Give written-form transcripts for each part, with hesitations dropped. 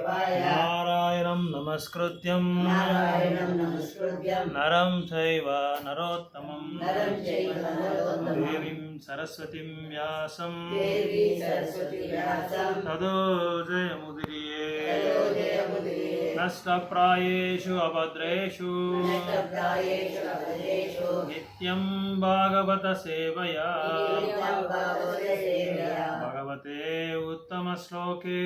नारायणं नमस्कृत्यं नरं चैव नरोत्तमं देवीं सरस्वतीं व्यासं ततो जयमुदीरये नष्टप्रायेषु अभद्रेषु नित्यं भागवत सेवया भगवते उत्तमश्लोके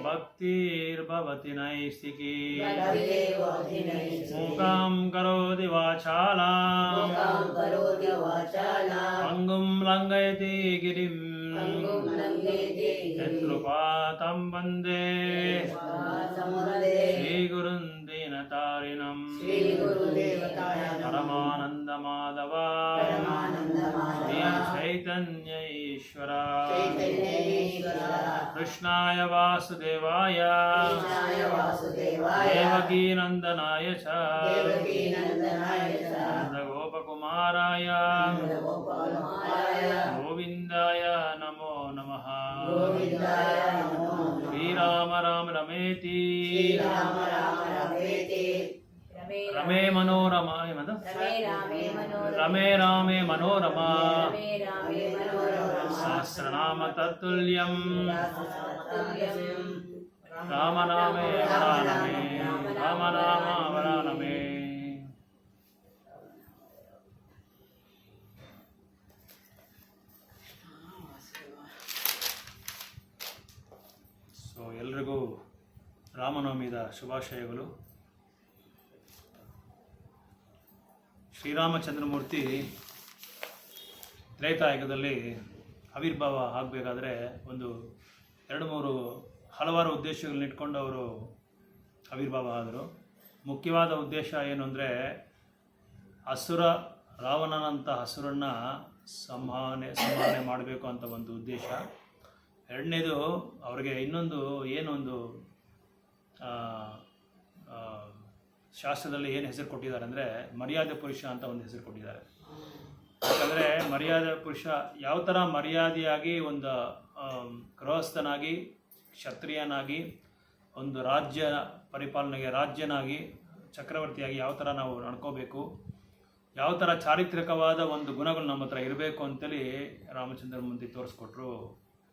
भक्तिर्भवति नैष्टिकी मूकां करोति वाचालां अंगुं लङ्घयति गिरिं यत्कृपातं वन्दे श्रीगुरुं दीनतारिणं परमानन्दमाधव श्री चैतन्य ईश्वर कृष्णाय वासुदेवाय देवकीनन्दनाय च नन्दगोपकुमाराय गोविन्दाय नमो नमः। श्रीराम राम रमेति रमे मनोरमा रमे रामे मनोरमा सहस्रनाम तत्तुल्यं रामनामे वरानमे रामनाम वरानमे। ಸೊ ಎಲ್ರಿಗೂ ರಾಮನವಮಿದ ಶುಭಾಶಯಗಳು. ಶ್ರೀರಾಮಚಂದ್ರಮೂರ್ತಿ ತ್ರೇತಾಯುಗದಲ್ಲಿ ಆವಿರ್ಭಾವ ಆಗಬೇಕಾದ್ರೆ ಒಂದು ಹಲವಾರು ಉದ್ದೇಶಗಳನ್ನ ಇಟ್ಕೊಂಡು ಅವರು ಆವಿರ್ಭಾವ ಆದರು. ಮುಖ್ಯವಾದ ಉದ್ದೇಶ ಏನು ಅಂದರೆ ರಾವಣನಂಥ ಹಸುರನ್ನು ಸಂಹಾರಣೆ ಮಾಡಬೇಕು ಅಂತ ಒಂದು ಉದ್ದೇಶ. ಎರಡನೇದು ಅವ್ರಿಗೆ ಏನೊಂದು ಶಾಸ್ತ್ರದಲ್ಲಿ ಏನು ಹೆಸರು ಕೊಟ್ಟಿದ್ದಾರೆ ಅಂದರೆ ಮರ್ಯಾದೆ ಪುರುಷ ಅಂತ ಒಂದು ಹೆಸರು ಕೊಟ್ಟಿದ್ದಾರೆ. ಯಾಕಂದರೆ ಮರ್ಯಾದೆ ಪುರುಷ ಯಾವ ಥರ ಮರ್ಯಾದೆಯಾಗಿ ಒಂದು ಗೃಹಸ್ಥನಾಗಿ ಕ್ಷತ್ರಿಯನಾಗಿ ಒಂದು ರಾಜ್ಯ ಪರಿಪಾಲನೆಗೆ ರಾಜ್ಯನಾಗಿ ಚಕ್ರವರ್ತಿಯಾಗಿ ಯಾವ ಥರ ನಾವು ನಡ್ಕೋಬೇಕು, ಯಾವ ಥರ ಚಾರಿತ್ರಿಕವಾದ ಒಂದು ಗುಣಗಳು ನಮ್ಮ ಹತ್ರ ಇರಬೇಕು ಅಂತೇಳಿ ರಾಮಚಂದ್ರಮೂರ್ತಿ ತೋರಿಸ್ಕೊಟ್ರು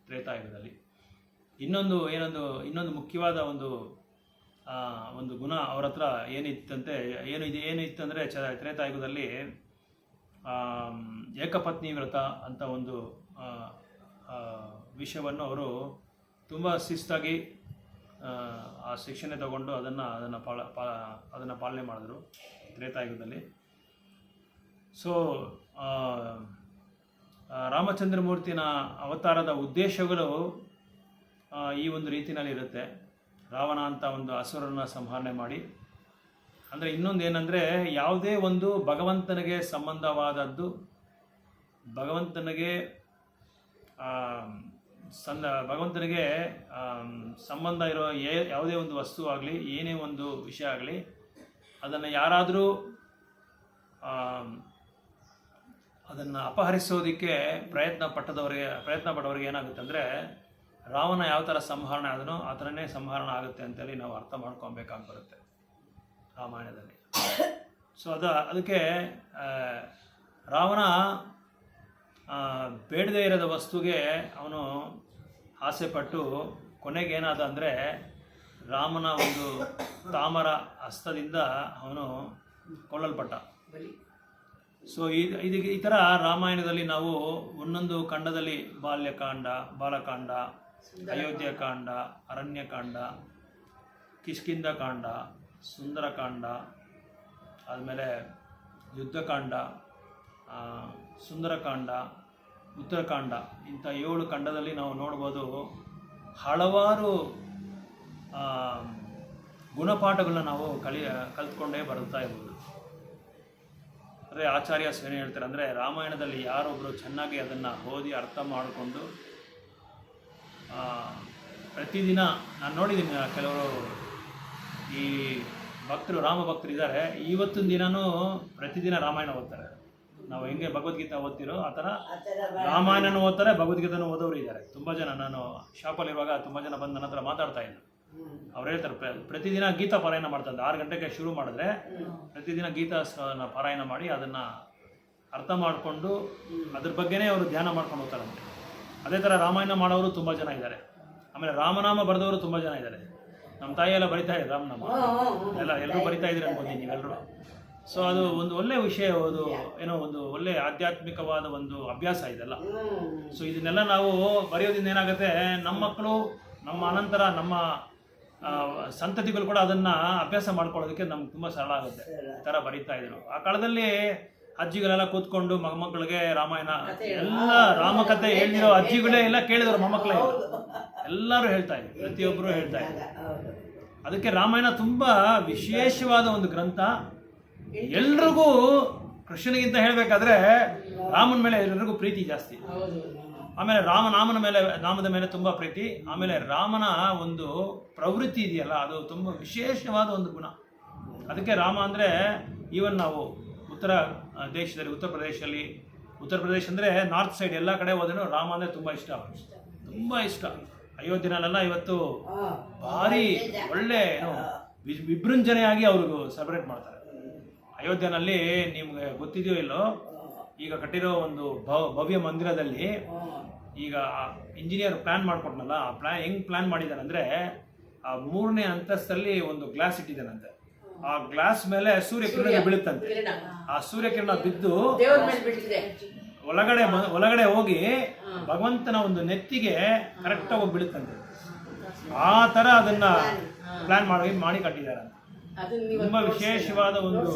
ತ್ರೇತಾಯುಗದಲ್ಲಿ. ಇನ್ನೊಂದು ಮುಖ್ಯವಾದ ಒಂದು ಗುಣ ಅವ್ರ ಹತ್ರ ಏನಿತ್ತಂದರೆ ತ್ರೇತಾಯುಗದಲ್ಲಿ ಏಕಪತ್ನಿ ವ್ರತ ಅಂತ ಒಂದು ವಿಷಯವನ್ನು ಅವರು ತುಂಬ ಶಿಸ್ತಾಗಿ ಆ ಶಿಕ್ಷಣ ತಗೊಂಡು ಅದನ್ನು ಪಾಲನೆ ಮಾಡಿದ್ರು ತ್ರೇತಾಯುಗದಲ್ಲಿ. ಸೊ ರಾಮಚಂದ್ರಮೂರ್ತಿನ ಅವತಾರದ ಉದ್ದೇಶಗಳು ಈ ಒಂದು ರೀತಿಯಲ್ಲಿ ಇರುತ್ತೆ. ರಾವಣ ಅಂತ ಒಂದು ಅಸುರನ ಸಂಹಾರಣೆ ಮಾಡಿ, ಅಂದರೆ ಇನ್ನೊಂದೇನೆಂದರೆ ಯಾವುದೇ ಒಂದು ಭಗವಂತನಿಗೆ ಸಂಬಂಧವಾದದ್ದು, ಭಗವಂತನಿಗೆ ಸಂಬಂಧ ಇರೋ ಯಾವುದೇ ಒಂದು ವಸ್ತು ಆಗಲಿ, ಏನೇ ಒಂದು ವಿಷಯ ಆಗಲಿ, ಅದನ್ನು ಯಾರಾದರೂ ಅದನ್ನು ಅಪಹರಿಸೋದಕ್ಕೆ ಪ್ರಯತ್ನ ಪಟ್ಟವರಿಗೆ ಏನಾಗುತ್ತೆ ಅಂದರೆ ರಾವಣ ಯಾವ ಥರ ಸಂಹರಣೆ ಆದನೋ ಆ ಥರನೇ ಸಂಹರಣೆ ಆಗುತ್ತೆ ಅಂತೇಳಿ ನಾವು ಅರ್ಥ ಮಾಡ್ಕೊಬೇಕಾಗಿ ಬರುತ್ತೆ ರಾಮಾಯಣದಲ್ಲಿ. ಸೊ ಅದಕ್ಕೆ ರಾವಣ ಬೇಡದೇ ಇರೋದ ವಸ್ತುಗೆ ಅವನು ಆಸೆಪಟ್ಟು ಕೊನೆಗೇನಾದ ಅಂದರೆ ರಾಮನ ಒಂದು ತಾಮರ ಹಸ್ತದಿಂದ ಅವನು ಕೊಲ್ಲಲ್ಪಟ್ಟ. ಸೊ ಈ ಥರ ರಾಮಾಯಣದಲ್ಲಿ ನಾವು ಒಂದೊಂದು ಖಂಡದಲ್ಲಿ ಬಾಲ್ಯಕಾಂಡ, ಬಾಲಕಾಂಡ, ಅಯೋಧ್ಯಕಾಂಡ, ಅರಣ್ಯಕಾಂಡ, ಕಿಷ್ಕಿಂಧಕಾಂಡ, ಸುಂದರಕಾಂಡ, ಆದಮೇಲೆ ಯುದ್ಧಕಾಂಡ, ಸುಂದರಕಾಂಡ, ಉತ್ತರಕಾಂಡ, ಇಂಥ 7 ಖಂಡದಲ್ಲಿ ನಾವು ನೋಡ್ಬೋದು ಹಲವಾರು ಗುಣಪಾಠಗಳನ್ನ ನಾವು ಕಲಿತ್ಕೊಂಡೇ ಬರ್ತಾ ಇರ್ಬೋದು. ಅಂದರೆ ಆಚಾರ್ಯ ಏನು ಹೇಳ್ತಾರೆ ಅಂದರೆ ರಾಮಾಯಣದಲ್ಲಿ ಯಾರೊಬ್ಬರು ಚೆನ್ನಾಗಿ ಅದನ್ನು ಓದಿ ಅರ್ಥ ಮಾಡಿಕೊಂಡು ಪ್ರತಿದಿನ ನಾನು ನೋಡಿದ್ದೀನಿ ಕೆಲವರು ಈ ರಾಮ ಭಕ್ತರು ಇದ್ದಾರೆ, ಇವತ್ತಿನ ದಿನವೂ ಪ್ರತಿದಿನ ರಾಮಾಯಣ ಓದ್ತಾರೆ. ನಾವು ಹೆಂಗೆ ಭಗವದ್ಗೀತಾ ಓದ್ತಿರೋ ಆ ಥರ ರಾಮಾಯಣನೂ ಓದ್ತಾರೆ, ಭಗವದ್ಗೀತೆನೂ ಓದೋರು ಇದ್ದಾರೆ ತುಂಬ ಜನ. ನಾನು ಶಾಪಲ್ಲಿರುವಾಗ ತುಂಬ ಜನ ಬಂದು ನನ್ನ ಹತ್ರ ಮಾತಾಡ್ತಾ ಇದ್ರು. ಅವ್ರು ಹೇಳ್ತಾರೆ ಪ್ರತಿದಿನ ಗೀತಾ ಪಾರಾಯಣ ಮಾಡ್ತಾರೆ. 6 ಗಂಟೆಗೆ ಶುರು ಮಾಡಿದ್ರೆ ಪ್ರತಿದಿನ ಗೀತಾ ಪಾರಾಯಣ ಮಾಡಿ ಅದನ್ನು ಅರ್ಥ ಮಾಡಿಕೊಂಡು ಅದ್ರ ಬಗ್ಗೆನೇ ಅವರು ಧ್ಯಾನ ಮಾಡ್ಕೊಂಡು ಹೋಗ್ತಾರಂತೆ. ಅದೇ ಥರ ರಾಮಾಯಣ ಮಾಡೋರು ತುಂಬ ಜನ ಇದ್ದಾರೆ. ಆಮೇಲೆ ರಾಮನಾಮ ಬರೆದವರು ತುಂಬ ಜನ ಇದ್ದಾರೆ. ನಮ್ಮ ತಾಯಿ ಎಲ್ಲ ಬರಿತಾ ಇದ್ದಾರೆ ರಾಮನಾಮ, ಎಲ್ಲರೂ ಬರಿತಾ ಇದ್ದೀರಿ ಅನ್ಬೋದು ನೀವೆಲ್ಲರೂ. ಸೊ ಅದು ಒಂದು ಒಳ್ಳೆಯ ವಿಷಯ, ಅದು ಏನೋ ಒಂದು ಒಳ್ಳೆ ಆಧ್ಯಾತ್ಮಿಕವಾದ ಒಂದು ಅಭ್ಯಾಸ ಇದೆಲ್ಲ. ಸೊ ಇದನ್ನೆಲ್ಲ ನಾವು ಬರೆಯೋದ್ರಿಂದ ಏನಾಗುತ್ತೆ, ನಮ್ಮ ಮಕ್ಕಳು, ನಮ್ಮ ಅನಂತರ ನಮ್ಮ ಸಂತತಿಗಳು ಕೂಡ ಅದನ್ನು ಅಭ್ಯಾಸ ಮಾಡ್ಕೊಳ್ಳೋದಕ್ಕೆ ನಮ್ಗೆ ತುಂಬ ಸರಳ ಆಗುತ್ತೆ. ಈ ಥರ ಬರೀತಾ ಇದ್ರು. ಆ ಕಾಲದಲ್ಲಿ ಅಜ್ಜಿಗಳೆಲ್ಲ ಕೂತ್ಕೊಂಡು ಮೊಮ್ಮಕ್ಕಳಿಗೆ ರಾಮಾಯಣ ಎಲ್ಲ ರಾಮಕಥೆ ಹೇಳಿರೋ ಅಜ್ಜಿಗಳೇ ಎಲ್ಲ ಕೇಳಿದ್ರು, ಮೊಮ್ಮಕ್ಕಳೇ ಎಲ್ಲರೂ ಹೇಳ್ತಾ ಇದ್ರು, ಪ್ರತಿಯೊಬ್ಬರು ಹೇಳ್ತಾ ಇದ್ರು. ಅದಕ್ಕೆ ರಾಮಾಯಣ ತುಂಬ ವಿಶೇಷವಾದ ಒಂದು ಗ್ರಂಥ. ಎಲ್ರಿಗೂ ಕೃಷ್ಣನಿಗಿಂತ ಹೇಳಬೇಕಾದ್ರೆ ರಾಮನ ಮೇಲೆ ಎಲ್ಲರಿಗೂ ಪ್ರೀತಿ ಜಾಸ್ತಿ. ಆಮೇಲೆ ನಾಮದ ಮೇಲೆ ತುಂಬ ಪ್ರೀತಿ. ಆಮೇಲೆ ರಾಮನ ಒಂದು ಪ್ರವೃತ್ತಿ ಇದೆಯಲ್ಲ, ಅದು ತುಂಬ ವಿಶೇಷವಾದ ಒಂದು ಗುಣ. ಅದಕ್ಕೆ ರಾಮ ಅಂದರೆ ಈವನ್ ನಾವು ಉತ್ತರ ಪ್ರದೇಶ ಅಂದರೆ ನಾರ್ತ್ ಸೈಡ್ ಎಲ್ಲ ಕಡೆ ಹೋದ್ರೂ ರಾಮ ಅಂದರೆ ತುಂಬ ಇಷ್ಟ, ತುಂಬ ಇಷ್ಟ. ಅಯೋಧ್ಯೆನಲ್ಲೆಲ್ಲ ಇವತ್ತು ಭಾರಿ ಒಳ್ಳೆ ವಿಜೃಂಭಣೆಯಾಗಿ ಅವ್ರಿಗೂ ಸೆಲೆಬ್ರೇಟ್ ಮಾಡ್ತಾರೆ. ಅಯೋಧ್ಯೆನಲ್ಲಿ ನಿಮ್ಗೆ ಗೊತ್ತಿದೆಯೋ ಇಲ್ಲೋ, ಈಗ ಕಟ್ಟಿರೋ ಒಂದು ಭವ್ಯ ಮಂದಿರದಲ್ಲಿ ಈಗ ಇಂಜಿನಿಯರ್ ಪ್ಲ್ಯಾನ್ ಮಾಡಿಕೊಟ್ನಲ್ಲ, ಆ ಹೆಂಗೆ ಪ್ಲ್ಯಾನ್ ಮಾಡಿದ್ದಾನೆ ಅಂದರೆ, ಆ 3ನೇ ಅಂತಸ್ತಲ್ಲಿ ಒಂದು ಗ್ಲಾಸ್ ಇಟ್ಟಿದ್ದಾನಂತೆ. ಆ ಗ್ಲಾಸ್ ಮೇಲೆ ಸೂರ್ಯಕಿರಣ ಬೀಳುತ್ತಂತೆ. ಆ ಸೂರ್ಯಕಿರಣ ಬಿದ್ದು ಒಳಗಡೆ ಹೋಗಿ ಭಗವಂತನ ಒಂದು ನೆತ್ತಿಗೆ ಕರೆಕ್ಟಾಗಿ ಹೋಗಿ ಬೀಳುತ್ತಂತೆ. ಆ ಥರ ಅದನ್ನ ಪ್ಲಾನ್ ಮಾಡಿ ಕಟ್ಟಿದ್ದಾರೆ. ತುಂಬ ವಿಶೇಷವಾದ ಒಂದು.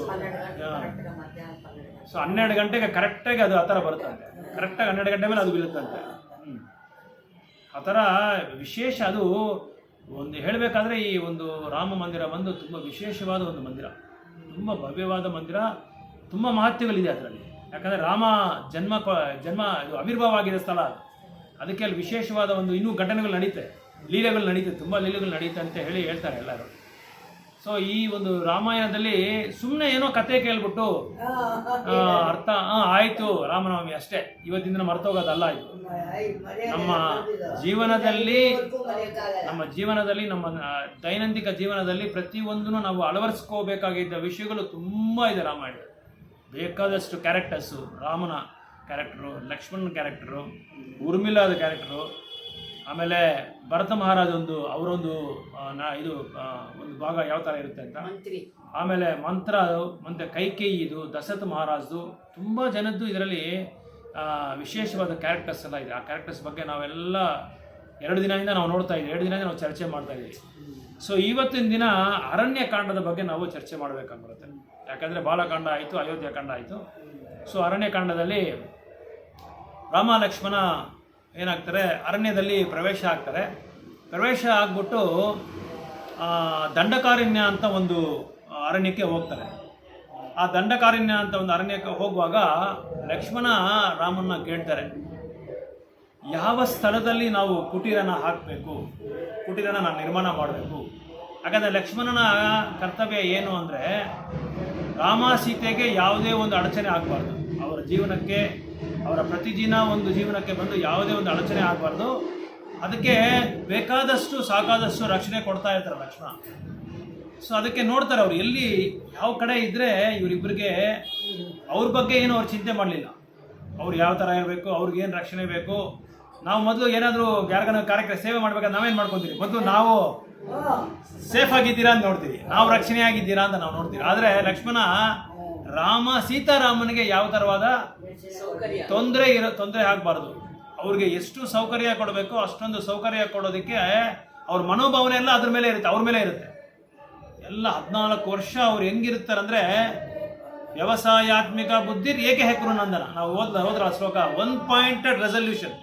ಸೊ 12 ಗಂಟೆಗೆ ಕರೆಕ್ಟಾಗಿ ಅದು ಆ ಥರ ಬರುತ್ತಂತೆ. ಕರೆಕ್ಟಾಗಿ 12 ಗಂಟೆ ಮೇಲೆ ಅದು ಬೀಳುತ್ತಂತೆ. ಆ ಥರ ವಿಶೇಷ. ಅದು ಒಂದು ಹೇಳಬೇಕಾದ್ರೆ ಈ ಒಂದು ರಾಮ ಮಂದಿರ ಬಂದು ತುಂಬ ವಿಶೇಷವಾದ ಒಂದು ಮಂದಿರ, ತುಂಬ ಭವ್ಯವಾದ ಮಂದಿರ, ತುಂಬ ಮಹತ್ವಗಳಿದೆ ಅದರಲ್ಲಿ. ಯಾಕಂದರೆ ರಾಮ ಜನ್ಮ ಇದು ಆವಿರ್ಭಾವ ಆಗಿರೋ ಸ್ಥಳ ಅದು. ಅದಕ್ಕೆ ಅಲ್ಲಿ ವಿಶೇಷವಾದ ಒಂದು ಇನ್ನೂ ಘಟನೆಗಳು ನಡೀತೆ, ಲೀಲೆಗಳು ನಡೀತೆ, ತುಂಬ ಲೀಲೆಗಳು ನಡೀತೆ ಅಂತ ಹೇಳ್ತಾರೆ ಎಲ್ಲರೂ. ಸೊ ಈ ಒಂದು ರಾಮಾಯಣದಲ್ಲಿ ಸುಮ್ಮನೆ ಏನೋ ಕತೆ ಕೇಳ್ಬಿಟ್ಟು ಅರ್ಥ ಆಯಿತು ರಾಮನವಮಿ ಅಷ್ಟೇ, ಇವತ್ತಿನ ಮರ್ತೋಗೋದಲ್ಲ. ಇದು ನಮ್ಮ ಜೀವನದಲ್ಲಿ ನಮ್ಮ ದೈನಂದಿಕ ಜೀವನದಲ್ಲಿ ಪ್ರತಿಯೊಂದನ್ನು ನಾವು ಅಳವಡಿಸ್ಕೋಬೇಕಾಗಿದ್ದ ವಿಷಯಗಳು ತುಂಬ ಇದೆ ರಾಮಾಯಣ. ಬೇಕಾದಷ್ಟು ಕ್ಯಾರೆಕ್ಟರ್ಸು, ರಾಮನ ಕ್ಯಾರೆಕ್ಟರು, ಲಕ್ಷ್ಮಣನ ಕ್ಯಾರೆಕ್ಟರು, ಉರ್ಮಿಲಾದ ಕ್ಯಾರೆಕ್ಟರು, ಆಮೇಲೆ ಭರತ ಮಹಾರಾಜ ಅವರೊಂದು ಇದು ಒಂದು ಭಾಗ ಯಾವ ಥರ ಇರುತ್ತೆ ಅಂತ, ಆಮೇಲೆ ಮತ್ತು ಕೈಕೇಯಿದು, ದಶರಥ ಮಹಾರಾಜದು, ತುಂಬ ಜನದ್ದು ಇದರಲ್ಲಿ ವಿಶೇಷವಾದ ಕ್ಯಾರೆಕ್ಟರ್ಸ್ ಎಲ್ಲ ಇದೆ. ಆ ಕ್ಯಾರೆಕ್ಟರ್ಸ್ ಬಗ್ಗೆ ನಾವೆಲ್ಲ 2 ದಿನದಿಂದ ನಾವು ನೋಡ್ತಾ ಇದ್ದೀವಿ, 2 ದಿನದಿಂದ ನಾವು ಚರ್ಚೆ ಮಾಡ್ತಾ ಇದ್ದೀವಿ. ಸೊ ಇವತ್ತಿನ ದಿನ ಅರಣ್ಯಕಾಂಡದ ಬಗ್ಗೆ ನಾವು ಚರ್ಚೆ ಮಾಡಬೇಕಾಗಿರುತ್ತೆ. ಯಾಕಂದರೆ ಬಾಲಕಾಂಡ ಆಯಿತು, ಅಯೋಧ್ಯಕಾಂಡ ಆಯಿತು. ಸೊ ಅರಣ್ಯಕಾಂಡದಲ್ಲಿ ರಾಮ ಲಕ್ಷ್ಮಣ ಏನಾಗ್ತಾರೆ, ಅರಣ್ಯದಲ್ಲಿ ಪ್ರವೇಶ ಆಗ್ತಾರೆ. ಪ್ರವೇಶ ಆಗ್ಬಿಟ್ಟು ದಂಡಕಾರಣ್ಯ ಅಂತ ಒಂದು ಅರಣ್ಯಕ್ಕೆ ಹೋಗ್ತಾರೆ. ಆ ದಂಡಕಾರಣ್ಯ ಅಂತ ಒಂದು ಅರಣ್ಯಕ್ಕೆ ಹೋಗುವಾಗ ಲಕ್ಷ್ಮಣ ರಾಮನ್ನ ಕೇಳ್ತಾರೆ, ಯಾವ ಸ್ಥಳದಲ್ಲಿ ನಾವು ಕುಟೀರನ ಹಾಕಬೇಕು, ಕುಟೀರನ ನಾನು ನಿರ್ಮಾಣ ಮಾಡಬೇಕು. ಹಾಗಾದರೆ ಲಕ್ಷ್ಮಣನ ಕರ್ತವ್ಯ ಏನು ಅಂದರೆ, ರಾಮ ಸೀತೆಗೆ ಯಾವುದೇ ಒಂದು ಅಡಚಣೆ ಆಗಬಾರ್ದು, ಅವರ ಜೀವನಕ್ಕೆ, ಅವರ ಪ್ರತಿದಿನ ಒಂದು ಜೀವನಕ್ಕೆ ಬಂದು ಯಾವುದೇ ಒಂದು ಅಡಚಣೆ ಆಗಬಾರ್ದು. ಅದಕ್ಕೆ ಬೇಕಾದಷ್ಟು ಸಾಕಾದಷ್ಟು ರಕ್ಷಣೆ ಕೊಡ್ತಾ ಇರ್ತಾರೆ ಲಕ್ಷ್ಮಣ. ಸೊ ಅದಕ್ಕೆ ನೋಡ್ತಾರೆ ಅವ್ರು ಎಲ್ಲಿ ಯಾವ ಕಡೆ ಇದ್ದರೆ ಇವರಿಬ್ಬರಿಗೆ ಅವ್ರ ಬಗ್ಗೆ ಏನು ಅವ್ರು ಚಿಂತೆ ಮಾಡಲಿಲ್ಲ. ಅವ್ರು ಯಾವ ಥರ ಇರಬೇಕು, ಅವ್ರಿಗೇನು ರಕ್ಷಣೆ ಬೇಕು. ನಾವು ಮೊದಲು ಏನಾದರೂ ಯಾರಿಗಾನ ಕಾರ್ಯಕ್ರಮ ಸೇವೆ ಮಾಡ್ಬೇಕಾದ್ರೆ ನಾವೇನು ಮಾಡ್ಕೊತೀವಿ, ಮೊದಲು ನಾವು ಸೇಫ್ ಆಗಿದ್ದೀರಾ ಅಂತ ನೋಡ್ತೀವಿ, ನಾವು ರಕ್ಷಣೆ ಆಗಿದ್ದೀರಾ ಅಂತ ನಾವು ನೋಡ್ತೀವಿ. ಆದರೆ ಲಕ್ಷ್ಮಣ ಸೀತಾರಾಮನಿಗೆ ಯಾವ ಥರವಾದ ತೊಂದರೆ ಆಗಬಾರ್ದು, ಅವ್ರಿಗೆ ಎಷ್ಟು ಸೌಕರ್ಯ ಕೊಡಬೇಕು ಅಷ್ಟೊಂದು ಸೌಕರ್ಯ ಕೊಡೋದಕ್ಕೆ ಅವ್ರ ಮನೋಭಾವನೆ ಎಲ್ಲ ಅದ್ರ ಮೇಲೆ ಇರುತ್ತೆ, ಅವ್ರ ಮೇಲೆ ಇರುತ್ತೆ ಎಲ್ಲ. 14 ವರ್ಷ ಅವ್ರು ಹೆಂಗಿರ್ತಾರಂದ್ರೆ, ವ್ಯವಸಾಯಾತ್ಮಿಕ ಬುದ್ಧಿ ಏಕೆ ಹೆಕ್ರು ನಂದನ, ನಾವು ಹೋದ್ರ ಆ ಶ್ಲೋಕ, 1 ಪಾಯಿಂಟೆಡ್ ರೆಸಲ್ಯೂಷನ್.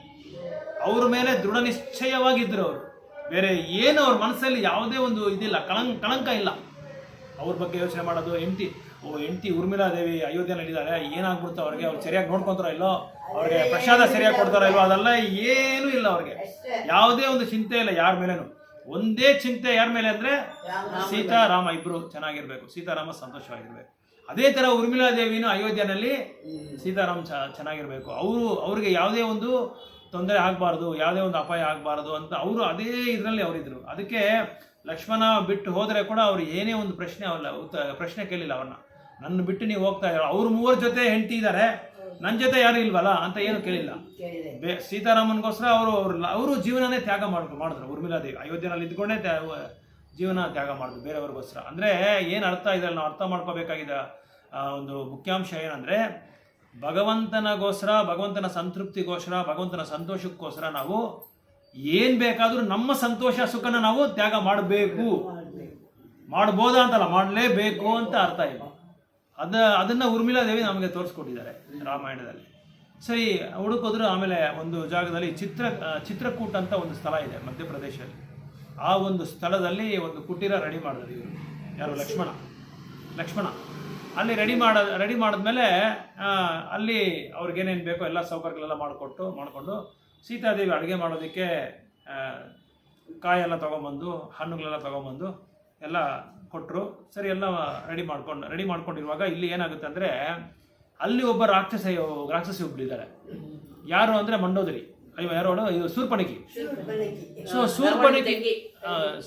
ಅವ್ರ ಮೇಲೆ ದೃಢ ನಿಶ್ಚಯವಾಗಿದ್ದರು ಅವರು. ಬೇರೆ ಏನು ಅವ್ರ ಮನಸ್ಸಲ್ಲಿ ಯಾವುದೇ ಒಂದು ಇದಿಲ್ಲ, ಕಳಂಕ ಇಲ್ಲ. ಅವ್ರ ಬಗ್ಗೆ ಯೋಚನೆ ಮಾಡೋದು. ಹೆಂಡತಿ ಉರ್ಮಿಲಾದೇವಿ ಅಯೋಧ್ಯೆಯಲ್ಲಿದ್ದಾರೆ, ಏನಾಗ್ಬಿಡ್ತಾವ ಅವ್ರಿಗೆ, ಅವ್ರು ಸರಿಯಾಗಿ ನೋಡ್ಕೊತಾರೋ ಇಲ್ಲೋ, ಅವ್ರಿಗೆ ಪ್ರಸಾದ ಸರಿಯಾಗಿ ಕೊಡ್ತಾರೋ ಇಲ್ಲೋ, ಅದೆಲ್ಲ ಏನೂ ಇಲ್ಲ ಅವ್ರಿಗೆ. ಯಾವುದೇ ಒಂದು ಚಿಂತೆ ಇಲ್ಲ ಯಾರ ಮೇಲೇನು. ಒಂದೇ ಚಿಂತೆ ಯಾರ ಮೇಲೆ ಅಂದರೆ ಸೀತಾರಾಮ ಇಬ್ಬರು ಚೆನ್ನಾಗಿರ್ಬೇಕು, ಸೀತಾರಾಮ ಸಂತೋಷವಾಗಿರ್ಬೇಕು. ಅದೇ ಥರ ಊರ್ಮಿಳಾದೇವಿನೂ ಅಯೋಧ್ಯೆಯಲ್ಲಿ ಸೀತಾರಾಮ್ ಚೆನ್ನಾಗಿರಬೇಕು, ಅವ್ರಿಗೆ ಯಾವುದೇ ಒಂದು ತೊಂದರೆ ಆಗಬಾರ್ದು, ಯಾವುದೇ ಒಂದು ಅಪಾಯ ಆಗಬಾರ್ದು ಅಂತ ಅವರು ಅದೇ ಇದರಲ್ಲಿ ಅವರಿದ್ರು. ಅದಕ್ಕೆ ಲಕ್ಷ್ಮಣ ಬಿಟ್ಟು ಹೋದರೆ ಕೂಡ ಅವ್ರು ಏನೇ ಒಂದು ಪ್ರಶ್ನೆ ಕೇಳಿಲ್ಲ ಅವ್ರನ್ನ. ನನ್ನ ಬಿಟ್ಟು ನೀವು ಹೋಗ್ತಾ ಇದ್ದಾರೆ, ಅವ್ರು 3 ಜೊತೆ ಹೆಂಡತಿ ಇದ್ದಾರೆ, ನನ್ನ ಜೊತೆ ಯಾರು ಇಲ್ವಲ್ಲ ಅಂತ ಏನು ಕೇಳಿಲ್ಲ. ಸೀತಾರಾಮನ್ಗೋಸ್ಕರ ಅವರು ಜೀವನನೇ ತ್ಯಾಗ ಮಾಡಿದ್ರು. ಊರ್ಮಿಳಾದೇವಿ ಅಯೋಧ್ಯೆನಲ್ಲಿ ಇದ್ಕೊಂಡೇ ಜೀವನ ತ್ಯಾಗ ಮಾಡಿದ್ರು ಬೇರೆಯವ್ರಿಗೋಸ್ಕರ. ಅಂದರೆ ಏನು ಅರ್ಥ ಇದರಲ್ಲಿ ನಾವು ಅರ್ಥ ಮಾಡ್ಕೋಬೇಕಾಗಿದ್ದ ಒಂದು ಮುಖ್ಯಾಂಶ ಏನಂದರೆ, ಭಗವಂತನಗೋಸ್ಕರ, ಭಗವಂತನ ಸಂತೃಪ್ತಿಗೋಸ್ಕರ, ಭಗವಂತನ ಸಂತೋಷಕ್ಕೋಸ್ಕರ ನಾವು ಏನು ಬೇಕಾದರೂ ನಮ್ಮ ಸಂತೋಷ ಸುಖನ ನಾವು ತ್ಯಾಗ ಮಾಡಬೇಕು. ಮಾಡ್ಬೋದಾ ಅಂತಲ್ಲ, ಮಾಡಲೇಬೇಕು ಅಂತ ಅರ್ಥ ಇಲ್ಲ. ಅದನ್ನು ಊರ್ಮಿಳಾದೇವಿ ನಮಗೆ ತೋರಿಸ್ಕೊಟ್ಟಿದ್ದಾರೆ ರಾಮಾಯಣದಲ್ಲಿ. ಸರಿ, ಹುಡುಕೋದ್ರು. ಆಮೇಲೆ ಒಂದು ಜಾಗದಲ್ಲಿ ಚಿತ್ರಕೂಟ ಅಂತ ಒಂದು ಸ್ಥಳ ಇದೆ ಮಧ್ಯಪ್ರದೇಶದಲ್ಲಿ. ಆ ಒಂದು ಸ್ಥಳದಲ್ಲಿ ಒಂದು ಕುಟೀರ ರೆಡಿ ಮಾಡಿದ್ರು ಇವರು, ಯಾರು ಲಕ್ಷ್ಮಣ ಅಲ್ಲಿ ರೆಡಿ ಮಾಡಿದ್ಮೇಲೆ ಅಲ್ಲಿ ಅವ್ರಿಗೇನೇನು ಬೇಕೋ ಎಲ್ಲ ಸೌಕರ್ಯಗಳೆಲ್ಲ ಮಾಡಿಕೊಂಡು ಸೀತಾದೇವಿ ಅಡುಗೆ ಮಾಡೋದಕ್ಕೆ ಕಾಯೆಲ್ಲ ತೊಗೊಂಬಂದು, ಹಣ್ಣುಗಳೆಲ್ಲ ತೊಗೊಂಬಂದು ಎಲ್ಲ ಕೊಟ್ಟರು. ಸರಿ, ಎಲ್ಲ ರೆಡಿ ಮಾಡ್ಕೊಂಡಿರುವಾಗ ಇಲ್ಲಿ ಏನಾಗುತ್ತೆ ಅಂದರೆ, ಅಲ್ಲಿ ಒಬ್ಬ ರಾಕ್ಷಸಿ ಒಬ್ಬಳಿದ್ದಾರೆ. ಯಾರು ಅಂದರೆ ಮಂಡೋದರಿ, ಇದು ಶೂರ್ಪಣಖಿ. ಸೊ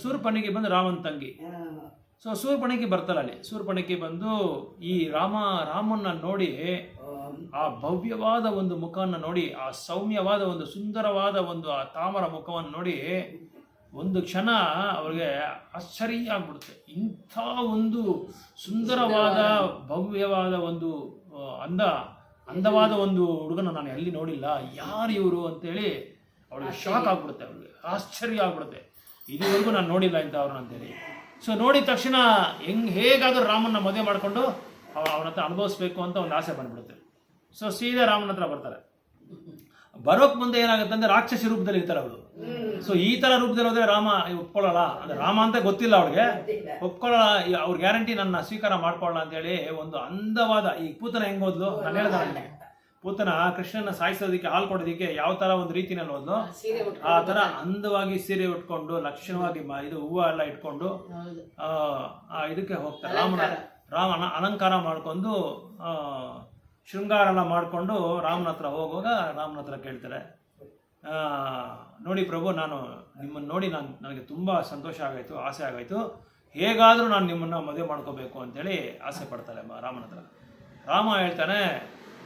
ಶೂರ್ಪಣಖಿ ಬಂದು ರಾಮನ ತಂಗಿ. ಸೊ ಶೂರ್ಪಣಖಿ ಬರ್ತಾಳೆ ಅಲ್ಲಿ. ಶೂರ್ಪಣಖಿ ಬಂದು ಈ ರಾಮನ್ನ ನೋಡಿ, ಆ ಭವ್ಯವಾದ ಒಂದು ಮುಖವನ್ನು ನೋಡಿ, ಆ ಸೌಮ್ಯವಾದ ಒಂದು ಸುಂದರವಾದ ಒಂದು ಆ ತಾಮರ ಮುಖವನ್ನು ನೋಡಿ ಒಂದು ಕ್ಷಣ ಅವ್ರಿಗೆ ಆಶ್ಚರ್ಯ ಆಗ್ಬಿಡುತ್ತೆ. ಇಂಥ ಒಂದು ಸುಂದರವಾದ ಭವ್ಯವಾದ ಒಂದು ಅಂದವಾದ ಒಂದು ಹುಡುಗನ ನಾನು ಎಲ್ಲಿ ನೋಡಿಲ್ಲ, ಯಾರು ಇವರು ಅಂತೇಳಿ ಅವಳಿಗೆ ಶಾಕ್ ಆಗ್ಬಿಡುತ್ತೆ, ಅವ್ಳಿಗೆ ಆಶ್ಚರ್ಯ ಆಗ್ಬಿಡುತ್ತೆ. ಇದುವರೆಗೂ ನಾನು ನೋಡಿಲ್ಲ ಇಂಥವ್ರನ್ನ ಅಂತೇಳಿ. ಸೊ ನೋಡಿದ ತಕ್ಷಣ ಹೇಗಾದರೂ ರಾಮನ್ನ ಮದುವೆ ಮಾಡಿಕೊಂಡು ಅವನ ಹತ್ರ ಅನುಭವಿಸ್ಬೇಕು ಅಂತ ಒಂದು ಆಸೆ ಬಂದ್ಬಿಡುತ್ತೆ. ಸೊ ಸೀದಾ ರಾಮನ ಹತ್ರ ಬರ್ತಾರೆ. ಬರೋಕ್ ಮುಂದೆ ಏನಾಗುತ್ತೆ ಅಂದರೆ, ರಾಕ್ಷಸಿ ರೂಪದಲ್ಲಿ ಇರ್ತಾರೆ ಅವಳು. ಸೊ ಈ ಥರ ರೂಪದಲ್ಲಿ ಹೋದರೆ ರಾಮ ಒಪ್ಕೊಳ್ಳಲ್ಲ, ಅಂದರೆ ರಾಮ ಅಂತ ಗೊತ್ತಿಲ್ಲ ಅವ್ಳಿಗೆ, ಒಪ್ಕೊಳ್ಳಲ್ಲ. ಅವ್ರ ಗ್ಯಾರಂಟಿ ನನ್ನ ಸ್ವೀಕಾರ ಮಾಡ್ಕೊಳ್ಳಲ್ಲ ಅಂತೇಳಿ ಒಂದು ಅಂದವಾದ, ಈ ಪೂತನ ಹೆಂಗೆ ಹೋದ್ಲು ನಾನು ಹೇಳ್ದೆ, ಪೂತನ ಕೃಷ್ಣನ ಸಾಯಿಸೋದಕ್ಕೆ ಹಾಲು ಕೊಡೋದಕ್ಕೆ ಯಾವ ಥರ ಒಂದು ರೀತಿನಲ್ಲಿ ಹೋದ್ಲು, ಆ ಥರ ಅಂದವಾಗಿ ಸೀರೆ ಉಟ್ಕೊಂಡು ಲಕ್ಷಣವಾಗಿ ಇದು ಹೂವು ಎಲ್ಲ ಇಟ್ಕೊಂಡು ಇದಕ್ಕೆ ಹೋಗ್ತಾರೆ. ರಾಮನ ಅಲಂಕಾರ ಮಾಡ್ಕೊಂಡು ಶೃಂಗಾರ ಎಲ್ಲ ಮಾಡಿಕೊಂಡು ರಾಮನ ಹತ್ರ ಹೋಗುವಾಗ ರಾಮನ ಹತ್ರ ಕೇಳ್ತಾರೆ, ನೋಡಿ ಪ್ರಭು, ನಾನು ನಿಮ್ಮನ್ನು ನೋಡಿ ನನಗೆ ತುಂಬ ಸಂತೋಷ ಆಗಾಯಿತು, ಆಸೆ ಆಗಾಯಿತು, ಹೇಗಾದರೂ ನಾನು ನಿಮ್ಮನ್ನು ಮದುವೆ ಮಾಡ್ಕೋಬೇಕು ಅಂತೇಳಿ ಆಸೆ ಪಡ್ತಾಳೆ ರಾಮನ ಹತ್ರ. ರಾಮ ಹೇಳ್ತಾನೆ,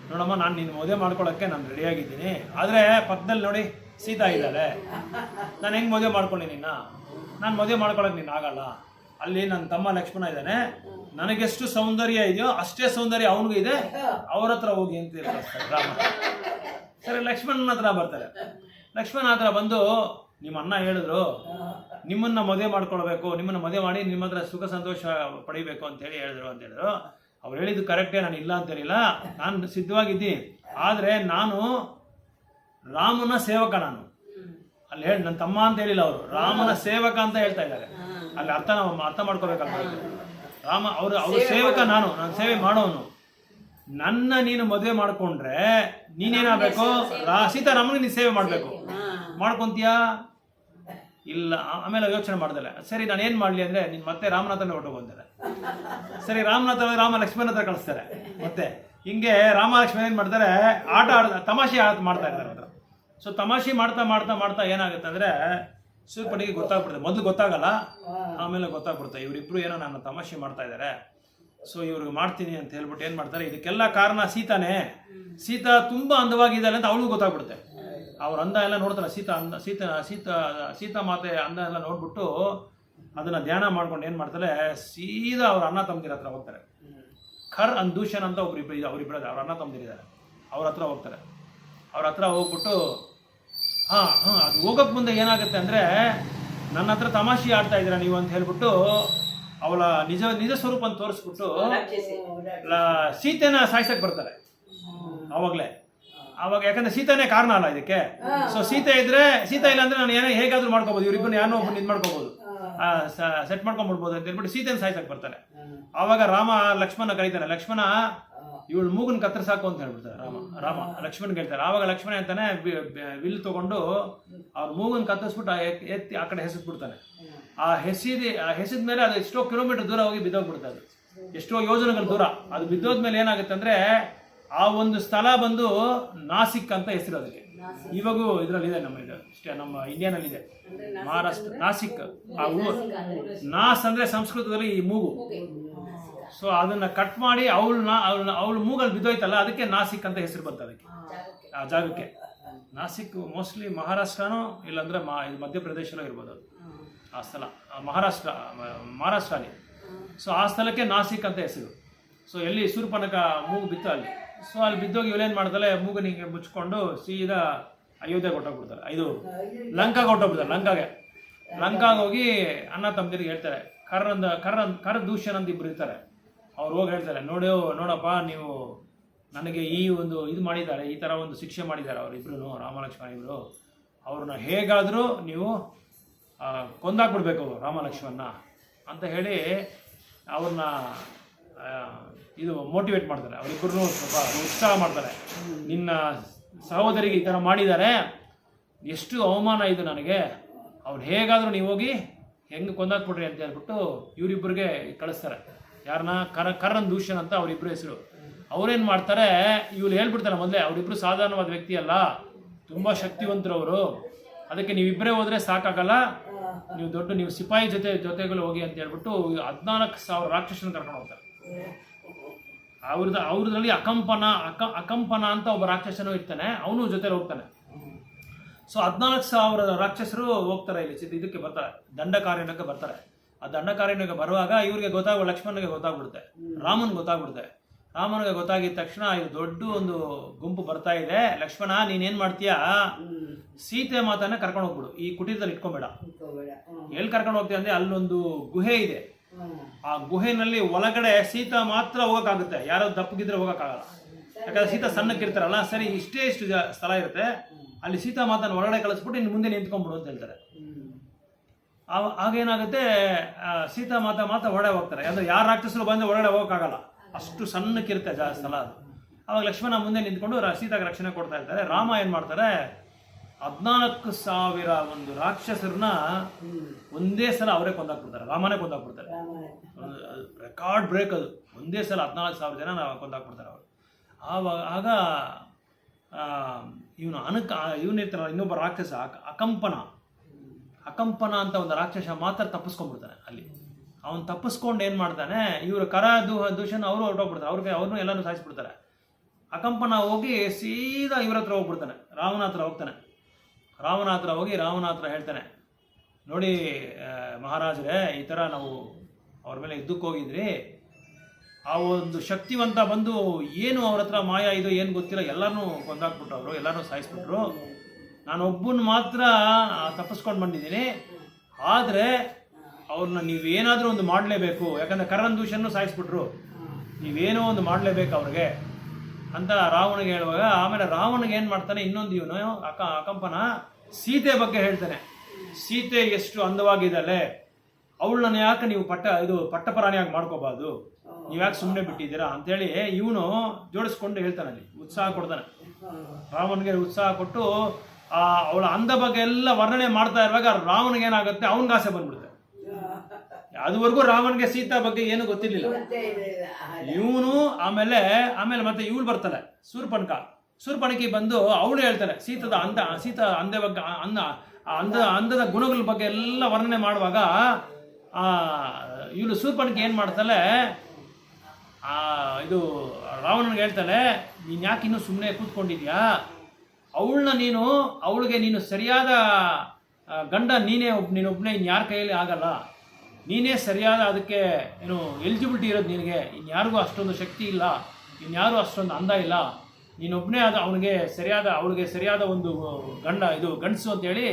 ನೋಡಮ್ಮ, ನಾನು ನಿನ್ನ ಮದುವೆ ಮಾಡ್ಕೊಳ್ಳೋಕ್ಕೆ ನಾನು ರೆಡಿಯಾಗಿದ್ದೀನಿ, ಆದರೆ ಪಕ್ಕದಲ್ಲಿ ನೋಡಿ ಸೀತಾ ಇದ್ದಾಳೆ, ನಾನು ಹೆಂಗೆ ಮದುವೆ ಮಾಡ್ಕೊಳ್ಳಿ ನಿನ್ನ, ನಾನು ಮದುವೆ ಮಾಡ್ಕೊಳ್ಳೋಕೆ ನೀನು ಆಗಲ್ಲ. ಅಲ್ಲಿ ನನ್ನ ತಮ್ಮ ಲಕ್ಷ್ಮಣ ಇದ್ದಾನೆ, ನನಗೆಷ್ಟು ಸೌಂದರ್ಯ ಇದೆಯೋ ಅಷ್ಟೇ ಸೌಂದರ್ಯ ಅವನಿಗೂ ಇದೆ, ಅವ್ರ ಹತ್ರ ಹೋಗಿ ಅಂತ ಹೇಳ್ತಾರೆ ರಾಮ. ಸರಿ, ಲಕ್ಷ್ಮಣನ ಹತ್ರ ಬರ್ತಾರೆ. ಲಕ್ಷ್ಮಣ ಹತ್ರ ಬಂದು, ನಿಮ್ಮ ಅಣ್ಣ ಹೇಳಿದ್ರು ನಿಮ್ಮನ್ನ ಮದುವೆ ಮಾಡ್ಕೊಳ್ಬೇಕು, ನಿಮ್ಮನ್ನ ಮದುವೆ ಮಾಡಿ ನಿಮ್ಮ ಹತ್ರ ಸುಖ ಸಂತೋಷ ಪಡಿಬೇಕು ಅಂತೇಳಿ ಹೇಳಿದ್ರು. ಅವ್ರು ಹೇಳಿದ್ದು ಕರೆಕ್ಟೇ, ನಾನು ಇಲ್ಲ ಅಂತೇಳಿಲ್ಲ, ನಾನು ಸಿದ್ಧವಾಗಿದ್ದೀನಿ. ಆದರೆ ನಾನು ರಾಮನ ಸೇವಕ, ನಾನು ಅಲ್ಲಿ ಹೇಳಿ ನನ್ನ ತಮ್ಮ ಅಂತ ಹೇಳಿಲ್ಲ, ಅವರು ರಾಮನ ಸೇವಕ ಅಂತ ಹೇಳ್ತಾ ಇದ್ದಾರೆ. ಅಲ್ಲಿ ಅರ್ಥ ಮಾಡ್ಕೋಬೇಕಲ್ಲ. ರಾಮ ಅವ್ರ ಸೇವಕ, ನಾನು ಸೇವೆ ಮಾಡೋನು. ನನ್ನ ನೀನು ಮದುವೆ ಮಾಡ್ಕೊಂಡ್ರೆ ನೀನೇನಾಗಬೇಕು, ಸೀತಾರಾಮನಿಗೆ ನೀನು ಸೇವೆ ಮಾಡಬೇಕು. ಮಾಡ್ಕೊಂತೀಯಾ? ಇಲ್ಲ. ಆಮೇಲೆ ಯೋಚನೆ ಮಾಡ್ದಲ್ಲ, ಸರಿ ನಾನು ಏನು ಮಾಡಲಿ ಅಂದರೆ, ನೀನು ಮತ್ತೆ ರಾಮನಾಥನೇ ಹೊರಟೋಗಂತಾರೆ. ಸರಿ, ರಾಮ ಲಕ್ಷ್ಮಣ ಹತ್ರ ಕಳಿಸ್ತಾರೆ. ಮತ್ತೆ ಹಿಂಗೆ ರಾಮ ಲಕ್ಷ್ಮಣ ಏನು ಮಾಡ್ತಾರೆ, ತಮಾಷೆ ಮಾಡ್ತಾ ಇದ್ದಾರೆ ಹತ್ರ. ಸೊ ತಮಾಷೆ ಮಾಡ್ತಾ ಏನಾಗುತ್ತೆ ಅಂದರೆ, ಶೂರ್ಪಣಖಿಗೆ ಗೊತ್ತಾಗ್ಬಿಡುತ್ತೆ. ಮೊದಲು ಗೊತ್ತಾಗಲ್ಲ, ಆಮೇಲೆ ಗೊತ್ತಾಗ್ಬಿಡುತ್ತೆ ಇವರಿಬ್ರು ಏನೋ ನನ್ನ ತಮಾಷೆ ಮಾಡ್ತಾ ಇದ್ದಾರೆ. ಸೊ ಇವ್ರಿಗೆ ಮಾಡ್ತೀನಿ ಅಂತ ಹೇಳ್ಬಿಟ್ಟು ಏನು ಮಾಡ್ತಾರೆ, ಇದಕ್ಕೆಲ್ಲ ಕಾರಣ ಸೀತಾನೇ. ಸೀತಾ ತುಂಬ ಅಂದವಾಗಿದ್ದಾಳೆ ಅಂತ ಅವಳಿಗೂ ಗೊತ್ತಾಗ್ಬಿಡುತ್ತೆ. ಅವ್ರ ಅಂದ ಎಲ್ಲ ನೋಡ್ತಾರೆ, ಸೀತಾ ಮಾತೆ ಅಂದ ಎಲ್ಲ ನೋಡ್ಬಿಟ್ಟು ಅದನ್ನು ಧ್ಯಾನ ಮಾಡ್ಕೊಂಡು ಏನು ಮಾಡ್ತಾರೆ, ಸೀದಾ ಅವ್ರ ಅಣ್ಣ ತಮ್ಮದಿರ ಹತ್ರ ಹೋಗ್ತಾರೆ. ಖರ್ ದೂಷನ್ ಅಂತ ಅವರಿಬ್ಬರು ಅವ್ರ ಅಣ್ಣ ತಮ್ಮದಿರಿದ್ದಾರೆ, ಅವ್ರ ಹತ್ರ ಹೋಗ್ತಾರೆ. ಅವ್ರ ಹತ್ರ ಹೋಗ್ಬಿಟ್ಟು ಅದು ಹೋಗೋಕ್ಕೆ ಮುಂದೆ ಏನಾಗುತ್ತೆ ಅಂದರೆ, ನನ್ನ ಹತ್ರ ತಮಾಷೆ ಆಡ್ತಾ ಇದ್ದೀರಾ ನೀವು ಅಂತ ಹೇಳ್ಬಿಟ್ಟು ಅವಳ ನಿಜ ಸ್ವರೂಪ ಅಂತ ತೋರಿಸ್ಬಿಟ್ಟು ಸೀತೆನ ಸಾಯಿಸಕ್ಕೆ ಬರ್ತಾರೆ. ಅವಾಗ ಯಾಕಂದ್ರೆ ಸೀತಾನೇ ಕಾರಣ ಅಲ್ಲ ಇದಕ್ಕೆ. ಸೊ ಸೀತಾ ಇಲ್ಲ ಅಂದ್ರೆ ನಾನು ಹೇಗಾದ್ರೂ ಮಾಡ್ಕೋಬಹುದು, ಇವ್ರಿಬ್ಬರು ಯಾರೋ ಒಬ್ಬರು ಇದು ಮಾಡ್ಕೋಬಹುದು, ಸೆಟ್ ಮಾಡ್ಕೊಂಡ್ಬಿಡ್ಬೋದು ಅಂತ ಹೇಳ್ಬಿಟ್ಟು ಸೀತೆನ ಸಾಯಿಸಕ್ಕೆ ಬರ್ತಾರೆ. ಆವಾಗ ರಾಮ ಲಕ್ಷ್ಮಣ ಕರೀತಾನೆ, ಲಕ್ಷ್ಮಣ ಇವಳು ಮೂಗನ್ ಕತ್ತರಿಸಾಕು ಅಂತ ಹೇಳ್ಬಿಡ್ತಾರೆ. ರಾಮ ಲಕ್ಷ್ಮಣ್ ಹೇಳ್ತಾರೆ. ಆವಾಗ ಲಕ್ಷ್ಮಣ ಅಂತಾನೆ ವಿಲ್ ತಗೊಂಡು ಅವ್ರ ಮೂಗನ್ ಕತ್ತರಿಸ್ಬಿಟ್ಟು ಎತ್ತಿ ಆ ಕಡೆ ಹೆಸದ್ಬಿಡ್ತಾನೆ. ಆ ಹೆಸಿದ ಮೇಲೆ ಅದು ಎಷ್ಟೋ ಕಿಲೋಮೀಟರ್ ದೂರ ಹೋಗಿ ಬಿದ್ದೋಗ್ಬಿಡ್ತಾರೆ. ಎಷ್ಟೋ ಯೋಜನೆಗಳು ದೂರ. ಅದು ಬಿದ್ದೋದ್ಮೇಲೆ ಏನಾಗುತ್ತೆ ಅಂದರೆ ಆ ಒಂದು ಸ್ಥಳ ಬಂದು ನಾಸಿಕ್ ಅಂತ ಹೆಸರು ಅದಕ್ಕೆ. ಇವಾಗೂ ಇದರಲ್ಲಿದೆ, ನಮ್ಮ ಇಂಡಿಯಾನಲ್ಲಿದೆ, ಮಹಾರಾಷ್ಟ್ರ ನಾಸಿಕ್. ಆ ಊರು ನಾಸ್ ಅಂದರೆ ಸಂಸ್ಕೃತದಲ್ಲಿ ಈ ಮೂಗು. ಸೊ ಅದನ್ನು ಕಟ್ ಮಾಡಿ ಅವಳು ಮೂಗಲ್ಲಿ ಬಿದ್ದೋಯ್ತಲ್ಲ, ಅದಕ್ಕೆ ನಾಸಿಕ್ ಅಂತ ಹೆಸರು ಬಂತು ಅದಕ್ಕೆ, ಆ ಜಾಗಕ್ಕೆ. ನಾಸಿಕ್ ಮೋಸ್ಟ್ಲಿ ಮಹಾರಾಷ್ಟ್ರನೋ ಇಲ್ಲಾಂದರೆ ಮಧ್ಯಪ್ರದೇಶನೋ ಇರ್ಬೋದು ಅದು ಆ ಸ್ಥಳ, ಮಹಾರಾಷ್ಟ್ರಲ್ಲಿ. ಸೊ ಆ ಸ್ಥಳಕ್ಕೆ ನಾಸಿಕ್ ಅಂತ ಹೆಸರು. ಸೊ ಎಲ್ಲಿ ಶೂರ್ಪನಖ ಮೂಗು ಬಿತ್ತು ಅಲ್ಲಿ. ಸೊ ಅಲ್ಲಿ ಬಿದ್ದೋಗಿ ಇವಳೇನು ಮಾಡ್ತಾಳೆ, ಮೂಗನಿಗೆ ಮುಚ್ಕೊಂಡು ಸೀದಾ ಅಯೋಧ್ಯೆಗೆ ಹೊಟ್ಟೋಗ್ಬಿಡ್ತಾರೆ. ಇದು ಲಂಕಾಗೆ ಹೊಟ್ಟೋಗ್ಬಿಡ್ತಾರೆ. ಲಂಕಾಗೆ ಹೋಗಿ ಅಣ್ಣ ತಮ್ಮದಿರಿಗೆ ಹೇಳ್ತಾರೆ. ಕರದೂಷನ್ ಅಂತ ಇಬ್ಬರು ಇರ್ತಾರೆ. ಅವ್ರು ಹೋಗಿ ಹೇಳ್ತಾರೆ, ನೋಡಪ್ಪ, ನೀವು ನನಗೆ ಈ ಒಂದು ಇದು ಮಾಡಿದ್ದಾರೆ, ಈ ಥರ ಒಂದು ಶಿಕ್ಷೆ ಮಾಡಿದ್ದಾರೆ ಅವರಿಬ್ರು, ರಾಮ ಲಕ್ಷ್ಮಣ ಇಬ್ಬರು. ಅವ್ರನ್ನ ಹೇಗಾದರೂ ನೀವು ಕೊಂದಾಕ್ಬಿಡ್ಬೇಕು ರಾಮ ಲಕ್ಷ್ಮಣ ಅಂತ ಹೇಳಿ ಅವ್ರನ್ನ ಇದು ಮೋಟಿವೇಟ್ ಮಾಡ್ತಾರೆ. ಅವರಿಬ್ಬರು ಸ್ವಲ್ಪ ಉತ್ಸಾಹ ಮಾಡ್ತಾರೆ. ನಿನ್ನ ಸಹೋದರಿಗೆ ಈ ಥರ ಮಾಡಿದ್ದಾರೆ, ಎಷ್ಟು ಅವಮಾನ ಇದು ನನಗೆ, ಅವ್ರು ಹೇಗಾದರೂ ನೀವು ಹೋಗಿ ಹೆಂಗೆ ಕೊಂದಾಕ್ಬಿಡ್ರಿ ಅಂತ ಹೇಳ್ಬಿಟ್ಟು ಇವರಿಬ್ಬರಿಗೆ ಕಳಿಸ್ತಾರೆ. ಯಾರನ್ನ ಕರನ್ ದೂಷನ್ ಅಂತ ಅವರಿಬ್ಬರು ಹೆಸರು. ಅವ್ರೇನು ಮಾಡ್ತಾರೆ, ಇವ್ರು ಹೇಳ್ಬಿಡ್ತಾರೆ ಮೊದಲೇ, ಅವರಿಬ್ಬರು ಸಾಧಾರಣವಾದ ವ್ಯಕ್ತಿ ಅಲ್ಲ, ತುಂಬ ಶಕ್ತಿವಂತರವರು, ಅದಕ್ಕೆ ನೀವಿಬ್ಬರೇ ಹೋದರೆ ಸಾಕಾಗಲ್ಲ, ನೀವು ಸಿಪಾಯಿ ಜೊತೆಗಳು ಹೋಗಿ ಅಂತ ಹೇಳ್ಬಿಟ್ಟು 14,000 ರಾಕ್ಷಸನ ಕರ್ಕೊಂಡು ಹೋಗ್ತಾರೆ. ಅವ್ರದ್ರಲ್ಲಿ ಅಕಂಪನ ಅಂತ ಒಬ್ಬ ರಾಕ್ಷಸನೂ ಇರ್ತಾನೆ, ಅವನು ಜೊತೆಲಿ ಹೋಗ್ತಾನೆ. ಸೊ 14,000 ರಾಕ್ಷಸರು ಹೋಗ್ತಾರೆ. ಇಲ್ಲಿ ಇದಕ್ಕೆ ಬರ್ತಾರೆ, ದಂಡಕಾರಣ್ಯಕ್ಕೆ ಬರ್ತಾರೆ. ಆ ದಂಡಕಾರಣ್ಯಕ್ಕೆ ಬರುವಾಗ ಇವ್ರಿಗೆ ಲಕ್ಷ್ಮಣನಿಗೆ ಗೊತ್ತಾಗ್ಬಿಡುತ್ತೆ, ರಾಮನಿಗೆ ಗೊತ್ತಾಗಿದ ತಕ್ಷಣ ಇದು ದೊಡ್ಡ ಒಂದು ಗುಂಪು ಬರ್ತಾ ಇದೆ, ಲಕ್ಷ್ಮಣ ನೀನೇನ್ ಮಾಡ್ತೀಯಾ, ಸೀತೆ ಮಾತನ್ನ ಕರ್ಕೊಂಡು ಹೋಗ್ಬಿಡು, ಈ ಕುಟೀರದಲ್ಲಿ ಇಟ್ಕೊಂಬೇಡ. ಎಲ್ಲಿ ಕರ್ಕೊಂಡು ಹೋಗ್ತೀಯ ಅಂದ್ರೆ ಅಲ್ಲೊಂದು ಗುಹೆ ಇದೆ. ಆ ಗುಹೆನಲ್ಲಿ ಒಳಗಡೆ ಸೀತಾ ಮಾತ್ರ ಹೋಗಕ್ಕಾಗುತ್ತೆ, ಯಾರೋ ದಪ್ಪಗಿದ್ರೆ ಹೋಗಕ್ಕಾಗಲ್ಲ. ಯಾಕಂದ್ರೆ ಸೀತಾ ಸಣ್ಣಕ್ಕಿರ್ತಾರಲ್ಲ, ಸರಿ ಇಷ್ಟು ಸ್ಥಳ ಇರುತ್ತೆ, ಅಲ್ಲಿ ಸೀತಾ ಮಾತನ್ನ ಒಳಗಡೆ ಕಳಿಸ್ಬಿಟ್ಟು ಇನ್ನು ಮುಂದೆ ನಿಂತ್ಕೊಂಡ್ಬಿಡು ಅಂತ ಹೇಳ್ತಾರೆ. ಆಗೇನಾಗುತ್ತೆ, ಸೀತಾ ಮಾತ್ರ ಹೊರಗಡೆ ಹೋಗ್ತಾರೆ. ಅಂದ್ರೆ ಯಾರು ರಾಕ್ಷಸರು ಬಂದು ಹೊರಗಡೆ ಹೋಗಕ್ಕಾಗಲ್ಲ, ಅಷ್ಟು ಸಣ್ಣಕ್ಕಿರುತ್ತೆ ಸ್ಥಳ ಅದು. ಅವಾಗ ಲಕ್ಷ್ಮಣ ಮುಂದೆ ನಿಂತ್ಕೊಂಡು ಸೀತಾಗೆ ರಕ್ಷಣೆ ಕೊಡ್ತಾ ಇರ್ತಾರೆ. ರಾಮ ಏನ್ ಮಾಡ್ತಾರೆ, 14,000 ಒಂದು ರಾಕ್ಷಸರನ್ನ ಒಂದೇ ಸಲ ಅವರೇ ಕೊಂದಾಕ್ಬಿಡ್ತಾರೆ, ರಾಮನೇ ಕೊಂದಾಕ್ಬಿಡ್ತಾರೆ. ರೆಕಾರ್ಡ್ ಬ್ರೇಕ್ ಅದು, ಒಂದೇ ಸಲ 14,000 ಜನ ಕೊಂದಾಕ್ಬಿಡ್ತಾರೆ ಅವರು. ಆಗ ಇವನಿರ್ತಾರಲ್ಲ ಇನ್ನೊಬ್ಬ ರಾಕ್ಷಸ ಅಕಂಪನ ಅಂತ ಒಂದು ರಾಕ್ಷಸ ಮಾತ್ರ ತಪ್ಪಿಸ್ಕೊಂಡ್ಬಿಡ್ತಾನೆ. ಅಲ್ಲಿ ಅವನು ತಪ್ಪಿಸ್ಕೊಂಡು ಏನು ಮಾಡ್ತಾನೆ, ಇವರು ದೂಷನ್ ಅವರು ಹೊರಟೋಗ್ಬಿಡ್ತಾರೆ, ಅವ್ರನ್ನೂ ಎಲ್ಲರೂ ಸಾಯಿಸ್ಬಿಡ್ತಾರೆ. ಅಕಂಪನ ಹೋಗಿ ಸೀದಾ ಇವ್ರ ಹತ್ರ ಹೋಗ್ಬಿಡ್ತಾನೆ, ರಾಮನ ಹತ್ರ ಹೋಗ್ತಾನೆ. ರಾಮನ ಹತ್ರ ಹೋಗಿ ರಾಮನ ಹತ್ರ ಹೇಳ್ತಾನೆ, ನೋಡಿ ಮಹಾರಾಜರೇ, ಈ ಥರ ನಾವು ಅವ್ರ ಮೇಲೆ ಯುದ್ಧಕ್ಕೆ ಹೋಗಿದ್ರಿ, ಆ ಒಂದು ಶಕ್ತಿವಂತ ಬಂದು ಏನು ಅವ್ರ ಹತ್ರ ಮಾಯ ಇದು ಏನು ಗೊತ್ತಿಲ್ಲ, ಎಲ್ಲರನ್ನೂ ಕೊಂದಾಕ್ಬಿಟ್ರು, ಅವರು ಎಲ್ಲರನ್ನೂ ಸಾಯಿಸ್ಬಿಟ್ರು. ನಾನು ಒಬ್ಬನ ಮಾತ್ರ ತಪ್ಪಿಸ್ಕೊಂಡು ಬಂದಿದ್ದೀನಿ, ಆದರೆ ಅವ್ರನ್ನ ನೀವೇನಾದರೂ ಒಂದು ಮಾಡಲೇಬೇಕು, ಯಾಕಂದರೆ ಕರನ್ ದೂಷನ್ನು ಸಾಯಿಸ್ಬಿಟ್ರು, ನೀವೇನೋ ಒಂದು ಮಾಡಲೇಬೇಕು ಅವ್ರಿಗೆ ಅಂತ ರಾವಣಿಗೆ ಹೇಳುವಾಗ, ಆಮೇಲೆ ರಾವಣಿಗೆ ಏನು ಮಾಡ್ತಾನೆ, ಇನ್ನೊಂದು ಇವನು ಅಕಂಪನ ಸೀತೆ ಬಗ್ಗೆ ಹೇಳ್ತಾನೆ. ಸೀತೆ ಎಷ್ಟು ಅಂದವಾಗಿದ್ದಾಳೆ, ಅವಳನ್ನ ಯಾಕೆ ನೀವು ಪಟ್ಟಪರಾಣಿಯಾಗಿ ಮಾಡ್ಕೋಬಾರ್ದು, ನೀವು ಯಾಕೆ ಸುಮ್ಮನೆ ಬಿಟ್ಟಿದ್ದೀರಾ ಅಂತೇಳಿ ಇವನು ಜೋಡಿಸ್ಕೊಂಡು ಹೇಳ್ತಾನೆ. ಅಲ್ಲಿ ಉತ್ಸಾಹ ಕೊಡ್ತಾನೆ, ರಾವಣಿಗೆ ಉತ್ಸಾಹ ಕೊಟ್ಟು ಅವಳ ಅಂದ ಬಗ್ಗೆ ಎಲ್ಲ ವರ್ಣನೆ ಮಾಡ್ತಾ ಇರುವಾಗ ರಾವಣಿಗೆ ಏನಾಗುತ್ತೆ, ಅವನಿಗೆ ಆಸೆ ಬಂದ್ಬಿಡುತ್ತೆ. ಅದುವರೆಗೂ ರಾವಣಿಗೆ ಸೀತಾ ಬಗ್ಗೆ ಏನು ಗೊತ್ತಿರಲಿಲ್ಲ. ಇವನು ಆಮೇಲೆ ಮತ್ತೆ ಇವಳು ಬರ್ತಾಳೆ ಶೂರ್ಪಣಖಿ ಬಂದು ಅವಳು ಹೇಳ್ತಾಳೆ ಸೀತಾ ಅಂದ ಬಗ್ಗೆ ಅಂದದ ಗುಣಗಳ ಬಗ್ಗೆ ಎಲ್ಲ ವರ್ಣನೆ ಮಾಡುವಾಗ ಇವಳು ಶೂರ್ಪಣಖಿ ಏನು ಮಾಡ್ತಾಳೆ, ಇದು ರಾವಣನಿಗೆ ಹೇಳ್ತಾಳೆ, ನೀನು ಯಾಕೆ ಇನ್ನೂ ಸುಮ್ಮನೆ ಕೂತ್ಕೊಂಡಿದ್ಯಾ, ಅವಳಿಗೆ ನೀನು ಸರಿಯಾದ ಗಂಡ ನೀನೊಬ್ಬನೇ, ಇನ್ಯಾರ ಕೈಯಲ್ಲಿ ಆಗಲ್ಲ, ನೀನೇ ಸರಿಯಾದ ಅದಕ್ಕೆ ಏನು ಎಲಿಜಿಬಿಲಿಟಿ ಇರೋದು ನಿನಗೆ, ಇನ್ಯಾರಿಗೂ ಅಷ್ಟೊಂದು ಶಕ್ತಿ ಇಲ್ಲ, ಇನ್ಯಾರೂ ಅಷ್ಟೊಂದು ಅಂದ ಇಲ್ಲ, ನೀನೊಬ್ಬನೇ ಅವಳಿಗೆ ಸರಿಯಾದ ಒಂದು ಗಂಡಸು ಅಂತೇಳಿ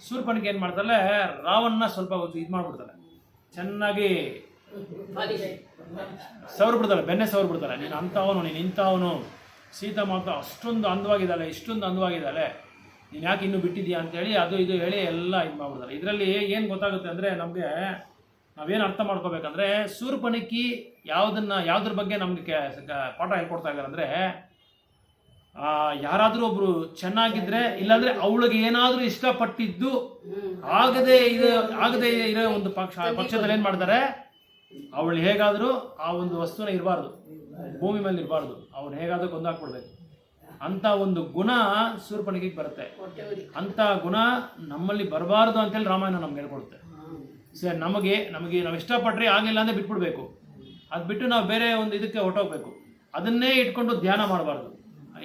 ಶೂರ್ಪಣಖಿ ಏನು ಮಾಡ್ತಾಳೆ, ರಾವಣನ ಸ್ವಲ್ಪ ಇದು ಮಾಡಿಬಿಡ್ತಾಳೆ, ಚೆನ್ನಾಗಿ ಬೆನ್ನೆ ಸವರ್ಬಿಡ್ತಾಳೆ. ನೀನು ಅಂಥವನು, ನೀನು ಇಂಥವನು, ಸೀತಾ ಮಾತ್ರ ಅಷ್ಟೊಂದು ಅಂದವಾಗಿದ್ದಾಳೆ, ಇಷ್ಟೊಂದು ಅಂದವಾಗಿದ್ದಾಳೆ, ನೀನು ಯಾಕೆ ಇನ್ನೂ ಬಿಟ್ಟಿದ್ಯಾ ಅಂತೇಳಿ ಅದು ಇದು ಹೇಳಿ ಎಲ್ಲ ಇದು ಮಾಡ್ಬಿಡ್ತಾರೆ. ಇದರಲ್ಲಿ ಏನು ಗೊತ್ತಾಗುತ್ತೆ ಅಂದರೆ, ನಮಗೆ ನಾವೇನು ಅರ್ಥ ಮಾಡ್ಕೋಬೇಕಂದ್ರೆ, ಶೂರ್ಪಣಖಿ ಯಾವುದ್ರ ಬಗ್ಗೆ ನಮಗೆ ಪಾಠ ಹೇಳ್ಕೊಡ್ತಾ ಇದ್ದಾರೆ ಅಂದರೆ, ಯಾರಾದರೂ ಒಬ್ರು ಚೆನ್ನಾಗಿದ್ರೆ, ಇಲ್ಲಾಂದ್ರೆ ಅವಳಿಗೆ ಏನಾದರೂ ಇಷ್ಟಪಟ್ಟಿದ್ದು ಆಗದೆ ಇರೋ ಒಂದು ಪಕ್ಷದಲ್ಲಿ ಏನು ಮಾಡ್ತಾರೆ, ಅವಳು ಹೇಗಾದರೂ ಆ ಒಂದು ವಸ್ತುನ ಇರಬಾರ್ದು, ಭೂಮಿ ಮೇಲೆ ಇರಬಾರ್ದು, ಅವನು ಹೇಗಾದರೂ ಕೊಂದಾಕ್ಬಿಡ್ಬೇಕು ಅಂತ ಒಂದು ಗುಣ ಶೂರ್ಪಣಖಿಗೆ ಬರುತ್ತೆ. ಅಂಥ ಗುಣ ನಮ್ಮಲ್ಲಿ ಬರಬಾರ್ದು ಅಂತೇಳಿ ರಾಮಾಯಣ ನಮ್ಗೆ ಹೇಳ್ಕೊಡುತ್ತೆ. ಸರಿ, ನಮಗೆ ನಾವು ಇಷ್ಟಪಟ್ಟರೆ ಆಗಿಲ್ಲ ಅಂದರೆ ಬಿಟ್ಬಿಡ್ಬೇಕು, ಅದು ಬಿಟ್ಟು ನಾವು ಬೇರೆ ಒಂದು ಇದಕ್ಕೆ ಹೊರಟೋಗ್ಬೇಕು, ಅದನ್ನೇ ಇಟ್ಕೊಂಡು ಧ್ಯಾನ ಮಾಡಬಾರ್ದು.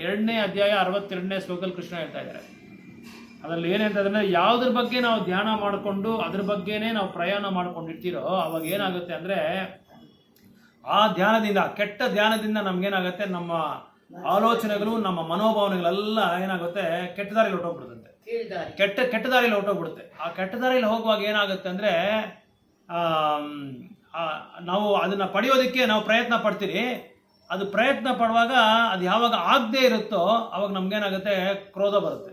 2ನೇ ಅಧ್ಯಾಯ 62ನೇ ಶ್ಲೋಕದಲ್ಲಿ ಕೃಷ್ಣ ಹೇಳ್ತಾ ಇದ್ದಾರೆ. ಅದರಲ್ಲಿ ಏನಂತಂದರೆ, ಯಾವುದ್ರ ಬಗ್ಗೆ ನಾವು ಧ್ಯಾನ ಮಾಡಿಕೊಂಡು ಅದ್ರ ಬಗ್ಗೆನೇ ನಾವು ಪ್ರಯಾಣ ಮಾಡ್ಕೊಂಡಿರ್ತೀರೋ ಅವಾಗ ಏನಾಗುತ್ತೆ ಅಂದರೆ, ಆ ಧ್ಯಾನದಿಂದ, ಕೆಟ್ಟ ಧ್ಯಾನದಿಂದ ನಮ್ಗೇನಾಗುತ್ತೆ, ನಮ್ಮ ಆಲೋಚನೆಗಳು, ನಮ್ಮ ಮನೋಭಾವನೆಗಳೆಲ್ಲ ಏನಾಗುತ್ತೆ, ಕೆಟ್ಟ ದಾರಿಯಲ್ಲಿ ಹೊರಟೋಗ್ಬಿಡುತ್ತೆ, ಕೆಟ್ಟ ದಾರಿಯಲ್ಲಿ ಹೊರಟೋಗ್ಬಿಡುತ್ತೆ. ಆ ಕೆಟ್ಟ ದಾರಿಯಲ್ಲಿ ಹೋಗುವಾಗ ಏನಾಗುತ್ತೆ ಅಂದರೆ, ನಾವು ಅದನ್ನು ಪಡೆಯೋದಕ್ಕೆ ನಾವು ಪ್ರಯತ್ನ ಪಡ್ತೀರಿ. ಅದು ಪ್ರಯತ್ನ ಪಡುವಾಗ ಅದು ಯಾವಾಗ ಆಗದೇ ಇರುತ್ತೋ ಅವಾಗ ನಮ್ಗೇನಾಗುತ್ತೆ, ಕ್ರೋಧ ಬರುತ್ತೆ.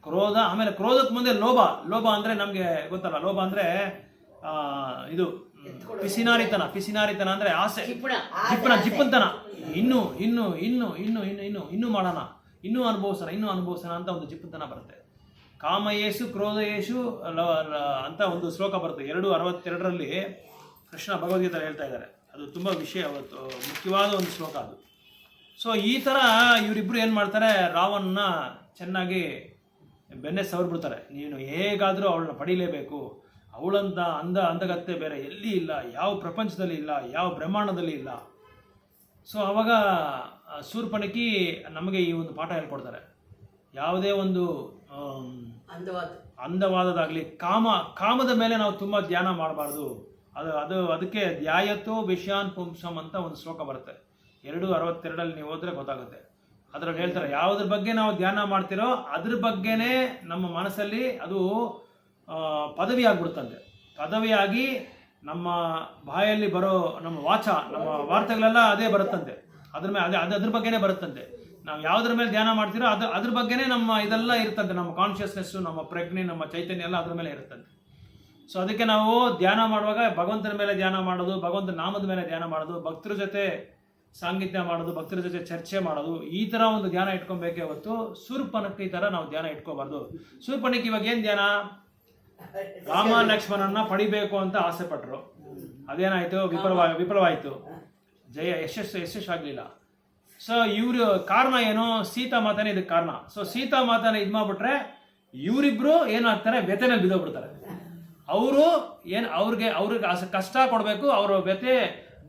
ಕ್ರೋಧ, ಆಮೇಲೆ ಕ್ರೋಧಕ್ಕೆ ಮುಂದೆ ಲೋಭ ಅಂದರೆ ನಮಗೆ ಗೊತ್ತಲ್ಲ, ಲೋಭ ಅಂದರೆ ಇದು ಪಿಸಿನಾರಿತನ ಅಂದರೆ ಆಸೆ, ಜಿಪ್ಪಂತನ, ಇನ್ನೂ ಮಾಡೋಣ, ಇನ್ನೂ ಅನುಭವಿಸೋಣ ಅಂತ ಒಂದು ಜಿಪ್ಪಂತನ ಬರುತ್ತೆ. ಕಾಮಯೇಶು ಕ್ರೋಧಯೇಶು ಅಂತ ಒಂದು ಶ್ಲೋಕ ಬರುತ್ತೆ. 2:62ರಲ್ಲಿ ಕೃಷ್ಣ ಭಗವದ್ಗೀತೆ ಹೇಳ್ತಾ ಇದ್ದಾರೆ. ಅದು ತುಂಬ ಮುಖ್ಯವಾದ ಒಂದು ಶ್ಲೋಕ ಅದು. ಸೊ ಈ ಥರ ಇವರಿಬ್ಬರು ಏನು ಮಾಡ್ತಾರೆ, ರಾವಣನ ಚೆನ್ನಾಗಿ ಬೆನ್ನೆ ಸವರ್ಬಿಡ್ತಾರೆ. ನೀನು ಹೇಗಾದರೂ ಅವಳನ್ನ ಪಡೀಲೇಬೇಕು, ಅವಳಂತ ಅಂದಗತ್ತೆ ಬೇರೆ ಎಲ್ಲಿ ಇಲ್ಲ, ಯಾವ ಪ್ರಪಂಚದಲ್ಲಿ ಇಲ್ಲ, ಯಾವ ಬ್ರಹ್ಮಾಂಡದಲ್ಲಿ ಇಲ್ಲ. ಸೊ ಆವಾಗ ಶೂರ್ಪಣಖಿ ನಮಗೆ ಈ ಒಂದು ಪಾಠ ಹೇಳ್ಕೊಡ್ತಾರೆ. ಯಾವುದೇ ಒಂದು ಅಂದವಾದದಾಗಲಿ, ಕಾಮದ ಮೇಲೆ ನಾವು ತುಂಬ ಧ್ಯಾನ ಮಾಡಬಾರ್ದು. ಅದಕ್ಕೆ ಧ್ಯಾಯತೋ ವಿಷಯಾನ್ ಪುಂಸಂ ಅಂತ ಒಂದು ಶ್ಲೋಕ ಬರುತ್ತೆ. 2:62ರಲ್ಲಿ ನೀವು ಹೋದರೆ ಗೊತ್ತಾಗುತ್ತೆ. ಅದರಲ್ಲಿ ಹೇಳ್ತಾರೆ, ಯಾವುದ್ರ ಬಗ್ಗೆ ನಾವು ಧ್ಯಾನ ಮಾಡ್ತಿರೋ ಅದ್ರ ಬಗ್ಗೆನೇ ನಮ್ಮ ಮನಸ್ಸಲ್ಲಿ ಅದು ಪದವಿ ಆಗ್ಬಿಡುತ್ತಂತೆ. ಪದವಿಯಾಗಿ ನಮ್ಮ ಬಾಯಲ್ಲಿ ಬರೋ ನಮ್ಮ ನಮ್ಮ ವಾರ್ತೆಗಳೆಲ್ಲ ಅದೇ ಬರುತ್ತಂತೆ, ಅದ್ರ ಬಗ್ಗೆನೇ ಬರುತ್ತಂತೆ. ನಾವು ಯಾವುದ್ರ ಮೇಲೆ ಧ್ಯಾನ ಮಾಡ್ತಿರೋ ಅದ್ರ ಬಗ್ಗೆನೇ ನಮ್ಮ ಇದೆಲ್ಲ ಇರುತ್ತಂತೆ. ನಮ್ಮ ಕಾನ್ಷಿಯಸ್ನೆಸ್ಸು, ನಮ್ಮ ಪ್ರಜ್ಞೆ, ನಮ್ಮ ಚೈತನ್ಯ ಎಲ್ಲ ಅದ್ರ ಮೇಲೆ ಇರುತ್ತಂತೆ. ಸೊ ಅದಕ್ಕೆ ನಾವು ಧ್ಯಾನ ಮಾಡುವಾಗ ಭಗವಂತನ ಮೇಲೆ ಧ್ಯಾನ ಮಾಡೋದು, ಭಗವಂತನ ನಾಮದ ಮೇಲೆ ಧ್ಯಾನ ಮಾಡೋದು, ಭಕ್ತರ ಜೊತೆ ಸಾಂಗತ್ಯ ಮಾಡೋದು, ಭಕ್ತರ ಜೊತೆ ಚರ್ಚೆ ಮಾಡೋದು, ಈ ಥರ ಒಂದು ಧ್ಯಾನ ಇಟ್ಕೊಬೇಕೇ ಹೊತ್ತು ಶೂರ್ಪಣಖಿ ಥರ ನಾವು ಧ್ಯಾನ ಇಟ್ಕೋಬಾರ್ದು. ಶೂರ್ಪಣಖಿ ಇವಾಗ ಏನು ಧ್ಯಾನ, ರಾಮ ಲಕ್ಷ್ಮಣನ ಪಡಿಬೇಕು ಅಂತ ಆಸೆ ಪಟ್ಟರು. ಅದೇನಾಯಿತು, ವಿಫಲವಾಯಿತು, ಯಶಸ್ಸಾಗಲಿಲ್ಲ. ಸೊ ಇವರು ಕಾರಣ ಏನು, ಸೀತಾ ಮಾತಾನೆ ಇದಕ್ಕೆ ಕಾರಣ. ಸೊ ಸೀತಾ ಮಾತಾನೆ ಇದು ಮಾಡಿಬಿಟ್ರೆ ಇವರಿಬ್ರು ಏನಾಗ್ತಾರೆ, ವ್ಯಥೆನಲ್ಲಿ ಬಿದ್ದೋಗ್ಬಿಡ್ತಾರೆ. ಅವ್ರಿಗೆ ಕಷ್ಟ ಕೊಡಬೇಕು, ಅವ್ರ ವ್ಯಥೆ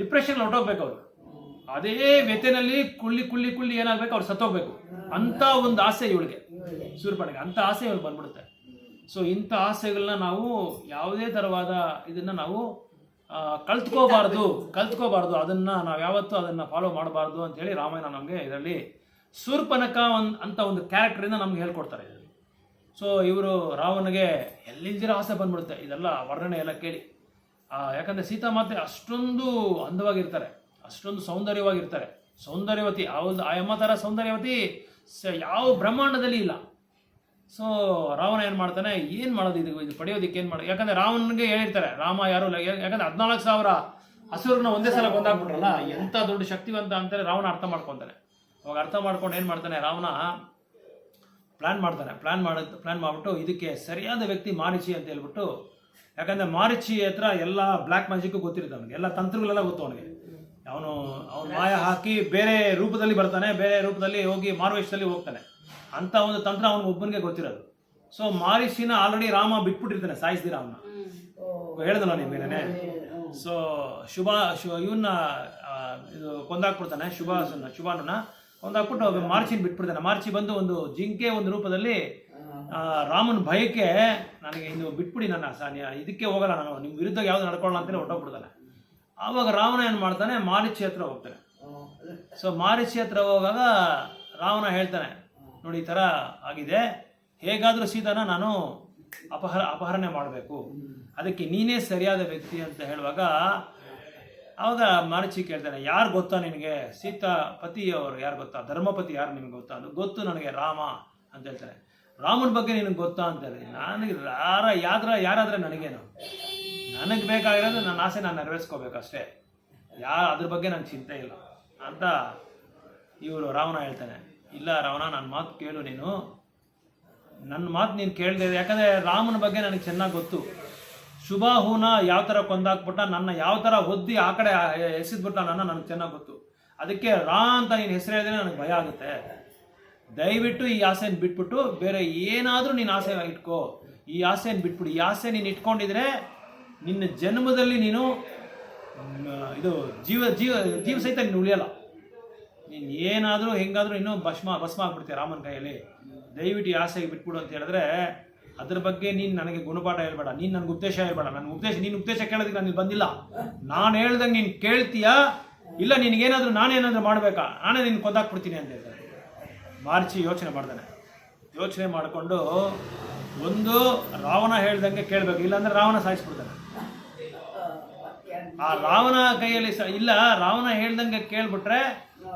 ಡಿಪ್ರೆಷನ್ ಹೊರಟೋಗ್ಬೇಕು. ಅವರು ಅದೇ ವ್ಯಥೆನಲ್ಲಿ ಕುಳ್ಳಿ ಏನಾಗಬೇಕು, ಅವ್ರು ಸತ್ತೋಗ್ಬೇಕು ಅಂತ ಒಂದು ಆಸೆ ಇವಳಿಗೆ, ಶೂರ್ಪಣಖಿಗೆ ಅಂತ ಆಸೆ ಇವಳು ಬಂದ್ಬಿಡುತ್ತೆ. ಸೊ ಇಂಥ ಆಸೆಗಳನ್ನ ನಾವು ಯಾವುದೇ ಥರವಾದ ಇದನ್ನು ನಾವು ಕಲ್ತ್ಕೋಬಾರ್ದು, ಅದನ್ನು ನಾವು ಯಾವತ್ತೂ ಅದನ್ನು ಫಾಲೋ ಮಾಡಬಾರ್ದು ಅಂತೇಳಿ ರಾಮಾಯಣ ನಮಗೆ ಇದರಲ್ಲಿ ಶೂರ್ಪಣಖ ಅಂತ ಒಂದು ಕ್ಯಾರೆಕ್ಟರಿಂದ ನಮ್ಗೆ ಹೇಳ್ಕೊಡ್ತಾರೆ ಇದರಲ್ಲಿ. ಸೊ ಇವರು ರಾವಣನಿಗೆ ಎಲ್ಲಿಲ್ದಿರೋ ಆಸೆ ಬಂದ್ಬಿಡುತ್ತೆ ಇದೆಲ್ಲ ವರ್ಣನೆ ಎಲ್ಲ ಕೇಳಿ. ಯಾಕಂದರೆ ಸೀತಾಮಾತೆ ಅಷ್ಟೊಂದು ಅಂದವಾಗಿರ್ತಾರೆ, ಅಷ್ಟೊಂದು ಸೌಂದರ್ಯವಾಗಿರ್ತಾರೆ, ಸೌಂದರ್ಯವತಿ. ಅಮ್ಮ ಥರ ಸೌಂದರ್ಯವತಿ ಯಾವ ಬ್ರಹ್ಮಾಂಡದಲ್ಲಿ ಇಲ್ಲ. ಸೊ ರಾವಣ ಏನು ಮಾಡ್ತಾನೆ, ಏನು ಮಾಡೋದು ಇದು ಪಡೆಯೋದಕ್ಕೆ ಏನು ಮಾಡೋದು. ಯಾಕಂದರೆ ರಾವಣನಿಗೆ ಹೇಳಿರ್ತಾರೆ, ರಾಮ ಯಾರು, ಯಾಕಂದರೆ 14,000 ಹಸುರನ್ನ ಒಂದೇ ಸಲ ಕೊಂದಾಕ್ಬಿಟ್ರಲ್ಲ, ಎಂಥ ದೊಡ್ಡ ಶಕ್ತಿವಂತ ಅಂತೇಳಿ ರಾವಣ ಅರ್ಥ ಮಾಡ್ಕೊತಾನೆ. ಅವಾಗ ಅರ್ಥ ಮಾಡ್ಕೊಂಡು ಏನು ಮಾಡ್ತಾನೆ, ರಾವಣ ಪ್ಲ್ಯಾನ್ ಮಾಡಿಬಿಟ್ಟು ಇದಕ್ಕೆ ಸರಿಯಾದ ವ್ಯಕ್ತಿ ಮಾರೀಚಿ ಅಂತ ಹೇಳ್ಬಿಟ್ಟು, ಯಾಕಂದರೆ ಮಾರೀಚಿ ಹತ್ರ ಎಲ್ಲ ಬ್ಲ್ಯಾಕ್ ಮ್ಯಾಜಿಕ್ಕು ಗೊತ್ತಿರುತ್ತೆ ಅವನಿಗೆ, ಎಲ್ಲ ತಂತ್ರಗಳೆಲ್ಲ ಗೊತ್ತು ಅವನಿಗೆ. ಅವನು ಮಾಯ ಹಾಕಿ ಬೇರೆ ರೂಪದಲ್ಲಿ ಬರ್ತಾನೆ, ಬೇರೆ ರೂಪದಲ್ಲಿ ಹೋಗಿ ಮಾರುವೇಷದಲ್ಲಿ ಹೋಗ್ತಾನೆ. ಅಂತ ಒಂದು ತಂತ್ರ ಅವನಿಗೆ ಒಬ್ಬನಿಗೆ ಗೊತ್ತಿರೋದು. ಸೊ ಮಾರೀಚಿನ ಆಲ್ರೆಡಿ ರಾಮ ಬಿಟ್ಬಿಟ್ಟಿರ್ತಾನೆ, ಸಾಯಿಸ್ದಿರ ಅವನ್ನ, ಹೇಳ್ದಲ್ಲ ನಿಮ್ಗೇನೆ. ಸೊ ಇವನ್ನ ಇದು ಕೊಂದಾಕ್ಬಿಡ್ತಾನೆ, ಶುಭಾನನ್ನ ಕೊಂದಾಕ್ಬಿಟ್ಟು ಮಾರ್ಚಿನ ಬಿಟ್ಬಿಡ್ತಾನೆ. ಮಾರ್ಚಿ ಬಂದು ಒಂದು ಜಿಂಕೆ ಒಂದು ರೂಪದಲ್ಲಿ ರಾಮನ ಭಯಕ್ಕೆ, ನನಗೆ ಇದು ಬಿಟ್ಬಿಡಿ, ಇದಕ್ಕೆ ಹೋಗಲ್ಲ, ನಾನು ನಿಮ್ಮ ವಿರುದ್ಧ ಯಾವ್ದು ನಡ್ಕೊಳ್ಳೋಣ ಅಂತೇಳಿ ಹೊರಟೋಗ್ಬಿಡ್ತಾನೆ. ಆವಾಗ ರಾವಣ ಏನು ಮಾಡ್ತಾನೆ, ಮಾರೀಚಿ ಹತ್ರ ಹೋಗ್ತಾನೆ. ಸೊ ಮಾರೀಚಿ ಹತ್ರ ಹೋಗಾಗ ರಾವಣ ಹೇಳ್ತಾನೆ, ನೋಡಿ ಈ ಥರ ಆಗಿದೆ, ಹೇಗಾದರೂ ಸೀತಾನ ನಾನು ಅಪಹರಣೆ ಮಾಡಬೇಕು, ಅದಕ್ಕೆ ನೀನೇ ಸರಿಯಾದ ವ್ಯಕ್ತಿ ಅಂತ ಹೇಳುವಾಗ ಆವಾಗ ಮಾರೀಚಿ ಕೇಳ್ತಾನೆ, ಯಾರು ಗೊತ್ತಾ ನಿನಗೆ, ಸೀತಾ ಪತಿಯವರು ಯಾರು ಗೊತ್ತಾ, ಧರ್ಮಪತಿ ಯಾರು ನಿನಗೆ ಗೊತ್ತಾ? ಅದು ಗೊತ್ತು ನನಗೆ, ರಾಮ ಅಂತ ಹೇಳ್ತಾರೆ. ರಾಮನ ಬಗ್ಗೆ ನಿನಗೆ ಗೊತ್ತಾ ಅಂತ ಹೇಳಿ, ನನಗೆ ಯಾರಾದರೆ ನನಗೇನು, ನನಗೆ ಬೇಕಾಗಿರೋದು ನನ್ನ ಆಸೆ ನಾನು ನೆರವೇರಿಸ್ಕೋಬೇಕು ಅಷ್ಟೇ, ಅದ್ರ ಬಗ್ಗೆ ನನಗೆ ಚಿಂತೆ ಇಲ್ಲ ಅಂತ ಇವರು ರಾವಣ ಹೇಳ್ತಾನೆ. ಇಲ್ಲ ರಾವಣ, ನನ್ನ ಮಾತು ಕೇಳು, ನನ್ನ ಮಾತು ನೀನು ಕೇಳದೆ, ಯಾಕಂದರೆ ರಾಮನ ಬಗ್ಗೆ ನನಗೆ ಚೆನ್ನಾಗಿ ಗೊತ್ತು. ಶುಭಾಹುನ ಯಾವ ಥರ ಕೊಂದಾಕ್ಬಿಟ್ಟ, ನನ್ನ ಯಾವ ಥರ ಒದ್ದಿ ಆ ಕಡೆ ಎಸೆದ್ಬಿಟ್ಟ ನನಗೆ ಚೆನ್ನಾಗಿ ಗೊತ್ತು. ಅದಕ್ಕೆ ರಾ ಅಂತ ನೀನು ಹೆಸರು ಹೇಳಿದ್ರೆ ನನಗೆ ಭಯ ಆಗುತ್ತೆ. ದಯವಿಟ್ಟು ಈ ಆಸೆನ ಬಿಟ್ಬಿಟ್ಟು ಬೇರೆ ಏನಾದರೂ ನೀನು ಆಸೆ ಇಟ್ಕೋ. ಈ ಆಸೆನ ಬಿಟ್ಬಿಡು. ಈ ಆಸೆ ನೀನು ಇಟ್ಕೊಂಡಿದ್ರೆ ನಿನ್ನ ಜನ್ಮದಲ್ಲಿ ನೀನು ಇದು ಜೀವ ಸಹಿತ ನೀನು ಉಳಿಯಲ್ಲ. ನೀನು ಏನಾದರೂ ಹೆಂಗಾದರೂ ಇನ್ನೂ ಭಸ್ಮ ಆಗ್ಬಿಡ್ತೀಯ ರಾಮನ ಕೈಯಲ್ಲಿ. ದಯವಿಟ್ಟು ಈ ಆಸೆಗೆ ಬಿಟ್ಬಿಡು ಅಂತ ಹೇಳಿದ್ರೆ ಅದ್ರ ಬಗ್ಗೆ ನೀನು ನನಗೆ ಗುಣಪಾಠ ಹೇಳ್ಬೇಡ, ನೀನು ನನಗೆ ಉಪದೇಶ ಹೇಳ್ಬೇಡ. ನೀನು ಉಪದೇಶ ಕೇಳೋದಕ್ಕೆ ನನಗೆ ಬಂದಿಲ್ಲ. ನಾನು ಹೇಳ್ದಂಗೆ ನೀನು ಕೇಳ್ತೀಯಾ, ಇಲ್ಲ ನಿನಗೇನಾದರೂ ನಾನೇನಾದರೂ ಮಾಡಬೇಕಾ, ನಾನೇ ನಿನ್ನ ಕೊಂದಾಕ್ಬಿಡ್ತೀನಿ ಅಂತ ಹೇಳ್ತಾರೆ. ಮಾರ್ಚಿ ಯೋಚನೆ ಮಾಡ್ತಾನೆ. ಯೋಚನೆ ಮಾಡಿಕೊಂಡು ಒಂದು ರಾವಣ ಹೇಳ್ದಂಗೆ ಕೇಳಬೇಕು, ಇಲ್ಲಾಂದ್ರೆ ರಾವಣ ಸಾಯಿಸ್ಬಿಡ್ತಾನೆ. ಆ ರಾವಣ ಕೈಯಲ್ಲಿ ಇಲ್ಲ, ರಾವಣ ಹೇಳ್ದಂಗೆ ಕೇಳ್ಬಿಟ್ರೆ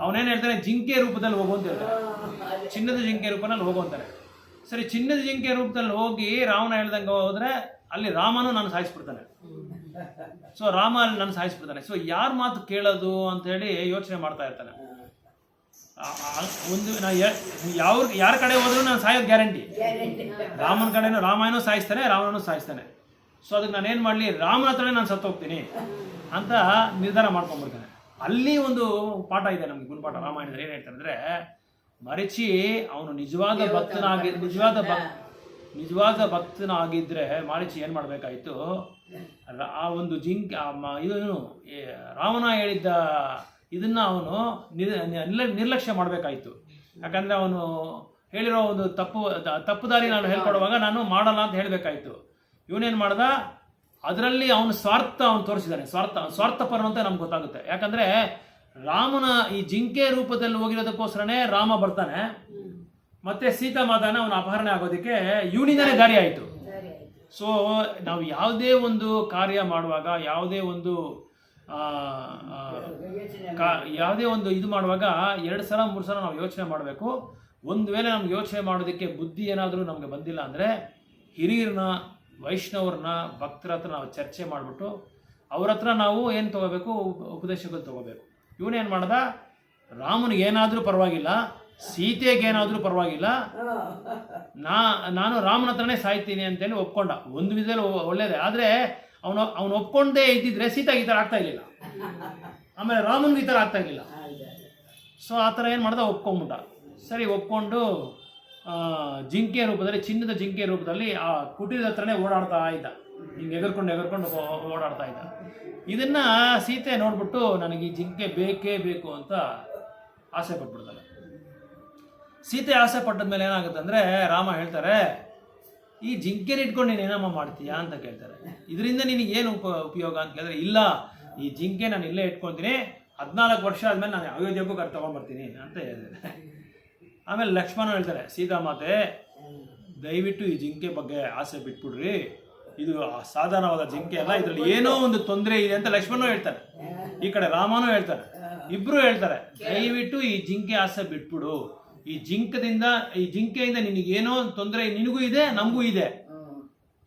ಅವನೇನು ಹೇಳ್ತಾನೆ, ಜಿಂಕೆ ರೂಪದಲ್ಲಿ ಹೋಗು ಅಂತ ಹೇಳ್ತಾನೆ. ಚಿನ್ನದ ಜಿಂಕೆ ರೂಪದಲ್ಲಿ ಹೋಗು ಅಂತಾನೆ. ಸರಿ, ಚಿನ್ನದ ಜಿಂಕೆ ರೂಪದಲ್ಲಿ ಹೋಗಿ ರಾವಣ ಹೇಳ್ದಂಗೆ ಹೋದ್ರೆ ಅಲ್ಲಿ ರಾಮನು ನಾನು ಸಾಯಿಸ್ಬಿಡ್ತಾನೆ. ಸೊ ರಾಮ ಅಲ್ಲಿ ನಾನು ಸಾಯಿಸ್ಬಿಡ್ತಾನೆ. ಸೊ ಯಾರ ಮಾತು ಕೇಳೋದು ಅಂತ ಹೇಳಿ ಯೋಚನೆ ಮಾಡ್ತಾ ಇರ್ತಾನೆ. ಒಂದು ಯಾರ ಕಡೆ ಹೋದ್ರೂ ನಾನು ಸಾಯೋದು ಗ್ಯಾರಂಟಿ. ರಾಮನ ಕಡೆನೂ ರಾಮಾಯಣ ಸಾಯಿಸ್ತಾನೆ, ರಾವಣನೂ ಸಾಯಿಸ್ತಾನೆ. ಸೊ ಅದಕ್ಕೆ ನಾನೇನು ಮಾಡಲಿ, ರಾಮನ ಹತ್ರನೇ ನಾನು ಸತ್ತು ಹೋಗ್ತೀನಿ ಅಂತ ನಿರ್ಧಾರ ಮಾಡ್ಕೊಂಡ್ಬಿಡ್ತಾನೆ. ಅಲ್ಲಿ ಒಂದು ಪಾಠ ಇದೆ ನಮ್ಗೆ, ಗುಣಪಾಠ ರಾಮಾಯಣದಲ್ಲಿ. ಏನು ಹೇಳ್ತಾರೆ ಅಂದರೆ, ಮರೀಚಿ ಅವನು ನಿಜವಾದ ಭಕ್ತನಾಗಿದ್ದರೆ ಮಾರೀಚಿ ಏನು ಮಾಡಬೇಕಾಯಿತು, ಆ ಒಂದು ಇದನ್ನು ರಾವಣ ಹೇಳಿದ್ದ ಇದನ್ನು ಅವನು ನಿರ್ಲಕ್ಷ್ಯ ಮಾಡಬೇಕಾಯಿತು. ಯಾಕಂದರೆ ಅವನು ಹೇಳಿರೋ ಒಂದು ತಪ್ಪು ದಾರಿ ನಾನು ಹೇಳ್ಕೊಡುವಾಗ ನಾನು ಮಾಡಲ್ಲ ಅಂತ ಹೇಳಬೇಕಾಯಿತು. ಇವನೇನು ಮಾಡ್ದ, ಅದರಲ್ಲಿ ಅವನು ಅವನು ತೋರಿಸಿದ್ದಾನೆ. ಸ್ವಾರ್ಥಪರ ಅಂತ ನಮ್ಗೆ ಗೊತ್ತಾಗುತ್ತೆ. ಯಾಕಂದರೆ ರಾಮನ ಈ ಜಿಂಕೆ ರೂಪದಲ್ಲಿ ಹೋಗಿರೋದಕ್ಕೋಸ್ಕರನೇ ರಾಮ ಬರ್ತಾನೆ, ಮತ್ತೆ ಸೀತಾ ಮಾತಾನ ಅವನ ಅಪಹರಣೆ ಆಗೋದಕ್ಕೆ ಇವನಿಂದನೇ ದಾರಿ ಆಯಿತು. ಸೊ ನಾವು ಯಾವುದೇ ಒಂದು ಕಾರ್ಯ ಮಾಡುವಾಗ, ಯಾವುದೇ ಒಂದು ಇದು ಮಾಡುವಾಗ 2 ಸಲ 3 ಸಲ ನಾವು ಯೋಚನೆ ಮಾಡಬೇಕು. ಒಂದು ವೇಳೆ ನಮ್ಗೆ ಯೋಚನೆ ಮಾಡೋದಕ್ಕೆ ಬುದ್ಧಿ ಏನಾದರೂ ನಮಗೆ ಬಂದಿಲ್ಲ ಅಂದರೆ ಹಿರಿಯರನ್ನ, ವೈಷ್ಣವ್ರನ್ನ, ಭಕ್ತರ ಹತ್ರ ನಾವು ಚರ್ಚೆ ಮಾಡಿಬಿಟ್ಟು ಅವ್ರ ಹತ್ರ ನಾವು ಏನು ತೊಗೋಬೇಕು, ಉಪದೇಶಗಳು ತೊಗೋಬೇಕು. ಇವನೇನು ಮಾಡ್ದ, ರಾಮನಿಗೇನಾದರೂ ಪರವಾಗಿಲ್ಲ, ಸೀತೆಗೇನಾದರೂ ಪರವಾಗಿಲ್ಲ, ನಾನು ರಾಮನ ಹತ್ರನೇ ಸಾಯ್ತೀನಿ ಅಂತೇಳಿ ಒಪ್ಕೊಂಡ. ಒಂದು ವಿಧದಲ್ಲಿ ಒಳ್ಳೇದೇ. ಆದರೆ ಅವನು ಒಪ್ಕೊಂಡೇ ಇದ್ದಿದ್ರೆ ಸೀತೆಗೆ ಈ ಥರ ಆಗ್ತಾ ಇರಲಿಲ್ಲ, ಆಮೇಲೆ ರಾಮನಿಗೆ ಈ ಥರ ಆಗ್ತಾ ಇರಲಿಲ್ಲ. ಸೊ ಆ ಥರ ಏನು ಮಾಡ್ದ, ಒಪ್ಕೊಂಡ್ಬಿಟ್ಟ. ಸರಿ, ಒಪ್ಕೊಂಡು ಜಿಂಕೆ ರೂಪದಲ್ಲಿ, ಚಿನ್ನದ ಜಿಂಕೆ ರೂಪದಲ್ಲಿ ಆ ಕುಟೀರದ ಹತ್ರನೇ ಓಡಾಡ್ತಾ ಇದ್ದ. ಹಿಂಗೆ ಎಗರ್ಕೊಂಡು ಓಡಾಡ್ತಾ ಇದ್ದ. ಇದನ್ನು ಸೀತೆ ನೋಡ್ಬಿಟ್ಟು ನನಗೆ ಈ ಜಿಂಕೆ ಬೇಕೇ ಬೇಕು ಅಂತ ಆಸೆ ಪಟ್ಬಿಡ್ತಾಳೆ. ಸೀತೆ ಆಸೆ ಪಟ್ಟದ್ಮೇಲೆ ಏನಾಗುತ್ತೆ ಅಂದರೆ, ರಾಮ ಹೇಳ್ತಾರೆ, ಈ ಜಿಂಕೆನ ಇಟ್ಕೊಂಡು ನೀನು ಏನಮ್ಮ ಮಾಡ್ತೀಯಾ ಅಂತ ಕೇಳ್ತಾರೆ. ಇದರಿಂದ ನಿನಗೇನು ಉಪಯೋಗ ಅಂತ ಕೇಳಿದ್ರೆ, ಇಲ್ಲ, ಈ ಜಿಂಕೆ ನಾನು ಇಲ್ಲೇ ಇಟ್ಕೊಳ್ತೀನಿ, 14 ವರ್ಷ ಆದಮೇಲೆ ನಾನು ಅಯೋಧ್ಯೆಗೂ ತೊಗೊಂಡ್ಬರ್ತೀನಿ ಅಂತ ಹೇಳಿದೆ. ಆಮೇಲೆ ಲಕ್ಷ್ಮಣ ಹೇಳ್ತಾರೆ, ಸೀತಾಮಾತೆ ದಯವಿಟ್ಟು ಈ ಜಿಂಕೆ ಬಗ್ಗೆ ಆಸೆ ಬಿಟ್ಬಿಡ್ರಿ, ಇದು ಸಾಧಾರಣವಾದ ಜಿಂಕೆ ಅಲ್ಲ, ಇದರಲ್ಲಿ ಏನೋ ಒಂದು ತೊಂದರೆ ಇದೆ ಅಂತ ಲಕ್ಷ್ಮಣನೂ ಹೇಳ್ತಾರೆ, ಈ ಕಡೆ ರಾಮನೂ ಹೇಳ್ತಾರೆ. ಇಬ್ಬರು ಹೇಳ್ತಾರೆ, ದಯವಿಟ್ಟು ಈ ಜಿಂಕೆ ಆಸೆ ಬಿಟ್ಬಿಡು, ಈ ಜಿಂಕೆಯಿಂದ ನಿನಗೇನೋ ತೊಂದರೆ ನಿನಗೂ ಇದೆ, ನಮಗೂ ಇದೆ.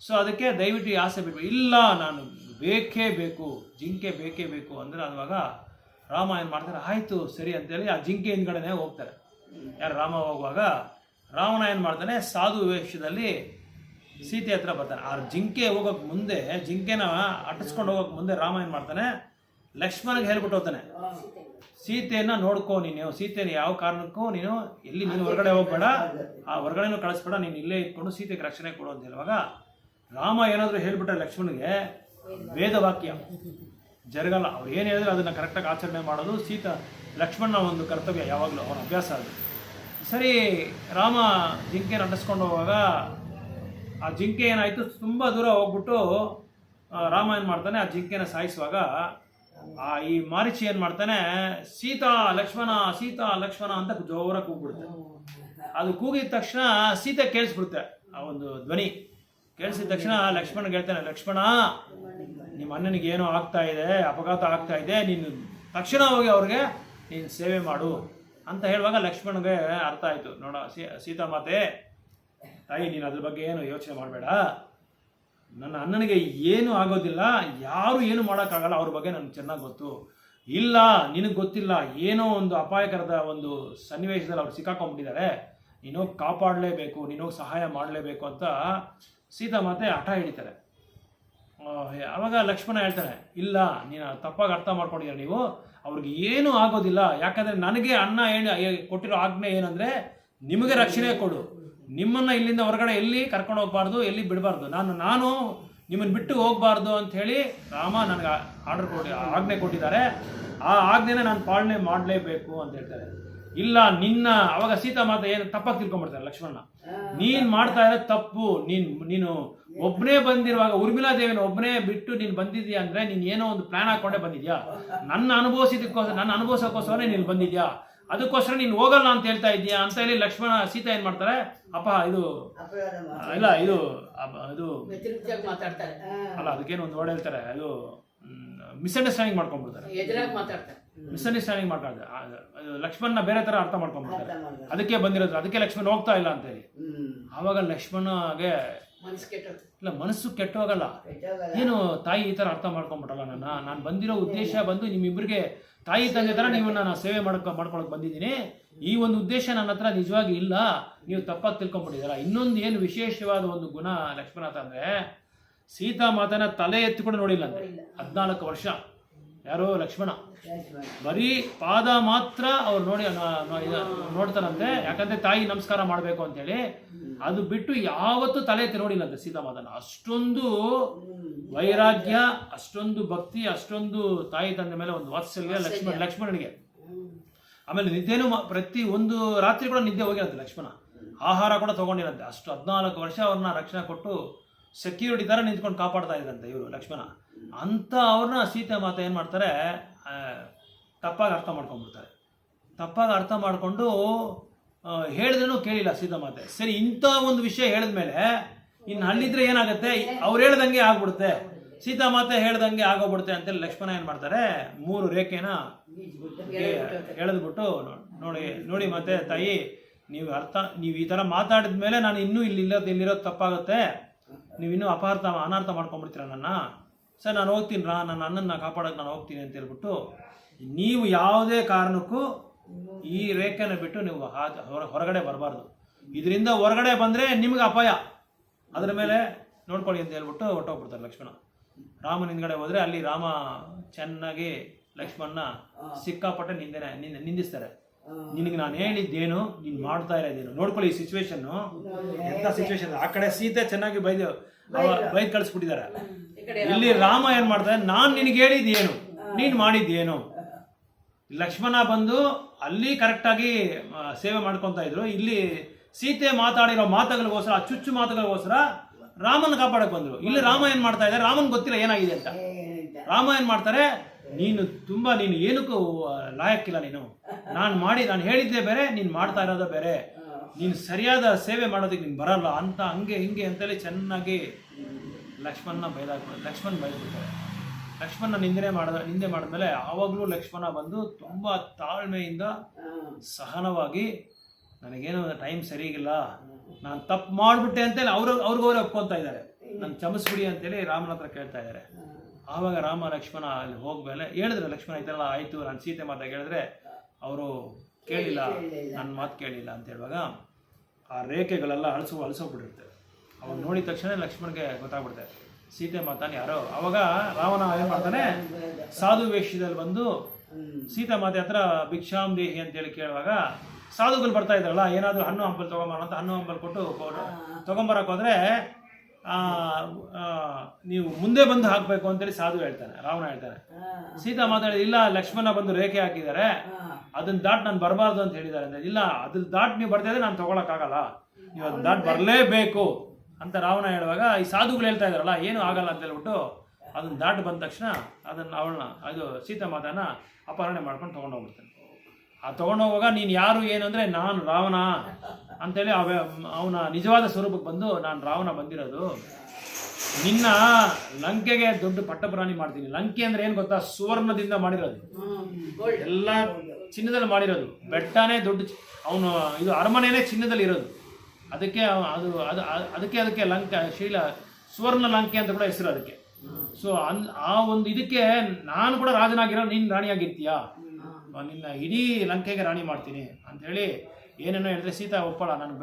ಸೊ ಅದಕ್ಕೆ ದಯವಿಟ್ಟು ಈ ಆಸೆ ಬಿಟ್ಬಿಡು. ಇಲ್ಲ, ನಾನು ಬೇಕೇ ಬೇಕು, ಜಿಂಕೆ ಬೇಕೇ ಬೇಕು ಅಂದರೆ ಅವಾಗ ರಾಮ ಏನು ಮಾಡ್ತಾರೆ, ಆಯಿತು ಸರಿ ಅಂತೇಳಿ ಆ ಜಿಂಕೆ ಹಿಂದ್ಗಡೆನೇ ಹೋಗ್ತಾರೆ. ಯಾರು ರಾಮ ಹೋಗುವಾಗ ರಾವಣ ಏನು ಮಾಡ್ತಾನೆ, ಸಾಧು ವೇಷದಲ್ಲಿ ಸೀತೆ ಹತ್ರ ಬರ್ತಾನೆ. ಆ ಜಿಂಕೆ ಹೋಗೋಕೆ ಮುಂದೆ, ಜಿಂಕೆನ ಅಟ್ಟಿಸ್ಕೊಂಡು ಹೋಗೋಕೆ ಮುಂದೆ ರಾಮ ಏನು ಮಾಡ್ತಾನೆ, ಲಕ್ಷ್ಮಣಗೆ ಹೇಳ್ಬಿಟ್ಟು ಹೋಗ್ತಾನೆ, ಸೀತೆಯನ್ನು ನೋಡ್ಕೋ, ನೀನು ಸೀತೆನ ಯಾವ ಕಾರಣಕ್ಕೂ ನೀನು ಹೊರಗಡೆ ಹೋಗ್ಬೇಡ, ಆ ಹೊರಗಡೆನೂ ಕಳಿಸ್ಬೇಡ, ನೀನು ಇಲ್ಲೇ ಇಟ್ಕೊಂಡು ಸೀತೆಗೆ ರಕ್ಷಣೆ ಕೊಡು ಅಂತ ಹೇಳುವಾಗ ರಾಮ ಏನಾದರೂ ಹೇಳ್ಬಿಟ್ರೆ ಲಕ್ಷ್ಮಣಗೆ ವೇದವಾಕ್ಯ ಜರಗಲ್ಲ. ಅವ್ರು ಏನು ಹೇಳಿದ್ರೆ ಅದನ್ನು ಕರೆಕ್ಟಾಗಿ ಆಚರಣೆ ಮಾಡೋದು ಲಕ್ಷ್ಮಣನ ಒಂದು ಕರ್ತವ್ಯ, ಯಾವಾಗಲೂ ಅವನ ಅಭ್ಯಾಸ ಅದು. ಸರಿ, ರಾಮ ಜಿಂಕೆನ ಅಟ್ಟಿಸ್ಕೊಂಡು ಹೋಗುವಾಗ ಆ ಜಿಂಕೆ ಏನಾಯಿತು, ತುಂಬ ದೂರ ಹೋಗ್ಬಿಟ್ಟು ರಾಮ ಏನು ಮಾಡ್ತಾನೆ, ಆ ಜಿಂಕೆನ ಸಾಯಿಸುವಾಗ ಈ ಮಾರೀಚಿ ಏನು ಮಾಡ್ತಾನೆ, ಸೀತಾ ಲಕ್ಷ್ಮಣ ಅಂತ ಜೋರಾಗಿ ಕೂಗ್ಬಿಡುತ್ತೆ. ಅದು ಕೂಗಿದ ತಕ್ಷಣ ಸೀತೆ ಕೇಳಿಸ್ಬಿಡುತ್ತೆ. ಆ ಒಂದು ಧ್ವನಿ ಕೇಳಿಸಿದ ತಕ್ಷಣ ಲಕ್ಷ್ಮಣಗೆ ಹೇಳ್ತಾನೆ, ಲಕ್ಷ್ಮಣ ನಿಮ್ಮ ಅಣ್ಣನಿಗೆ ಏನೋ ಆಗ್ತಾ ಇದೆ, ಅಪಘಾತ ಆಗ್ತಾ ಇದೆ, ನೀನು ತಕ್ಷಣ ಹೋಗಿ ಅವ್ರಿಗೆ ನೀನು ಸೇವೆ ಮಾಡು ಅಂತ ಹೇಳುವಾಗ ಲಕ್ಷ್ಮಣಗೆ ಅರ್ಥ ಆಯಿತು. ನೋಡ ಸೀತಾಮಾತೆ ತಾಯಿ, ನೀನು ಅದ್ರ ಬಗ್ಗೆ ಏನು ಯೋಚನೆ ಮಾಡಬೇಡ, ನನ್ನ ಅಣ್ಣನಿಗೆ ಏನೂ ಆಗೋದಿಲ್ಲ, ಯಾರು ಏನು ಮಾಡೋಕ್ಕಾಗಲ್ಲ, ಅವ್ರ ಬಗ್ಗೆ ನನಗೆ ಚೆನ್ನಾಗಿ ಗೊತ್ತು. ಇಲ್ಲ, ನಿನಗೆ ಗೊತ್ತಿಲ್ಲ, ಏನೋ ಒಂದು ಅಪಾಯಕರದ ಒಂದು ಸನ್ನಿವೇಶದಲ್ಲಿ ಅವ್ರು ಸಿಕ್ಕಾಕೊಂಡ್ಬಿಟ್ಟಿದ್ದಾರೆ, ನೀನೋಗಿ ಕಾಪಾಡಲೇಬೇಕು, ನೀನೋಗಿ ಸಹಾಯ ಮಾಡಲೇಬೇಕು ಅಂತ ಸೀತಾಮಾತೆ ಹಠ ಹಿಡಿತಾರೆ. ಆವಾಗ ಲಕ್ಷ್ಮಣ ಹೇಳ್ತಾನೆ, ಇಲ್ಲ ನೀನು ತಪ್ಪಾಗಿ ಅರ್ಥ ಮಾಡ್ಕೊಂಡಿದ್ದೀರ ನೀವು, ಅವ್ರಿಗೆ ಏನೂ ಆಗೋದಿಲ್ಲ. ಯಾಕಂದರೆ ನನಗೆ ಅಣ್ಣ ಕೊಟ್ಟಿರೋ ಆಜ್ಞೆ ಏನಂದರೆ ನಿಮಗೆ ರಕ್ಷಣೆ ಕೊಡು, ನಿಮ್ಮನ್ನು ಇಲ್ಲಿಂದ ಹೊರಗಡೆ ಎಲ್ಲಿ ಕರ್ಕೊಂಡು ಹೋಗ್ಬಾರ್ದು, ಎಲ್ಲಿ ಬಿಡಬಾರ್ದು, ನಾನು ನಿಮ್ಮನ್ನು ಬಿಟ್ಟು ಹೋಗಬಾರ್ದು ಅಂಥೇಳಿ ರಾಮ ನನಗೆ ಆಜ್ಞೆ ಕೊಟ್ಟಿದ್ದಾರೆ. ಆ ಆಜ್ಞೆನ ನಾನು ಪಾಲನೆ ಮಾಡಲೇಬೇಕು ಅಂತ ಹೇಳ್ತಾರೆ. ಇಲ್ಲ ಅವಾಗ ಸೀತಾ ಮಾತೆ ಏನು ತಪ್ಪಾಗಿ ತಿಳ್ಕೊಂಡ್ಬಿಡ್ತಾರೆ ಲಕ್ಷ್ಮಣ, ನೀನು ಮಾಡ್ತಾ ಇರೋ ತಪ್ಪು, ನೀನು ಒಬ್ಬನೇ ಬಂದಿರುವಾಗ ಉರ್ಮಿಳಾ ದೇವಿನ ಒಬ್ಬನೇ ಬಿಟ್ಟು ನೀನು ಬಂದಿದ್ಯಾ ಅಂದರೆ ನೀನು ಏನೋ ಒಂದು ಪ್ಲಾನ್ ಹಾಕೊಂಡೇ ಬಂದಿದ್ಯಾ, ನನ್ನ ಅನುಭವಿಸೋಕ್ಕೋಸ್ಕರ ನೀನು ಬಂದಿದ್ಯಾ, ಅದಕ್ಕೋಸ್ಕರ ನೀನು ಹೋಗಲ್ಲ ಅಂತ ಹೇಳ್ತಾ ಇದೀಯಾ ಅಂತ ಹೇಳಿ ಲಕ್ಷ್ಮಣ ಸೀತಾ ಏನು ಮಾಡ್ತಾರೆ, ಇದು ಅಲ್ಲ ಅದಕ್ಕೇನು ಒಂದು ವರ್ಡ್ ಹೇಳ್ತಾರೆ, ಅದು ಮಿಸ್ಅಂಡರ್ಸ್ಟ್ಯಾಂಡಿಂಗ್ ಮಾಡ್ಕೊಂಡ್ಬಿಡ್ತಾರೆ. ಮಿಸ್ಅಂಡರ್ಸ್ಟ್ಯಾಂಡಿಂಗ್ ಮಾಡ್ತಾರೆ, ಲಕ್ಷ್ಮಣ ಬೇರೆ ತರ ಅರ್ಥ ಮಾಡ್ಕೊಂಡ್ಬಿಡ್ತಾರೆ. ಅದಕ್ಕೆ ಬಂದಿರೋದು, ಅದಕ್ಕೆ ಲಕ್ಷ್ಮಣ ಹೋಗ್ತಾ ಇಲ್ಲ ಅಂತೇಳಿ. ಆವಾಗ ಲಕ್ಷ್ಮಣಗೆ ಮನಸ್ಸು ಕೆಟ್ಟೋಗಲ್ಲ, ಏನು ತಾಯಿ ಈ ತರ ಅರ್ಥ ಮಾಡ್ಕೊಂಡ್ಬಿಟ್ಟಲ್ಲ, ನಾನು ಬಂದಿರೋ ಉದ್ದೇಶ ಬಂದು ನಿಮ್ಮಿಬ್ಬರಿಗೆ ತಾಯಿ ತಂದೆ ತರ ನಿಮ್ಮನ್ನ ನಾನು ಸೇವೆ ಮಾಡ್ಕೊಳಕ್ ಬಂದಿದ್ದೀನಿ, ಈ ಒಂದು ಉದ್ದೇಶ ನನ್ನ ಹತ್ರ ನಿಜವಾಗಿ ಇಲ್ಲ, ನೀವು ತಪ್ಪಾಗಿ ತಿಳ್ಕೊಂಡ್ಬಿಟ್ಟಿದ್ದೀರಾ. ಇನ್ನೊಂದು ಏನು ವಿಶೇಷವಾದ ಒಂದು ಗುಣ ಲಕ್ಷ್ಮಣ ಅಂದ್ರೆ, ಸೀತಾ ಮಾತನ ತಲೆ ಎತ್ತಿಕೊಂಡು ನೋಡಿಲ್ಲ ಅಂತ 14 ವರ್ಷ. ಯಾರೋ ಲಕ್ಷ್ಮಣ ಬರೀ ಪಾದ ಮಾತ್ರ ಅವ್ರು ನೋಡ್ತಾರಂತೆ, ಯಾಕಂದ್ರೆ ತಾಯಿ ನಮಸ್ಕಾರ ಮಾಡಬೇಕು ಅಂತೇಳಿ. ಅದು ಬಿಟ್ಟು ಯಾವತ್ತೂ ತಲೆ ಎತ್ತಿ ನೋಡಿಲ್ಲಂತೆ ಸೀತಾ ಮಾತನ. ಅಷ್ಟೊಂದು ವೈರಾಗ್ಯ, ಅಷ್ಟೊಂದು ಭಕ್ತಿ, ಅಷ್ಟೊಂದು ತಾಯಿ ತಂದೆ ಮೇಲೆ ಒಂದು ವಾತ್ಸಲ್ಯ ಲಕ್ಷ್ಮಣನಿಗೆ. ಆಮೇಲೆ ನಿದ್ದೆನೂ ಪ್ರತಿ ಒಂದು ರಾತ್ರಿ ಕೂಡ ನಿದ್ದೆ ಹೋಗಿರಂತೆ ಲಕ್ಷ್ಮಣ, ಆಹಾರ ಕೂಡ ತಗೊಂಡಿರಂತೆ. ಅಷ್ಟು 14 ವರ್ಷ ಅವ್ರನ್ನ ರಕ್ಷಣೆ ಕೊಟ್ಟು ಸೆಕ್ಯೂರಿಟಿ ತರ ನಿಂತ್ಕೊಂಡು ಕಾಪಾಡ್ತಾ ಇದ್ದಂತೆ ಇವರು ಲಕ್ಷ್ಮಣ. ಅಂತ ಅವ್ರನ್ನ ಸೀತೆ ಮಾತೆ ಏನು ಮಾಡ್ತಾರೆ, ತಪ್ಪಾಗಿ ಅರ್ಥ ಮಾಡ್ಕೊಂಡ್ಬಿಡ್ತಾರೆ. ತಪ್ಪಾಗಿ ಅರ್ಥ ಮಾಡಿಕೊಂಡು ಹೇಳಿದ್ರೂ ಕೇಳಿಲ್ಲ ಸೀತಾ ಮಾತೆ. ಸರಿ, ಇಂಥ ಒಂದು ವಿಷಯ ಹೇಳಿದ್ಮೇಲೆ ಇನ್ನು ಅಲ್ಲಿದ್ರೆ ಏನಾಗುತ್ತೆ, ಅವ್ರು ಹೇಳ್ದಂಗೆ ಆಗ್ಬಿಡುತ್ತೆ, ಸೀತಾ ಮಾತೆ ಹೇಳ್ದಂಗೆ ಆಗೋಗ್ಬಿಡುತ್ತೆ ಅಂತೇಳಿ ಲಕ್ಷ್ಮಣ ಏನು ಮಾಡ್ತಾರೆ, 3 ರೇಖೆನ ಎಳೆದ್ಬಿಟ್ಟು, ನೋಡಿ ಮತ್ತೆ ತಾಯಿ, ನೀವು ಈ ಥರ ಮಾತಾಡಿದ್ಮೇಲೆ ನಾನು ಇನ್ನೂ ಇಲ್ಲಿರೋದು ತಪ್ಪಾಗುತ್ತೆ, ನೀವು ಇನ್ನೂ ಅನರ್ಥ ಮಾಡ್ಕೊಂಡ್ಬಿಡ್ತೀರ ನನ್ನ. ಸರ್ ನಾನು ಹೋಗ್ತೀನಿ ನನ್ನ ಅಣ್ಣನ ಕಾಪಾಡೋಕೆ ನಾನು ಹೋಗ್ತೀನಿ ಅಂತ ಹೇಳ್ಬಿಟ್ಟು, ನೀವು ಯಾವುದೇ ಕಾರಣಕ್ಕೂ ಈ ರೇಖೆನ ಬಿಟ್ಟು ನೀವು ಹೊರಗಡೆ ಬರಬಾರ್ದು, ಇದರಿಂದ ಹೊರಗಡೆ ಬಂದರೆ ನಿಮ್ಗೆ ಅಪಾಯ, ಅದರ ಮೇಲೆ ನೋಡ್ಕೊಳ್ಳಿ ಅಂತ ಹೇಳ್ಬಿಟ್ಟು ಹೊಟ್ಟೋಗ್ಬಿಡ್ತಾರೆ ಲಕ್ಷ್ಮಣ. ರಾಮನ ಹಿಂದ್ಗಡೆ ಹೋದರೆ ಅಲ್ಲಿ ರಾಮ ಚೆನ್ನಾಗಿ ಲಕ್ಷ್ಮಣನ ಸಿಕ್ಕಾಪಟ್ಟೆ ನಿಂದಿಸ್ತಾರೆ. ನಿನಗೆ ನಾನು ಹೇಳಿದ್ದೇನು, ನೀನು ಮಾಡ್ತಾ ಇರೋದೇನು, ನೋಡ್ಕೊಳ್ಳಿ ಈ ಸಿಚುವೇಶನ್ನು ಎಂಥ ಸಿಚುವೇಶನ್. ಆ ಕಡೆ ಸೀತೆ ಚೆನ್ನಾಗಿ ಬೈದು ಕಳಿಸ್ಬಿಟ್ಟಿದ್ದಾರೆ, ಇಲ್ಲಿ ರಾಮ ಏನ್ ಮಾಡ್ತಾರೆ, ನಾನು ನಿನಗೆ ಹೇಳಿದ್ದೇನು, ನೀನು ಮಾಡಿದ್ದೇನು. ಲಕ್ಷ್ಮಣ ಬಂದು ಅಲ್ಲಿ ಕರೆಕ್ಟಾಗಿ ಸೇವೆ ಮಾಡ್ಕೊತಾ ಇದ್ರು, ಇಲ್ಲಿ ಸೀತೆ ಮಾತಾಡಿರೋ ಮಾತುಗಳಿಗೋಸ್ಕರ, ಚುಚ್ಚು ಮಾತುಗಳಿಗೋಸ್ಕರ ರಾಮನ ಕಾಪಾಡಕ್ ಬಂದ್ರು. ಇಲ್ಲಿ ರಾಮ ಏನ್ ಮಾಡ್ತಾ ಇದ್ದಾರೆ, ರಾಮನ್ ಗೊತ್ತಿಲ್ಲ ಏನಾಗಿದೆ ಅಂತ. ರಾಮ ಏನ್ ಮಾಡ್ತಾರೆ, ನೀನು ಏನಕ್ಕೂ ಲಾಯಕ್ಕಿಲ್ಲ, ನಾನು ಹೇಳಿದ್ದೆ ಬೇರೆ, ನೀನು ಮಾಡ್ತಾ ಇರೋದೇ ಬೇರೆ, ನೀನು ಸರಿಯಾದ ಸೇವೆ ಮಾಡೋದಕ್ಕೆ ನೀನು ಬರಲ್ಲ ಅಂತ, ಹಂಗೆ ಹಿಂಗೆ ಅಂತೇಳಿ ಚೆನ್ನಾಗಿ ಲಕ್ಷ್ಮಣ ಬೈದ್ಬಿಡ್ತಾರೆ. ಲಕ್ಷ್ಮಣ ನಿಂದೆ ಮಾಡಿದ್ಮೇಲೆ ಆವಾಗಲೂ ಲಕ್ಷ್ಮಣ ಬಂದು ತುಂಬ ತಾಳ್ಮೆಯಿಂದ ಸಹನವಾಗಿ, ನನಗೇನು ಟೈಮ್ ಸರಿಗಿಲ್ಲ, ನಾನು ತಪ್ಪು ಮಾಡಿಬಿಟ್ಟೆ ಅಂತೇಳಿ ಅವ್ರಿಗವ್ರೆ ಒಪ್ಕೊತಾ ಇದ್ದಾರೆ, ನಾನು ಕ್ಷಮಿಸ್ಬಿಡಿ ಅಂತೇಳಿ ರಾಮನ ಹತ್ರ ಕೇಳ್ತಾ ಇದ್ದಾರೆ. ಆವಾಗ ರಾಮ ಲಕ್ಷ್ಮಣ ಅಲ್ಲಿ ಹೋಗ್ಮೇಲೆ ಹೇಳಿದ್ರೆ, ಲಕ್ಷ್ಮಣ ಈ ಥರ ಆಯಿತು, ನಾನು ಸೀತೆ ಮಾತಾಗಿ ಹೇಳಿದ್ರೆ ಅವರು ಕೇಳಿಲ್ಲ, ನನ್ನ ಮಾತು ಕೇಳಿಲ್ಲ ಅಂತ ಹೇಳುವಾಗ ಆ ರೇಖೆಗಳೆಲ್ಲ ಅಳಿಸೋಗ್ಬಿಟ್ಟಿರುತ್ತೆ. ಅವ್ನು ನೋಡಿದ ತಕ್ಷಣ ಲಕ್ಷ್ಮಣಗೆ ಗೊತ್ತಾಗ್ಬಿಡುತ್ತೆ ಸೀತೆ ಮಾತಾನೆ ಯಾರೋ. ಅವಾಗ ರಾವಣ ಏನು ಮಾಡ್ತಾನೆ, ಸಾಧು ವೇಷದಲ್ಲಿ ಬಂದು ಸೀತಾ ಮಾತೆ ಹತ್ರ ಭಿಕ್ಷಾಂ ದೇಹಿ ಅಂತೇಳಿ ಕೇಳುವಾಗ, ಸಾಧುಗಳು ಬರ್ತಾ ಇದ್ದಾರಲ್ಲ, ಏನಾದರೂ ಹಣ್ಣು ಹಂಪಲು ತೊಗೊಂಬರೋಣ ಅಂತ ಹಣ್ಣು ಹಂಪಲು ಕೊಟ್ಟು ತೊಗೊಂಬರಕ್ಕೆ ಹೋದರೆ, ನೀವು ಮುಂದೆ ಬಂದು ಹಾಕಬೇಕು ಅಂತೇಳಿ ಸಾಧು ಹೇಳ್ತಾನೆ, ರಾವಣ ಹೇಳ್ತಾನೆ. ಸೀತಾ ಮಾತಾಡಿದ, ಇಲ್ಲ ಲಕ್ಷ್ಮಣ ಬಂದು ರೇಖೆ ಹಾಕಿದ್ದಾರೆ, ಅದನ್ನ ದಾಟ್ ನಾನು ಬರಬಾರ್ದು ಅಂತ ಹೇಳಿದ್ದಾರೆ ಅಂತ. ಇಲ್ಲ, ಅದ್ರ ದಾಟ್ ನೀವು ಬರ್ತಾ ಇದ್ರೆ ನಾನು ತೊಗೊಳಕ್ಕಾಗಲ್ಲ, ನೀವು ಅದನ್ನ ದಾಟ್ ಬರಲೇಬೇಕು ಅಂತ ರಾವಣ ಹೇಳುವಾಗ, ಈ ಸಾಧುಗಳು ಹೇಳ್ತಾ ಇದ್ದಾರಲ್ಲ ಏನೂ ಆಗಲ್ಲ ಅಂತ ಹೇಳ್ಬಿಟ್ಟು ಅದನ್ನ ದಾಟ್ ಬಂದ ತಕ್ಷಣ ಅದು ಸೀತಾ ಮಾತನ ಅಪಹರಣೆ ಮಾಡ್ಕೊಂಡು ತೊಗೊಂಡೋಗ್ಬಿಡ್ತಾನೆ. ಆ ತೊಗೊಂಡೋಗುವಾಗ, ನೀನು ಯಾರು ಏನು ಅಂದರೆ, ನಾನು ರಾವಣ ಅಂತೇಳಿ ಅವನ ನಿಜವಾದ ಸ್ವರೂಪಕ್ಕೆ ಬಂದು, ನಾನು ರಾವಣ ಬಂದಿರೋದು ನಿನ್ನ ಲಂಕೆಗೆ ದೊಡ್ಡ ಪಟ್ಟಪ್ರಾಣಿ ಮಾಡ್ತೀನಿ. ಲಂಕೆ ಅಂದ್ರೆ ಏನು ಗೊತ್ತಾ, ಸುವರ್ಣದಿಂದ ಮಾಡಿರೋದು, ಎಲ್ಲ ಚಿನ್ನದಲ್ಲಿ ಮಾಡಿರೋದು, ಬೆಟ್ಟನೇ ದೊಡ್ಡ, ಅವನು ಇದು ಅರಮನೆನೇ ಚಿನ್ನದಲ್ಲಿ ಇರೋದು, ಅದಕ್ಕೆ ಅದಕ್ಕೆ ಸುವರ್ಣ ಲಂಕೆ ಅಂತ ಕೂಡ ಹೆಸರು ಅದಕ್ಕೆ. ಸೊ ಆ ಒಂದು ಇದಕ್ಕೆ ನಾನು ಕೂಡ ರಾಜನಾಗಿರೋ, ನೀನು ರಾಣಿಯಾಗಿರ್ತೀಯಾ, ನಿನ್ನ ಇಡೀ ಲಂಕೆಗೆ ರಾಣಿ ಮಾಡ್ತೀನಿ ಅಂಥೇಳಿ ಏನೇನೋ ಹೇಳಿದ್ರೆ ಸೀತಾ ಒಪ್ಪಳ, ನನಗೆ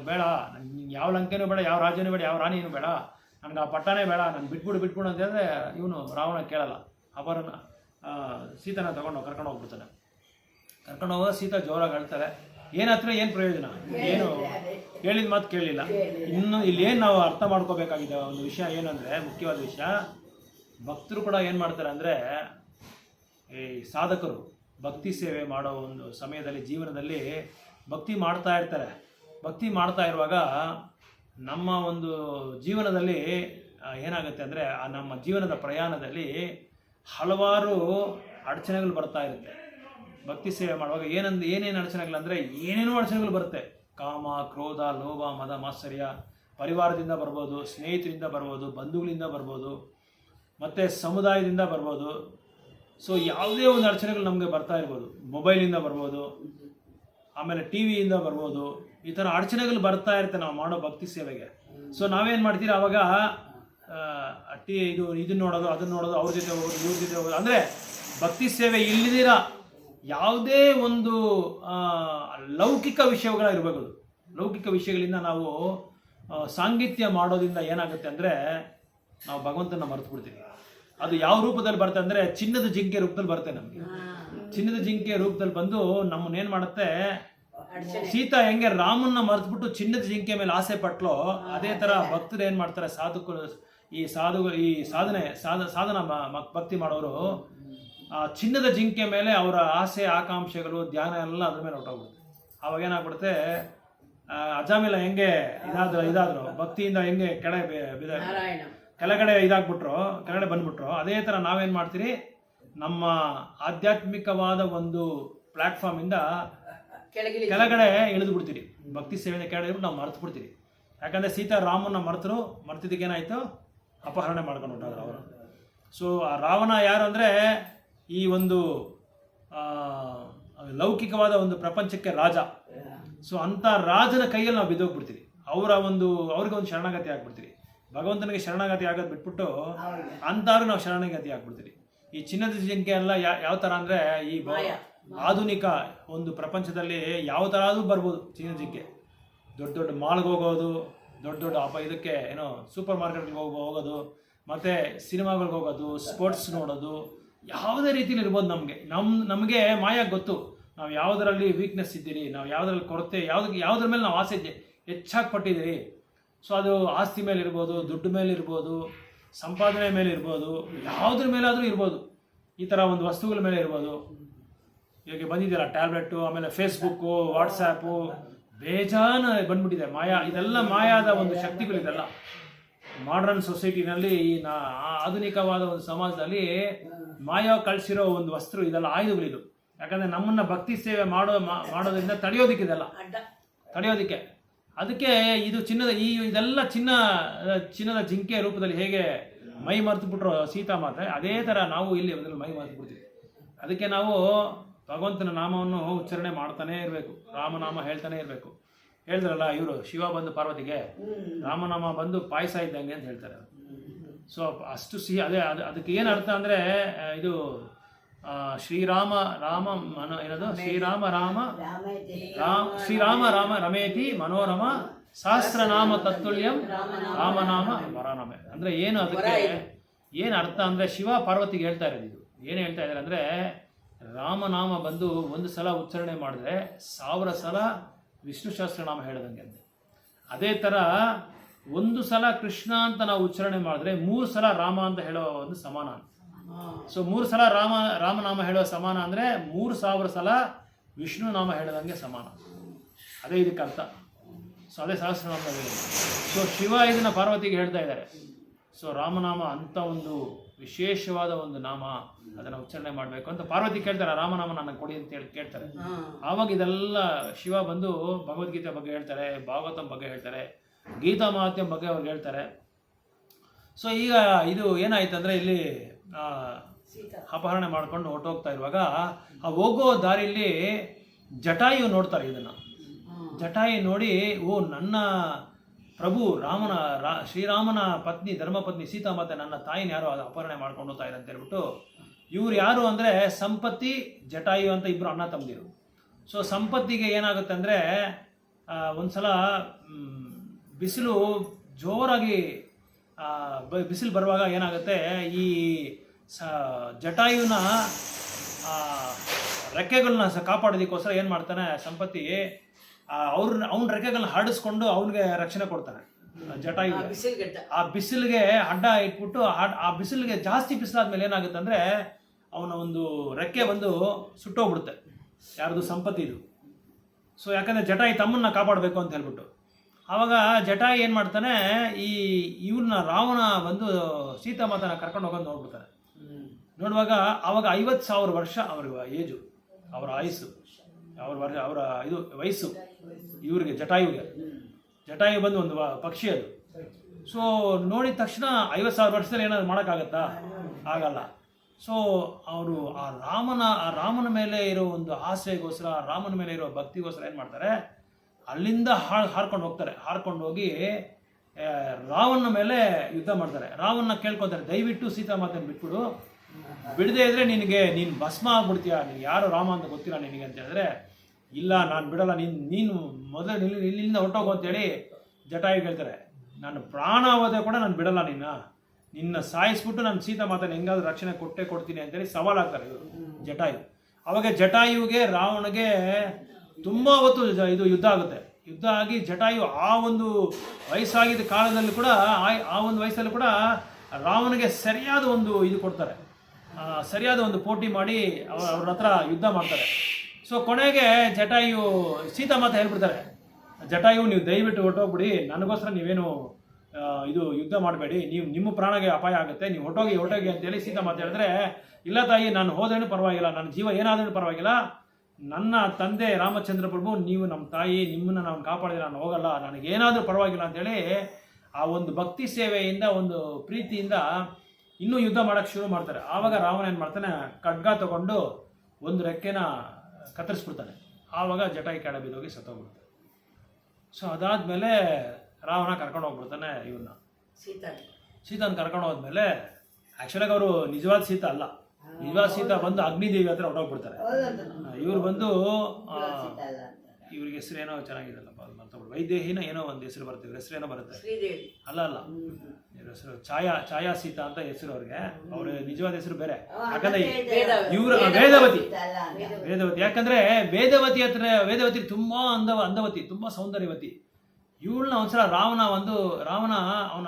ಬೇಡ, ನೀನು ಯಾವ ಲಂಕೆನೂ ಬೇಡ, ಯಾವ ರಾಜನೂ ಬೇಡ, ಯಾವ ರಾಣಿನೂ ಬೇಡ, ನನಗೆ ಆ ಪಟ್ಟನೇ ಬೇಡ, ನಾನು ಬಿಟ್ಬಿಡು ಅಂತ ಹೇಳಿದ್ರೆ ಇವನು ರಾವಣ ಕೇಳಲ್ಲ. ಅಪರನ ಸೀತನ ಕರ್ಕೊಂಡು ಹೋಗ್ಬಿಡ್ತಾನೆ. ಕರ್ಕೊಂಡು ಹೋಗೋ ಸೀತಾ ಜೋರಾಗಿ ಹೇಳ್ತಾರೆ. ಏನತ್ರ ಏನು ಪ್ರಯೋಜನ, ಏನು ಹೇಳಿದ ಮಾತು ಕೇಳಲಿಲ್ಲ. ಇನ್ನು ಇಲ್ಲಿ ಏನು ನಾವು ಅರ್ಥ ಮಾಡ್ಕೋಬೇಕಾಗಿದೆ ಒಂದು ವಿಷಯ ಏನಂದರೆ, ಮುಖ್ಯವಾದ ವಿಷಯ, ಭಕ್ತರು ಕೂಡ ಏನು ಮಾಡ್ತಾರೆ ಅಂದರೆ, ಈ ಸಾಧಕರು ಭಕ್ತಿ ಸೇವೆ ಮಾಡೋ ಒಂದು ಸಮಯದಲ್ಲಿ ಜೀವನದಲ್ಲಿ ಭಕ್ತಿ ಮಾಡ್ತಾ ಇರ್ತಾರೆ. ಭಕ್ತಿ ಮಾಡ್ತಾ ಇರುವಾಗ ನಮ್ಮ ಒಂದು ಜೀವನದಲ್ಲಿ ಏನಾಗುತ್ತೆ ಅಂದರೆ, ಆ ನಮ್ಮ ಜೀವನದ ಪ್ರಯಾಣದಲ್ಲಿ ಹಲವಾರು ಅಡಚಣೆಗಳು ಬರ್ತಾ ಇರುತ್ತೆ. ಭಕ್ತಿ ಸೇವೆ ಮಾಡುವಾಗ ಏನೇನು ಅಡಚಣೆಗಳಂದರೆ ಏನೇನೋ ಅಡಚಣೆಗಳು ಬರುತ್ತೆ. ಕಾಮ, ಕ್ರೋಧ, ಲೋಭ, ಮದ, ಮಾತ್ಸರ್ಯ, ಪರಿವಾರದಿಂದ ಬರ್ಬೋದು, ಸ್ನೇಹಿತರಿಂದ ಬರ್ಬೋದು, ಬಂಧುಗಳಿಂದ ಬರ್ಬೋದು, ಮತ್ತು ಸಮುದಾಯದಿಂದ ಬರ್ಬೋದು. ಸೊ ಯಾವುದೇ ಒಂದು ಅಡಚಣೆಗಳು ನಮಗೆ ಬರ್ತಾ ಇರ್ಬೋದು. ಮೊಬೈಲಿಂದ ಬರ್ಬೋದು, ಆಮೇಲೆ ಟಿ ವಿಯಿಂದ ಬರ್ಬೋದು. ಈ ಥರ ಅಡಚಣೆಗಳು ಬರ್ತಾ ಇರುತ್ತೆ ನಾವು ಮಾಡೋ ಭಕ್ತಿ ಸೇವೆಗೆ. ಸೊ ನಾವೇನು ಮಾಡ್ತೀವಿ ಆವಾಗ, ಇದನ್ನು ನೋಡೋದು, ಅದನ್ನು ನೋಡೋದು, ಅವ್ರ ಜೊತೆ ಹೋಗೋದು, ಇವ್ರ ಜೊತೆ ಹೋಗೋದು. ಅಂದರೆ ಭಕ್ತಿ ಸೇವೆ ಇಲ್ಲದಿರ ಯಾವುದೇ ಒಂದು ಲೌಕಿಕ ವಿಷಯಗಳಿರಬೇಕು. ಲೌಕಿಕ ವಿಷಯಗಳಿಂದ ನಾವು ಸಾಂಗತ್ಯ ಮಾಡೋದ್ರಿಂದ ಏನಾಗುತ್ತೆ ಅಂದರೆ, ನಾವು ಭಗವಂತನ ಮರೆತು ಬಿಡ್ತೀವಿ. ಅದು ಯಾವ ರೂಪದಲ್ಲಿ ಬರುತ್ತೆ ಅಂದರೆ, ಚಿನ್ನದ ಜಿಂಕೆ ರೂಪದಲ್ಲಿ ಬರುತ್ತೆ ನಮಗೆ. ಚಿನ್ನದ ಜಿಂಕೆ ರೂಪದಲ್ಲಿ ಬಂದು ನಮ್ಮನ್ನೇನು ಮಾಡುತ್ತೆ, ಸೀತಾ ಹೆಂಗೆ ರಾಮನ್ನ ಮರೆತುಬಿಟ್ಟು ಚಿನ್ನದ ಜಿಂಕೆ ಮೇಲೆ ಆಸೆ ಪಟ್ಲೋ, ಅದೇ ಥರ ಭಕ್ತರು ಏನು ಮಾಡ್ತಾರೆ, ಈ ಸಾಧನ ಭಕ್ತಿ ಮಾಡೋರು ಚಿನ್ನದ ಜಿಂಕೆ ಮೇಲೆ ಅವರ ಆಸೆ, ಆಕಾಂಕ್ಷೆಗಳು, ಧ್ಯಾನ ಎಲ್ಲ ಅದ್ರ ಮೇಲೆ ಹೊರಟೋಗ್ಬಿಡುತ್ತೆ. ಆವಾಗ ಏನಾಗ್ಬಿಡುತ್ತೆ, ಅಜಾಮಿಲ ಹೆಂಗೆ ಇದಾದ್ರು ಭಕ್ತಿಯಿಂದ ಹೆಂಗೆ ಕೆಳಗಡೆ ಕೆಳಗಡೆ ಬಂದ್ಬಿಟ್ರು, ಅದೇ ಥರ ನಾವೇನು ಮಾಡ್ತೀರಿ, ನಮ್ಮ ಆಧ್ಯಾತ್ಮಿಕವಾದ ಒಂದು ಪ್ಲ್ಯಾಟ್ಫಾರ್ಮಿಂದ ಕೆಳಗಡೆ ಇಳಿದು ಬಿಡ್ತೀರಿ. ಭಕ್ತಿ ಸೇವೆಯಿಂದ ಕೆಳಗಡೆ ನಾವು ಮರೆತು ಬಿಡ್ತೀರಿ. ಯಾಕಂದರೆ ಸೀತಾ ರಾಮನ ಮರೆತಿದ್ದಕ್ಕೆ ಏನಾಯಿತು, ಅಪಹರಣೆ ಮಾಡ್ಕೊಂಡು ಹೊಂಟೋದ್ರು ಅವರು. ಸೊ ಆ ರಾವಣ ಯಾರು ಅಂದರೆ, ಈ ಒಂದು ಲೌಕಿಕವಾದ ಒಂದು ಪ್ರಪಂಚಕ್ಕೆ ರಾಜ. ಸೊ ಅಂಥ ರಾಜನ ಕೈಯಲ್ಲಿ ನಾವು ಬಿದ್ದೋಗ್ಬಿಡ್ತೀವಿ. ಅವ್ರಿಗೆ ಒಂದು ಶರಣಾಗತಿ ಆಗ್ಬಿಡ್ತೀವಿ. ಭಗವಂತನಿಗೆ ಶರಣಾಗತಿ ಆಗೋದು ಬಿಟ್ಬಿಟ್ಟು ಅಂಥವ್ರಿಗೆ ನಾವು ಶರಣಾಗತಿ ಆಗ್ಬಿಡ್ತೀವಿ. ಈ ಚಿನ್ನದ ಜಿಂಕೆ ಎಲ್ಲ ಯಾವ ಥರ ಅಂದರೆ, ಈ ಆಧುನಿಕ ಒಂದು ಪ್ರಪಂಚದಲ್ಲಿ ಯಾವ ಥರ ಆದರೂ ಬರ್ಬೋದು ಚಿನ್ನದ ಜಿಂಕೆ. ದೊಡ್ಡ ದೊಡ್ಡ ಮಾಲ್ಗೆ ಹೋಗೋದು, ದೊಡ್ಡ ಇದಕ್ಕೆ ಏನೋ ಸೂಪರ್ ಮಾರ್ಕೆಟ್ಗೆ ಹೋಗೋದು, ಮತ್ತು ಸಿನಿಮಾಗಳಿಗೆ ಹೋಗೋದು, ಸ್ಪೋರ್ಟ್ಸ್ ನೋಡೋದು, ಯಾವುದೇ ರೀತಿಯಲ್ಲಿ ಇರ್ಬೋದು. ನಮಗೆ ಮಾಯಾಗಿ ಗೊತ್ತು ನಾವು ಯಾವುದರಲ್ಲಿ ವೀಕ್ನೆಸ್ ಇದ್ದೀರಿ, ನಾವು ಯಾವುದರಲ್ಲಿ ಕೊರತೆ, ಯಾವುದ್ರ ಮೇಲೆ ನಾವು ಆಸೆ ಹೆಚ್ಚಾಗಿ ಪಟ್ಟಿದ್ದೀರಿ. ಸೊ ಅದು ಆಸ್ತಿ ಮೇಲೆ ಇರ್ಬೋದು, ದುಡ್ಡು ಮೇಲೆ ಇರ್ಬೋದು, ಸಂಪಾದನೆ ಮೇಲೆ ಇರ್ಬೋದು, ಯಾವುದ್ರ ಮೇಲಾದರೂ ಇರ್ಬೋದು. ಈ ಥರ ಒಂದು ವಸ್ತುಗಳ ಮೇಲೆ ಇರ್ಬೋದು. ಇವಾಗ ಬಂದಿದೆಯಲ್ಲ ಟ್ಯಾಬ್ಲೆಟ್ಟು, ಆಮೇಲೆ ಫೇಸ್ಬುಕ್ಕು, ವಾಟ್ಸಾಪು, ಬೇಜಾನ ಬಂದ್ಬಿಟ್ಟಿದೆ ಮಾಯಾ. ಇದೆಲ್ಲ ಮಾಯಾದ ಒಂದು ಶಕ್ತಿಗಳಿದೆಲ್ಲ. ಮಾಡರ್ನ್ ಸೊಸೈಟಿನಲ್ಲಿ, ಈ ಆಧುನಿಕವಾದ ಒಂದು ಸಮಾಜದಲ್ಲಿ ಮಾಯಾ ಕಳಿಸಿರೋ ಒಂದು ವಸ್ತು ಇದೆಲ್ಲ, ಆಯುಧಗಳಿದು. ಯಾಕಂದರೆ ನಮ್ಮನ್ನು ಭಕ್ತಿ ಸೇವೆ ಮಾಡೋದ್ರಿಂದ ತಡೆಯೋದಕ್ಕೆ ಅದಕ್ಕೆ ಇದು ಇದೆಲ್ಲ ಚಿನ್ನದ ಜಿಂಕೆ ರೂಪದಲ್ಲಿ ಹೇಗೆ ಮೈ ಮರೆತು ಬಿಟ್ರು ಸೀತಾ ಮಾತೆ, ಅದೇ ಥರ ನಾವು ಇಲ್ಲಿ ಮೈ ಮರೆತು ಬಿಡ್ತೀವಿ. ಅದಕ್ಕೆ ನಾವು ಭಗವಂತನ ನಾಮವನ್ನು ಉಚ್ಚಾರಣೆ ಮಾಡ್ತಾನೇ ಇರಬೇಕು, ರಾಮನಾಮ ಹೇಳ್ತಾನೆ ಇರಬೇಕು. ಹೇಳಿದ್ರಲ್ಲ ಇವರು, ಶಿವ ಬಂದು ಪಾರ್ವತಿಗೆ ರಾಮನಾಮ ಬಂದು ಪಾಯಸ ಇದ್ದಂಗೆ ಅಂತ ಹೇಳ್ತಾರೆ. ಸೊ ಅಷ್ಟು ಸಿಹಿ. ಅದಕ್ಕೆ ಏನು ಅರ್ಥ ಅಂದರೆ, ಇದು ಶ್ರೀರಾಮ ರಮೇತಿ ಮನೋರಮ ಸಹಸ್ರನಾಮ ತತ್ತುಲ್ಯಂ ರಾಮನಾಮ ವರನಾಮೆ. ಅಂದರೆ ಏನು, ಅದಕ್ಕೆ ಏನು ಅರ್ಥ ಅಂದರೆ, ಶಿವ ಪಾರ್ವತಿಗೆ ಹೇಳ್ತಾ ಇರೋದು ಇದು. ಏನು ಹೇಳ್ತಾ ಇದ್ದಾರೆ ಅಂದರೆ, ರಾಮನಾಮ ಬಂದು ಒಂದು ಸಲ ಉಚ್ಚಾರಣೆ ಮಾಡಿದ್ರೆ 1000 ಸಲ ವಿಷ್ಣು ಸಹಸ್ರನಾಮ ಹೇಳದಂಗೆ ಅಂತೆ. ಅದೇ ಥರ ಒಂದು ಸಲ ಕೃಷ್ಣ ಅಂತ ನಾವು ಉಚ್ಚಾರಣೆ ಮಾಡಿದ್ರೆ 3 ಸಲ ರಾಮ ಅಂತ ಹೇಳೋ ಒಂದು ಸಮಾನ. ಸೊ 3 ಸಲ ರಾಮನಾಮ ಹೇಳೋ ಸಮಾನ ಅಂದರೆ 3000 ಸಲ ವಿಷ್ಣು ನಾಮ ಹೇಳದಂಗೆ ಸಮಾನ. ಅದೇ ಇದಕ್ಕೆ ಅರ್ಥ. ಸೊ ಅದೇ ಸಹಸ್ರನಾಮ. ಸೊ ಶಿವ ಇದನ್ನು ಪಾರ್ವತಿಗೆ ಹೇಳ್ತಾ ಇದ್ದಾರೆ. ಸೊ ರಾಮನಾಮ ಅಂಥ ಒಂದು ವಿಶೇಷವಾದ ಒಂದು ನಾಮ, ಅದನ್ನು ಉಚ್ಚಾರಣೆ ಮಾಡಬೇಕು ಅಂತ ಪಾರ್ವತಿ ಕೇಳ್ತಾರೆ. ರಾಮನಾಮ ನನಗೆ ಕೊಡಿ ಅಂತ ಹೇಳಿ ಕೇಳ್ತಾರೆ. ಆವಾಗ ಇದೆಲ್ಲ ಶಿವ ಬಂದು ಭಗವದ್ಗೀತೆ ಬಗ್ಗೆ ಹೇಳ್ತಾರೆ, ಭಾಗವತಂ ಬಗ್ಗೆ ಹೇಳ್ತಾರೆ, ಗೀತಾ ಮಹಾತ್ಮ್ಯ ಬಗ್ಗೆ ಅವ್ರಿಗೆ ಹೇಳ್ತಾರೆ. ಸೊ ಈಗ ಇದು ಏನಾಯ್ತು ಅಂದರೆ, ಇಲ್ಲಿ ಅಪಹರಣೆ ಮಾಡ್ಕೊಂಡು ಹೊರಟೋಗ್ತಾ ಇರುವಾಗ ಆ ಹೋಗೋ ದಾರಿಯಲ್ಲಿ ಜಟಾಯು ನೋಡ್ತಾರೆ ಇದನ್ನು. ಜಟಾಯು ನೋಡಿ, ಓ ನನ್ನ ಪ್ರಭು ಶ್ರೀರಾಮನ ಪತ್ನಿ, ಧರ್ಮಪತ್ನಿ ಸೀತಾಮಾತೆ, ನನ್ನ ತಾಯಿನ ಯಾರೋ ಅಪಹರಣೆ ಮಾಡ್ಕೊಂಡು ಹೋಗ್ತಾ ಇದೆ ಅಂತ ಹೇಳ್ಬಿಟ್ಟು, ಇವ್ರು ಯಾರು ಅಂದರೆ ಸಂಪತ್ತಿ, ಜಟಾಯು ಅಂತ ಇಬ್ಬರು ಅಣ್ಣ ತಮ್ಮದಿರು. ಸೊ ಸಂಪತ್ತಿಗೆ ಏನಾಗುತ್ತೆ ಅಂದರೆ, ಒಂದ್ಸಲ ಬಿಸಿಲು ಜೋರಾಗಿ ಬಿಸಿಲು ಬರುವಾಗ ಏನಾಗುತ್ತೆ, ಈ ಜಟಾಯುನ ರೆಕ್ಕೆಗಳನ್ನ ಕಾಪಾಡೋದಕ್ಕೋಸ್ಕರ ಏನು ಮಾಡ್ತಾನೆ ಸಂಪತ್ತಿ, ಅವ್ನ ರೆಕ್ಕೆಗಳನ್ನ ಹರಡಿಸ್ಕೊಂಡು ಅವನಿಗೆ ರಕ್ಷಣೆ ಕೊಡ್ತಾನೆ. ಜಟಾಯು ಆ ಬಿಸಿಲಿಗೆ ಅಡ್ಡ ಇಟ್ಬಿಟ್ಟು ಆ ಬಿಸಿಲಿಗೆ ಜಾಸ್ತಿ ಬಿಸಿಲಾದ್ಮೇಲೆ ಏನಾಗುತ್ತೆ ಅಂದರೆ ಅವನ ಒಂದು ರೆಕ್ಕೆ ಬಂದು ಸುಟ್ಟೋಗ್ಬಿಡುತ್ತೆ, ಯಾರ್ದು ಸಂಪತ್ತಿದು. ಸೊ ಯಾಕಂದರೆ ಜಟಾಯಿ ತಮ್ಮನ್ನ ಕಾಪಾಡಬೇಕು ಅಂತ ಹೇಳ್ಬಿಟ್ಟು ಆವಾಗ ಜಟಾಯಿ ಏನು ಮಾಡ್ತಾನೆ, ಇವ್ರನ್ನ ರಾವಣ ಬಂದು ಸೀತಾಮಾತನ ಕರ್ಕೊಂಡು ಹೋಗೋದು ನೋಡ್ಬಿಡ್ತಾನೆ. ನೋಡುವಾಗ ಆವಾಗ 50,000 ವರ್ಷ ಅವ್ರಿಗೆ ಏಜು, ಅವರ ಆಯುಸ್ಸು, ಅವರ ಇದು ವಯಸ್ಸು ಇವ್ರಿಗೆ ಜಟಾಯು ಬಂದು ಒಂದು ಪಕ್ಷಿ ಅದು. ಸೊ ನೋಡಿದ ತಕ್ಷಣ 50,000 ವರ್ಷದಲ್ಲಿ ಏನಾದ್ರು ಮಾಡೋಕ್ಕಾಗತ್ತಾ? ಆಗಲ್ಲ. ಸೊ ಅವರು ಆ ರಾಮನ ಮೇಲೆ ಇರೋ ಒಂದು ಆಸೆಗೋಸ್ಕರ, ರಾಮನ ಮೇಲೆ ಇರೋ ಭಕ್ತಿಗೋಸ್ಕರ ಏನು ಮಾಡ್ತಾರೆ, ಅಲ್ಲಿಂದ ಹಾರ್ಕೊಂಡು ಹೋಗ್ತಾರೆ. ಹಾರ್ಕೊಂಡು ಹೋಗಿ ರಾವಣನ ಮೇಲೆ ಯುದ್ಧ ಮಾಡ್ತಾರೆ. ರಾವಣನ ಕೇಳ್ಕೊತಾರೆ, ದಯವಿಟ್ಟು ಸೀತಾಮಾತನ ಬಿಟ್ಬಿಡು, ಬಿಡದೇ ಇದ್ರೆ ನೀನು ಭಸ್ಮ ಆಗ್ಬಿಡ್ತೀಯ, ನೀನು ಯಾರು ರಾಮ ಅಂತ ಗೊತ್ತಿಲ್ಲ ನಿನಗೆ ಅಂತ ಹೇಳಿದ್ರೆ, ಇಲ್ಲ ನಾನು ಬಿಡಲ್ಲ, ನೀನು ಮೊದಲು ಇಲ್ಲಿಂದ ಹೊರಟೋಗು ಅಂತೇಳಿ ಜಟಾಯು ಹೇಳ್ತಾರೆ. ನಾನು ಪ್ರಾಣ ಹೋದೆ ಕೂಡ ನಾನು ಬಿಡಲ್ಲ, ನಿನ್ನ ಸಾಯಿಸ್ಬಿಟ್ಟು ನಾನು ಸೀತಾಮಾತನ ಹೆಂಗಾದ್ರೂ ರಕ್ಷಣೆ ಕೊಡ್ತೀನಿ ಅಂತೇಳಿ ಸವಾಲಾಗ್ತಾರೆ ಇವರು ಜಟಾಯು. ಅವಾಗ ಜಟಾಯುಗೆ ರಾವಣಗೆ ತುಂಬ ಹೊತ್ತು ಇದು ಯುದ್ಧ ಆಗುತ್ತೆ. ಯುದ್ಧ ಆಗಿ ಜಟಾಯು ಆ ಒಂದು ವಯಸ್ಸಾಗಿದ್ದ ಕಾಲದಲ್ಲಿ ಕೂಡ ಆ ಒಂದು ವಯಸ್ಸಲ್ಲಿ ಕೂಡ ರಾವಣಗೆ ಸರಿಯಾದ ಒಂದು ಇದು ಕೊಡ್ತಾರೆ, ಸರಿಯಾದ ಒಂದು ಪೋಟಿ ಮಾಡಿ ಅವ್ರ ಹತ್ರ ಯುದ್ಧ ಮಾಡ್ತಾರೆ. ಸೊ ಕೊನೆಗೆ ಜಟಾಯು ಸೀತಾಮಾತೆ ಹೇಳ್ಬಿಡ್ತಾರೆ, ಜಟಾಯು ನೀವು ದಯವಿಟ್ಟು ಹೊರಟೋಗ್ಬಿಡಿ, ನನಗೋಸ್ಕರ ನೀವೇನು ಇದು ಯುದ್ಧ ಮಾಡಬೇಡಿ, ನಿಮ್ಮ ಪ್ರಾಣಗೆ ಅಪಾಯ ಆಗುತ್ತೆ, ನೀವು ಹೊರಟೋಗಿ ಅಂತೇಳಿ ಸೀತಾಮಾತೆ ಹೇಳಿದ್ರೆ, ಇಲ್ಲ ತಾಯಿ, ನಾನು ಹೋದ್ರೇನು ಪರವಾಗಿಲ್ಲ, ನನ್ನ ಜೀವ ಏನಾದ್ರೂ ಪರವಾಗಿಲ್ಲ, ನನ್ನ ತಂದೆ ರಾಮಚಂದ್ರ ಪ್ರಭು, ನೀವು ನಮ್ಮ ತಾಯಿ, ನಿಮ್ಮನ್ನು ನಾವು ಕಾಪಾಡಿದ್ರೆ ನಾನು ಹೋಗಲ್ಲ, ನನಗೇನಾದರೂ ಪರವಾಗಿಲ್ಲ ಅಂತೇಳಿ ಆ ಒಂದು ಭಕ್ತಿ ಸೇವೆಯಿಂದ, ಒಂದು ಪ್ರೀತಿಯಿಂದ ಇನ್ನೂ ಯುದ್ಧ ಮಾಡೋಕ್ಕೆ ಶುರು ಮಾಡ್ತಾರೆ. ಆವಾಗ ರಾವಣ ಏನು ಮಾಡ್ತಾನೆ, ಖಡ್ಗ ತಗೊಂಡು ಒಂದು ರೆಕ್ಕೆನ ಕತ್ತರಿಸ್ಬಿಡ್ತಾನೆ. ಆವಾಗ ಜಟಾಯಿ ಕೆಳ ಬಿದ್ದೋಗಿ ಸತ್ತೋಗ್ಬಿಡ್ತಾನೆ. ಸೊ ಅದಾದಮೇಲೆ ರಾವಣ ಕರ್ಕೊಂಡು ಹೋಗ್ಬಿಡ್ತಾನೆ ಇವ್ರನ್ನ, ಸೀತಾನ ಕರ್ಕೊಂಡು ಹೋದ್ಮೇಲೆ ಆ್ಯಕ್ಚುಲಾಗಿ ಅವರು ನಿಜವಾದ ಸೀತಾ ಅಲ್ಲ, ನಿಜವಾದ ಸೀತಾ ಬಂದು ಅಗ್ನಿದೇವಿ ಹತ್ರ ಹೊರಟೋಗ್ಬಿಡ್ತಾರೆ. ಇವ್ರು ಬಂದು ಇವ್ರಿಗೆ ಹೆಸರೇನೋ ಚೆನ್ನಾಗಿದೆಲ್ಲಪ್ಪ, ವೈದೇಹಿನ ಏನೋ ಒಂದು ಹೆಸರು ಬರುತ್ತೆ, ಇವ್ರ ಹೆಸರೇನೋ ಬರುತ್ತೆ, ಅಲ್ಲ ಇವ್ರ ಹೆಸರು ಛಾಯಾ ಸೀತಾ ಅಂತ ಹೆಸರು ಅವ್ರಿಗೆ. ಅವ್ರ ನಿಜವಾದ ಹೆಸರು ಬೇರೆ, ಯಾಕಂದ್ರೆ ಇವ್ರ ವೇದವತಿ. ಯಾಕಂದ್ರೆ ವೇದವತಿ ತುಂಬಾ ಅಂದವತಿ, ತುಂಬಾ ಸೌಂದರ್ಯವತಿ. ಇವಳನ್ನ ಒಂದ್ಸಲ ರಾವಣ ಅವನ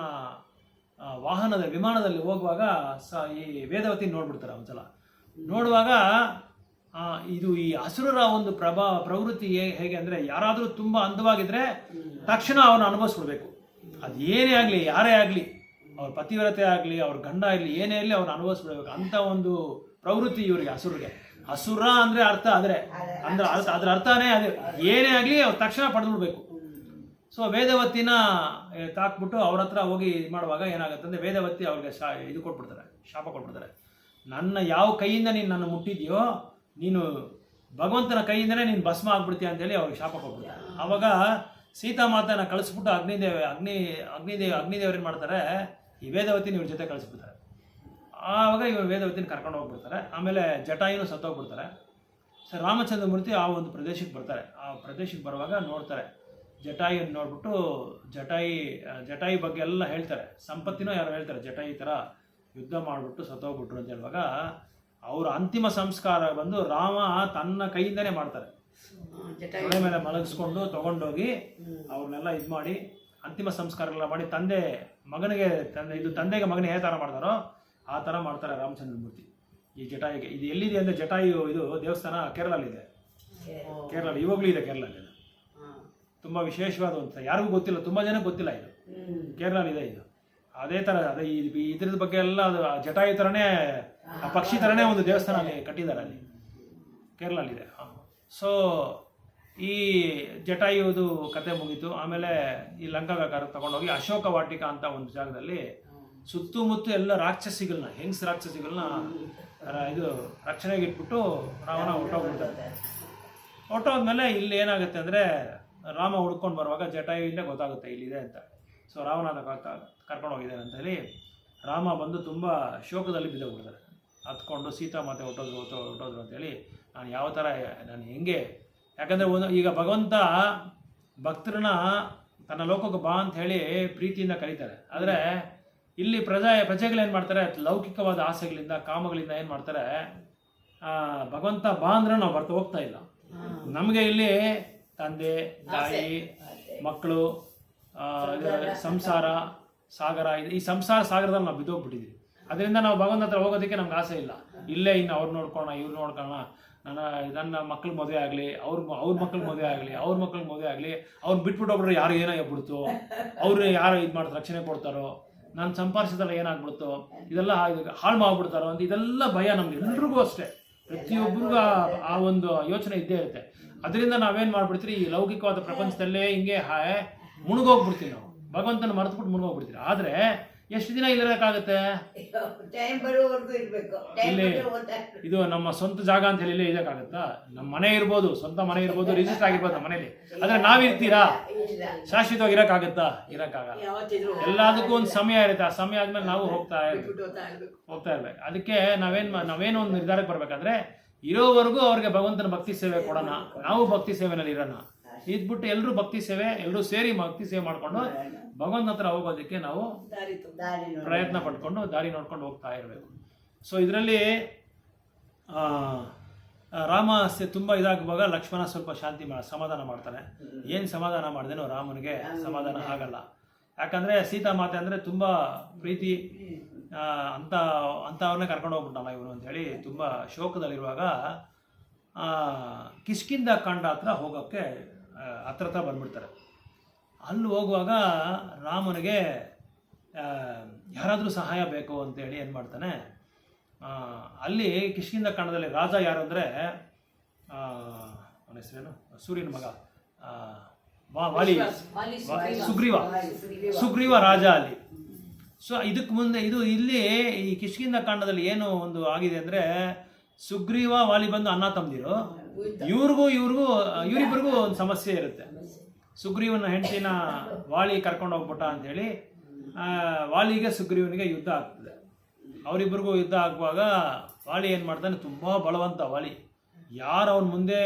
ವಾಹನದ ವಿಮಾನದಲ್ಲಿ ಹೋಗುವಾಗ ಈ ವೇದವತಿ ನೋಡ್ಬಿಡ್ತಾರೆ. ಒಂದ್ಸಲ ನೋಡುವಾಗ ಇದು ಈ ಅಸುರರ ಒಂದು ಪ್ರವೃತ್ತಿ ಹೇಗೆ ಅಂದರೆ, ಯಾರಾದರೂ ತುಂಬ ಅಂದವಾಗಿದ್ರೆ ತಕ್ಷಣ ಅವ್ರನ್ನ ಅನುಭವಿಸ್ಬಿಡ್ಬೇಕು. ಅದು ಏನೇ ಆಗಲಿ, ಯಾರೇ ಆಗಲಿ, ಅವ್ರ ಪತಿವ್ರತೆ ಆಗಲಿ, ಅವ್ರ ಗಂಡ ಆಗಲಿ, ಏನೇ ಆಗಲಿ ಅವ್ರನ್ನ ಅನುಭವಿಸ್ಬಿಡ್ಬೇಕು ಅಂತ ಒಂದು ಪ್ರವೃತ್ತಿ ಇವರಿಗೆ, ಅಸುರರಿಗೆ. ಅಸುರ ಅಂದರೆ ಅರ್ಥ ಅದ್ರ ಅರ್ಥನೇ ಅದೇ, ಏನೇ ಆಗಲಿ ಅವ್ರು ತಕ್ಷಣ ಪಡೆದ್ಬಿಡ್ಬೇಕು. ಸೊ ವೇದವತಿನ ತಾಕ್ಬಿಟ್ಟು ಅವ್ರ ಹತ್ರ ಹೋಗಿ ಇದು ಮಾಡುವಾಗ ಏನಾಗುತ್ತೆ ಅಂದರೆ, ವೇದವತಿ ಅವ್ರಿಗೆ ಇದು ಕೊಟ್ಬಿಡ್ತಾರೆ, ಶಾಪ ಕೊಟ್ಬಿಡ್ತಾರೆ. ಯಾವ ಕೈಯಿಂದ ನೀನು ನನ್ನ ಮುಟ್ಟಿದ್ಯೋ, ನೀನು ಭಗವಂತನ ಕೈಯಿಂದನೇ ನೀನು ಭಸ್ಮ ಆಗ್ಬಿಡ್ತೀಯ ಅಂತೇಳಿ ಅವ್ರಿಗೆ ಶಾಪ ಕೊಟ್ಬಿಡ್ತಾರೆ. ಆವಾಗ ಸೀತಾಮಾತನ ಕಳಿಸ್ಬಿಟ್ಟು ಅಗ್ನಿದೇವ್ರು ಏನು ಮಾಡ್ತಾರೆ, ಈ ವೇದವತಿನ ಇವ್ರ ಜೊತೆ ಕಳಿಸ್ಬಿಡ್ತಾರೆ. ಆವಾಗ ಇವರು ವೇದವತಿನ ಕರ್ಕೊಂಡು ಹೋಗ್ಬಿಡ್ತಾರೆ. ಆಮೇಲೆ ಜಟಾಯಿನೂ ಸತ್ತೋಗ್ಬಿಡ್ತಾರೆ. ಸೊ ರಾಮಚಂದ್ರಮೂರ್ತಿ ಆ ಒಂದು ಪ್ರದೇಶಕ್ಕೆ ಬರ್ತಾರೆ. ಆ ಪ್ರದೇಶಕ್ಕೆ ಬರುವಾಗ ನೋಡ್ತಾರೆ, ಜಟಾಯಿಯನ್ನು ನೋಡ್ಬಿಟ್ಟು ಜಟಾಯಿ ಬಗ್ಗೆ ಎಲ್ಲ ಹೇಳ್ತಾರೆ. ಸಂಪತ್ತಿನೂ ಯಾರು ಹೇಳ್ತಾರೆ, ಜಟಾಯಿ ಥರ ಯುದ್ಧ ಮಾಡಿಬಿಟ್ಟು ಸತ್ತೋಗ್ಬಿಟ್ರು ಅಂತ ಹೇಳುವಾಗ ಅವರ ಅಂತಿಮ ಸಂಸ್ಕಾರ ಬಂದು ರಾಮ ತನ್ನ ಕೈಯಿಂದನೇ ಮಾಡ್ತಾರೆ. ತೊಡೆ ಮೇಲೆ ಮಲಗಿಸ್ಕೊಂಡು ತೊಗೊಂಡೋಗಿ ಅವ್ರನ್ನೆಲ್ಲ ಇದು ಮಾಡಿ ಅಂತಿಮ ಸಂಸ್ಕಾರಗಳೆಲ್ಲ ಮಾಡಿ, ತಂದೆಗೆ ಮಗನಿಗೆ ಯಾವ ಥರ ಮಾಡ್ತಾರೋ ಆ ಥರ ಮಾಡ್ತಾರೆ ರಾಮಚಂದ್ರಮೂರ್ತಿ ಈ ಜಟಾಯಿಗೆ. ಇದು ಎಲ್ಲಿದೆ ಅಂದರೆ, ಜಟಾಯು ಇದು ದೇವಸ್ಥಾನ ಕೇರಳಲ್ಲಿದೆ. ಇವಾಗಲೂ ಇದೆ ಕೇರಳಲ್ಲಿ. ತುಂಬ ವಿಶೇಷವಾದ ಅಂತ ಯಾರಿಗೂ ಗೊತ್ತಿಲ್ಲ, ತುಂಬ ಜನಕ್ಕೆ ಗೊತ್ತಿಲ್ಲ. ಇದು ಕೇರಳಲ್ಲಿದೆ. ಇದು ಅದೇ ಥರ ಇದ್ರದ ಬಗ್ಗೆ ಎಲ್ಲ ಅದು ಜಟಾಯು ಥರನೇ, ಆ ಪಕ್ಷಿ ಥರನೇ ಒಂದು ದೇವಸ್ಥಾನ ಅಲ್ಲಿ ಕಟ್ಟಿದ್ದಾರೆ, ಅಲ್ಲಿ ಕೇರಳಲ್ಲಿದೆ. ಸೊ ಈ ಜಟಾಯುವುದು ಕತೆ ಮುಗೀತು. ಆಮೇಲೆ ಈ ಲಂಕಾಗ ತಗೊಂಡೋಗಿ ಅಶೋಕ ವಾಟಿಕ ಅಂತ ಒಂದು ಜಾಗದಲ್ಲಿ ಸುತ್ತಮುತ್ತ ಎಲ್ಲ ರಾಕ್ಷಸಿಗಳನ್ನ, ರಾಕ್ಷಸಿಗಳನ್ನ ಇದು ರಕ್ಷಣೆಗೆ ಇಟ್ಬಿಟ್ಟು ರಾವಣ ಹೊರಟೋದ್ಮೇಲೆ ಇಲ್ಲಿ ಏನಾಗುತ್ತೆ ಅಂದರೆ, ರಾಮ ಹುಡ್ಕೊಂಡು ಬರುವಾಗ ಜಟಾಯುವಿಂದ ಗೊತ್ತಾಗುತ್ತೆ ಇಲ್ಲಿದೆ ಅಂತ. ಸೊ ರಾವಣ ಕರ್ಕೊಂಡು ಹೋಗಿದ್ದಾನೆ ಅಂತ ಹೇಳಿ ರಾಮ ಬಂದು ತುಂಬ ಶೋಕದಲ್ಲಿ ಬಿದ್ದೋಗ್ಬಿಡ್ತಾರೆ. ಹತ್ಕೊಂಡು ಸೀತಾಮಾತೆ ಹೊರಟೋದ್ರು ಅಂತೇಳಿ, ನಾನು ಯಾವ ಥರ, ನಾನು ಹೆಂಗೆ, ಯಾಕಂದರೆ ಈಗ ಭಗವಂತ ಭಕ್ತರನ್ನ ತನ್ನ ಲೋಕಕ್ಕೆ ಬಾ ಅಂತ ಹೇಳಿ ಪ್ರೀತಿಯಿಂದ ಕರೀತಾರೆ. ಆದರೆ ಇಲ್ಲಿ ಪ್ರಜೆಗಳು ಏನು ಮಾಡ್ತಾರೆ, ಲೌಕಿಕವಾದ ಆಸೆಗಳಿಂದ ಕಾಮಗಳಿಂದ ಏನು ಮಾಡ್ತಾರೆ, ಭಗವಂತ ಬಾ ಅಂದ್ರೆ ನಾವು ಬರ್ತಾ ಹೋಗ್ತಾ ಇಲ್ಲ. ನಮಗೆ ಇಲ್ಲಿ ತಂದೆ ತಾಯಿ ಮಕ್ಕಳು ಸಂಸಾರ ಸಾಗರ ಇದೆ. ಈ ಸಂಸಾರ ಸಾಗರದಲ್ಲಿ ನಾವು ಬಿದ್ದೋಗ್ಬಿಟ್ಟಿದ್ದೀವಿ. ಅದರಿಂದ ನಾವು ಭಗವಂತ ಹತ್ರ ಹೋಗೋದಕ್ಕೆ ನಮ್ಗೆ ಆಸೆ ಇಲ್ಲ. ಇಲ್ಲೇ ಇನ್ನು ಅವ್ರು ನೋಡ್ಕೊಳ್ಳೋಣ ಇವ್ರು ನೋಡ್ಕೊಳ್ಳೋಣ, ನನ್ನ ಮಕ್ಳ ಮದುವೆ ಆಗಲಿ, ಅವ್ರ ಮಕ್ಳ ಮದುವೆ ಆಗಲಿ, ಅವ್ರ ಮಕ್ಳ ಮದುವೆ ಆಗಲಿ, ಅವ್ರು ಬಿಟ್ಬಿಟ್ಟು ಹೋಗ್ಬಿಟ್ರೆ ಯಾರು ಏನೋ ಆಗ್ಬಿಡ್ತು, ಅವ್ರು ಯಾರು ಇದು ಮಾಡ್ತಾರೆ ರಕ್ಷಣೆ ಕೊಡ್ತಾರೋ, ನಾನು ಸಂಪಾದಿಸಿದಲ್ಲ ಏನಾಗ್ಬಿಡ್ತು, ಇದೆಲ್ಲ ಹಾಳು ಮಾಡ್ಬಿಡ್ತಾರೋ ಅಂತ ಇದೆಲ್ಲ ಭಯ ನಮ್ಗೆ ಎಲ್ರಿಗೂ ಅಷ್ಟೇ. ಪ್ರತಿಯೊಬ್ಬರಿಗೂ ಆ ಒಂದು ಯೋಚನೆ ಇದ್ದೇ ಇರುತ್ತೆ. ಅದರಿಂದ ನಾವೇನು ಮಾಡ್ಬಿಡ್ತೀರಿ, ಈ ಲೌಕಿಕವಾದ ಪ್ರಪಂಚದಲ್ಲೇ ಹಿಂಗೆ ಮುಳುಗೋಗ್ಬಿಡ್ತೀವಿ ನಾವು, ಭಗವಂತನ ಮರೆತುಬಿಟ್ಟು ಮುಳುಗೋಗ್ಬಿಡ್ತೀವಿ. ಆದರೆ ಎಷ್ಟು ದಿನ ಇಲ್ಲಿರೋಕ್ಕಾಗುತ್ತೆ? ಇಲ್ಲಿ ಇದು ನಮ್ಮ ಸ್ವಂತ ಜಾಗ ಅಂತ ಹೇಳಿ ಇಲ್ಲೇ ಇದಕ್ಕಾಗತ್ತಾ? ನಮ್ಮ ಮನೆ ಇರ್ಬೋದು, ಸ್ವಂತ ಮನೆ ಇರ್ಬೋದು, ರಿಜಿಸ್ಟರ್ ಆಗಿರ್ಬೋದು ನಮ್ಮ ಮನೇಲಿ. ಆದರೆ ನಾವಿರ್ತೀರಾ? ಶಾಶ್ವತವಾಗಿ ಇರೋಕ್ಕಾಗತ್ತಾ? ಇರೋಕ್ಕಾಗಲ್ಲ. ಎಲ್ಲದಕ್ಕೂ ಒಂದು ಸಮಯ ಇರುತ್ತೆ. ಆ ಸಮಯ ಆದ್ಮೇಲೆ ನಾವು ಹೋಗ್ತಾ ಇರ್ಬೇಕು. ಅದಕ್ಕೆ ನಾವೇನು ಒಂದು ನಿರ್ಧಾರಕ್ಕೆ ಬರ್ಬೇಕಾದ್ರೆ ಇರೋವರೆಗೂ ಅವ್ರಿಗೆ ಭಗವಂತನ ಭಕ್ತಿ ಸೇವೆ ಕೊಡೋಣ, ನಾವು ಭಕ್ತಿ ಸೇವೆನಲ್ಲಿ ಇರೋಣ. ಇದ್ಬಿಟ್ಟು ಎಲ್ಲರೂ ಭಕ್ತಿ ಸೇವೆ, ಎಲ್ಲರೂ ಸೇರಿ ಭಕ್ತಿ ಸೇವೆ ಮಾಡಿಕೊಂಡು ಭಗವಂತನ ಹತ್ರ ಹೋಗೋದಕ್ಕೆ ನಾವು ಪ್ರಯತ್ನ ಪಡ್ಕೊಂಡು ದಾರಿ ನೋಡ್ಕೊಂಡು ಹೋಗ್ತಾ ಇರಬೇಕು. ಸೊ ಇದರಲ್ಲಿ ರಾಮ ತುಂಬ ಇದಾಗುವಾಗ ಲಕ್ಷ್ಮಣ ಸ್ವಲ್ಪ ಸಮಾಧಾನ ಮಾಡ್ತಾನೆ. ಏನು ಸಮಾಧಾನ ಮಾಡ್ದೇನೋ ರಾಮನಿಗೆ ಸಮಾಧಾನ ಆಗಲ್ಲ. ಯಾಕಂದರೆ ಸೀತಾ ಮಾತೆ ಅಂದರೆ ತುಂಬ ಪ್ರೀತಿ, ಅಂಥವ್ರನ್ನೇ ಕರ್ಕೊಂಡು ಹೋಗ್ಬಿಟ್ಟಲ್ಲ ಇವನು ಅಂಥೇಳಿ ತುಂಬ ಶೋಕದಲ್ಲಿರುವಾಗ ಕಿಷ್ಕಿಂಧ ಕಾಂಡ ಹತ್ರ ಹೋಗೋಕ್ಕೆ ಹತ್ರ ಬಂದ್ಬಿಡ್ತಾರೆ. ಅಲ್ಲಿ ಹೋಗುವಾಗ ರಾಮನಿಗೆ ಯಾರಾದರೂ ಸಹಾಯ ಬೇಕು ಅಂತೇಳಿ ಏನು ಮಾಡ್ತಾನೆ, ಅಲ್ಲಿ ಕಿಷ್ಕಿಂಧ ಕಾಂಡದಲ್ಲಿ ರಾಜ ಯಾರು ಅಂದರೆ ಅವನ ಹೆಸರೇನು, ಸೂರ್ಯನ ಮಗ ವಾಲಿ, ಸುಗ್ರೀವ ರಾಜ ಅಲ್ಲಿ. ಸೊ ಇದಕ್ಕೆ ಮುಂದೆ ಇಲ್ಲಿ ಈ ಕಿಷ್ಕಿಂಧ ಕಾಂಡದಲ್ಲಿ ಏನು ಒಂದು ಆಗಿದೆ ಅಂದರೆ, ಸುಗ್ರೀವ ವಾಲಿ ಬಂದು ಅಣ್ಣ ತಮ್ಮದಿರು, ಇವರಿಬ್ಬರಿಗೂ ಒಂದು ಸಮಸ್ಯೆ ಇರುತ್ತೆ. ಸುಗ್ರೀವನ ಹೆಂಡತಿನ ವಾಲಿ ಕರ್ಕೊಂಡು ಹೋಗ್ಬಿಟ್ಟ ಅಂಥೇಳಿ ವಾಲಿಗೆ ಸುಗ್ರೀವನಿಗೆ ಯುದ್ಧ ಆಗ್ತದೆ. ಅವರಿಬ್ಬರಿಗೂ ಯುದ್ಧ ಆಗುವಾಗ ವಾಲಿ ಏನು ಮಾಡ್ತಾನೆ, ತುಂಬ ಬಲವಂತ ವಾಲಿ. ಯಾರು ಅವನ ಮುಂದೆ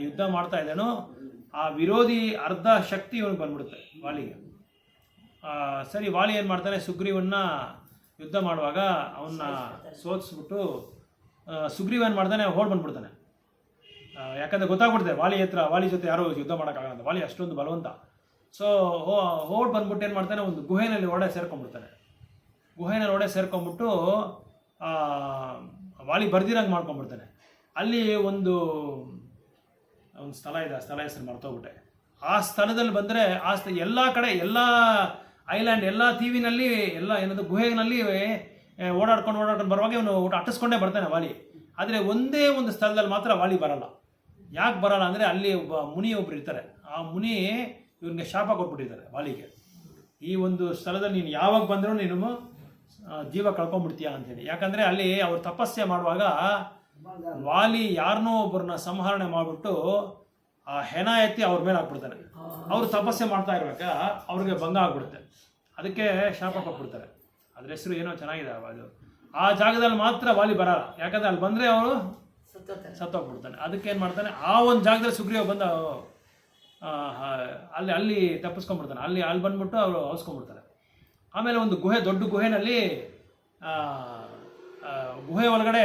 ಯುದ್ಧ ಮಾಡ್ತಾ ಇದ್ದಾನೋ ಆ ವಿರೋಧಿ ಅರ್ಧ ಶಕ್ತಿ ಇವನಿಗೆ ಬಂದ್ಬಿಡುತ್ತೆ ವಾಲಿಗೆ. ಸರಿ, ವಾಲಿ ಏನು ಮಾಡ್ತಾನೆ, ಸುಗ್ರೀವನ್ನ ಯುದ್ಧ ಮಾಡುವಾಗ ಅವನ್ನ ಸೋಲಿಸ್ಬಿಟ್ಟು ಸುಗ್ರೀವ ಏನು ಮಾಡ್ತಾನೆ, ಓಡ್ ಬಂದ್ಬಿಡ್ತಾನೆ. ಯಾಕಂದರೆ ಗೊತ್ತಾಗ್ಬಿಡ್ತದೆ ವಾಲಿ ಜೊತೆ ಯಾರೂ ಯುದ್ಧ ಮಾಡೋಕ್ಕಾಗಲ್ಲ ಅಂತ. ವಾಲಿ ಅಷ್ಟೊಂದು ಬಲವಂತ. ಸೊ ಓಡ್ ಬಂದ್ಬಿಟ್ಟು ಏನು ಮಾಡ್ತಾನೆ, ಒಂದು ಗುಹೆಯಲ್ಲಿ ಒಡೆ ಸೇರ್ಕೊಂಡ್ಬಿಡ್ತಾನೆ. ಗುಹೆಯಲ್ಲಿ ಒಡೆ ಸೇರ್ಕೊಂಡ್ಬಿಟ್ಟು ವಾಲಿ ಬರ್ದಿರಂಗೆ ಮಾಡ್ಕೊಂಡ್ಬಿಡ್ತಾನೆ. ಅಲ್ಲಿ ಒಂದು ಸ್ಥಳ ಇದೆ, ಆ ಸ್ಥಳ ಹೆಸರು ಮರ್ತೋಗ್ಬಿಟ್ಟೆ. ಆ ಸ್ಥಳದಲ್ಲಿ ಬಂದರೆ ಎಲ್ಲ ಕಡೆ, ಎಲ್ಲ ಐಲ್ಯಾಂಡ್, ಎಲ್ಲ ತೀವಿನಲ್ಲಿ, ಎಲ್ಲ ಏನದು ಗುಹೆನಲ್ಲಿ ಓಡಾಡ್ಕೊಂಡು ಬರುವಾಗ ಇವನು ಅಟ್ಟಿಸ್ಕೊಂಡೇ ಬರ್ತಾನೆ ವಾಲಿ. ಆದರೆ ಒಂದೇ ಒಂದು ಸ್ಥಳದಲ್ಲಿ ಮಾತ್ರ ವಾಲಿ ಬರಲ್ಲ. ಯಾಕೆ ಬರಲ್ಲ ಅಂದರೆ ಅಲ್ಲಿ ಒಬ್ಬರು ಇರ್ತಾರೆ. ಆ ಮುನಿ ಇವನಿಗೆ ಶಾಪ ಕೊಟ್ಬಿಟ್ಟಿದ್ದಾರೆ ವಾಲಿಗೆ. ಈ ಒಂದು ಸ್ಥಳದಲ್ಲಿ ನೀನು ಯಾವಾಗ ಬಂದರೂ ನೀನು ಜೀವ ಕಳ್ಕೊಂಡ್ಬಿಡ್ತೀಯ ಅಂಥೇಳಿ. ಯಾಕಂದರೆ ಅಲ್ಲಿ ಅವ್ರು ತಪಸ್ಸೆ ಮಾಡುವಾಗ ವಾಲಿ ಯಾರನ್ನೋ ಒಬ್ಬರನ್ನ ಸಂಹರಣೆ ಮಾಡಿಬಿಟ್ಟು ಆ ಹೆಣ ಎತ್ತಿ ಅವ್ರ ಮೇಲೆ ಹಾಕ್ಬಿಡ್ತಾನೆ. ಅವರು ತಪಸ್ಸೆ ಮಾಡ್ತಾ ಇರುವಾಗ ಅವ್ರಿಗೆ ಭಂಗ ಆಗ್ಬಿಡುತ್ತೆ. ಅದಕ್ಕೆ ಶಾಪ ಕೊಟ್ಬಿಡ್ತಾರೆ. ಅದ್ರ ಹೆಸರು ಏನೋ ಚೆನ್ನಾಗಿದೆ ಅದು. ಆ ಜಾಗದಲ್ಲಿ ಮಾತ್ರ ವಾಲಿ ಬರಲ್ಲ. ಯಾಕಂದರೆ ಅಲ್ಲಿ ಬಂದರೆ ಅವರು ಸತ್ತೋಗ್ಬಿಡ್ತಾನೆ. ಅದಕ್ಕೆ ಏನು ಮಾಡ್ತಾನೆ, ಆ ಒಂದು ಜಾಗದಲ್ಲಿ ಸುಗ್ರೀವ ಬಂದು ಅಲ್ಲಿ ತಪ್ಪಿಸ್ಕೊಂಡ್ಬಿಡ್ತಾನೆ. ಅಲ್ಲಿ ಬಂದ್ಬಿಟ್ಟು ಅವರು ಅವಸ್ಕೊಂಡ್ಬಿಡ್ತಾರೆ. ಆಮೇಲೆ ಒಂದು ದೊಡ್ಡ ಗುಹೆನಲ್ಲಿ ಗುಹೆ ಒಳಗಡೆ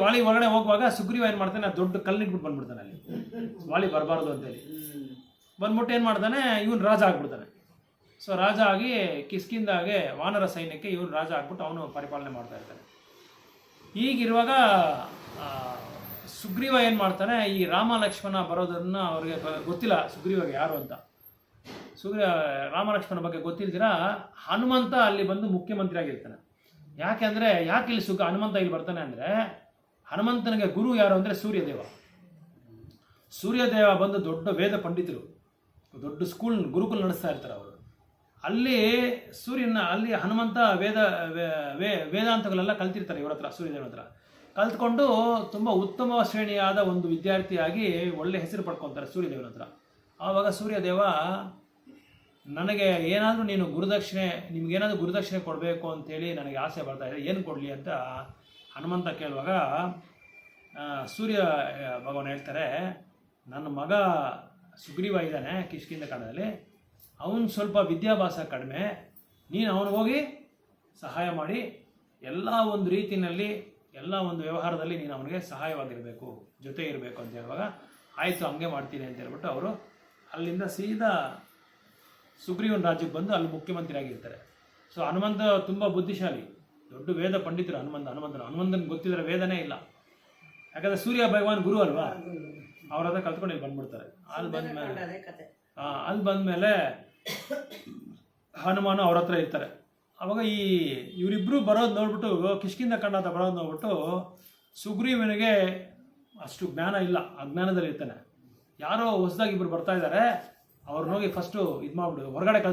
ವಾಲಿ ಒಳಗಡೆ ಹೋಗುವಾಗ ಸುಗ್ರೀವ ಏನು ಮಾಡ್ತಾನೆ, ದೊಡ್ಡ ಕಲ್ಲಿಟ್ಬಿಟ್ಟು ಬಂದ್ಬಿಡ್ತಾನೆ ಅಲ್ಲಿ, ವಾಲಿ ಬರಬಾರ್ದು ಅಂತೇಳಿ. ಬಂದ್ಬಿಟ್ಟು ಏನು ಮಾಡ್ತಾನೆ, ಇವನು ರಾಜ ಆಗ್ಬಿಡ್ತಾನೆ. ಸೊ ರಾಜ ಆಗಿ ಕಿಷ್ಕಿಂಧಾಗೆ ವಾನರ ಸೈನ್ಯಕ್ಕೆ ಇವನು ರಾಜ ಆಗ್ಬಿಟ್ಟು ಅವನು ಪರಿಪಾಲನೆ ಮಾಡ್ತಾ ಇರ್ತಾನೆ. ಹೀಗಿರುವಾಗ ಸುಗ್ರೀವ ಏನು ಮಾಡ್ತಾನೆ, ಈ ರಾಮ ಲಕ್ಷ್ಮಣ ಬರೋದನ್ನು ಅವ್ರಿಗೆ ಗೊತ್ತಿಲ್ಲ ಸುಗ್ರೀವಗೆ ಯಾರು ಅಂತ. ರಾಮ ಲಕ್ಷ್ಮಣ ಬಗ್ಗೆ ಗೊತ್ತಿಲ್ದಿರ ಹನುಮಂತ ಅಲ್ಲಿ ಬಂದು ಮುಖ್ಯಮಂತ್ರಿ ಆಗಿರ್ತಾನೆ. ಯಾಕೆ ಇಲ್ಲಿ ಹನುಮಂತ ಇಲ್ಲಿ ಬರ್ತಾನೆ ಅಂದರೆ, ಹನುಮಂತನಿಗೆ ಗುರು ಯಾರು ಅಂದರೆ ಸೂರ್ಯದೇವ ಬಂದು ದೊಡ್ಡ ವೇದ ಪಂಡಿತರು, ದೊಡ್ಡ ಗುರುಕುಲ ನಡೆಸ್ತಾ ಇರ್ತಾರೆ ಅವರು. ಅಲ್ಲಿ ಹನುಮಂತ ವೇದಾಂತಗಳೆಲ್ಲ ಕಲ್ತಿರ್ತಾರೆ ಇವ್ರ ಹತ್ರ, ಸೂರ್ಯದೇವನ ಹತ್ರ ಕಲ್ತ್ಕೊಂಡು ತುಂಬ ಉತ್ತಮ ಶ್ರೇಣಿಯಾದ ಒಂದು ವಿದ್ಯಾರ್ಥಿಯಾಗಿ ಒಳ್ಳೆ ಹೆಸರು ಪಡ್ಕೊತಾರೆ ಸೂರ್ಯದೇವನ ಹತ್ರ. ಆವಾಗ ಸೂರ್ಯದೇವ, ನನಗೆ ಏನಾದರೂ ನಿಮಗೇನಾದರೂ ಗುರುದಕ್ಷಿಣೆ ಕೊಡಬೇಕು ಅಂತೇಳಿ ನನಗೆ ಆಸೆ ಬರ್ತಾ ಇದೆ, ಏನು ಕೊಡಲಿ ಅಂತ ಹನುಮಂತ ಕೇಳುವಾಗ ಸೂರ್ಯ ಭಗವಾನ್ ಹೇಳ್ತಾರೆ, ನನ್ನ ಮಗ ಸುಗ್ರೀವ ಇದ್ದಾನೆ ಕಿಷ್ಕಿಂಧ ಕಾಂಡದಲ್ಲಿ, ಅವನು ಸ್ವಲ್ಪ ವಿದ್ಯಾಭ್ಯಾಸ ಕಡಿಮೆ, ನೀನು ಅವನು ಹೋಗಿ ಸಹಾಯ ಮಾಡಿ ಎಲ್ಲ ಒಂದು ರೀತಿಯಲ್ಲಿ ಎಲ್ಲ ಒಂದು ವ್ಯವಹಾರದಲ್ಲಿ ನೀನು ಅವನಿಗೆ ಸಹಾಯವಾಗಿರಬೇಕು, ಜೊತೆ ಇರಬೇಕು ಅಂತ ಹೇಳುವಾಗ ಆಯಿತು ಹಂಗೆ ಮಾಡ್ತೀನಿ ಅಂತ ಹೇಳ್ಬಿಟ್ಟು ಅವರು ಅಲ್ಲಿಂದ ಸೀದಾ ಸುಗ್ರೀವನ ರಾಜ್ಯಕ್ಕೆ ಬಂದು ಅಲ್ಲಿ ಮುಖ್ಯಮಂತ್ರಿ ಆಗಿರ್ತಾರೆ. ಸೊ ಹನುಮಂತ ತುಂಬ ಬುದ್ಧಿಶಾಲಿ, ದೊಡ್ಡ ವೇದ ಪಂಡಿತರು. ಹನುಮಂತನಿಗೆ ಗೊತ್ತಿದ್ರೆ ವೇದನೇ ಇಲ್ಲ, ಯಾಕಂದರೆ ಸೂರ್ಯ ಭಗವಾನ್ ಗುರು ಅಲ್ವಾ, ಅವ್ರ ಹತ್ರ ಕಲ್ತ್ಕೊಂಡು ಇಲ್ಲಿ ಬಂದ್ಬಿಡ್ತಾರೆ. ಅಲ್ಲಿ ಬಂದಮೇಲೆ ಹನುಮಾನು ಅವ್ರ ಹತ್ರ ಇರ್ತಾರೆ. ಅವಾಗ ಇವರಿಬ್ಬರು ಬರೋದು ನೋಡ್ಬಿಟ್ಟು, ಕಿಷ್ಕಿಂಧ ಖಂಡ ಅಂತ ಬರೋದು ನೋಡ್ಬಿಟ್ಟು ಸುಗ್ರೀವನಿಗೆ ಅಷ್ಟು ಜ್ಞಾನ ಇಲ್ಲ, ಅಜ್ಞಾನದಲ್ಲಿ ಇರ್ತಾನೆ. ಯಾರೋ ಹೊಸದಾಗಿ ಇಬ್ಬರು ಬರ್ತಾ ಇದ್ದಾರೆ, ಅವ್ರನ್ನ ಹೋಗಿ ಫಸ್ಟು ಇದು ಮಾಡ್ಬಿಡು, ಹೊರಗಡೆ ಕಳ್ಸಿ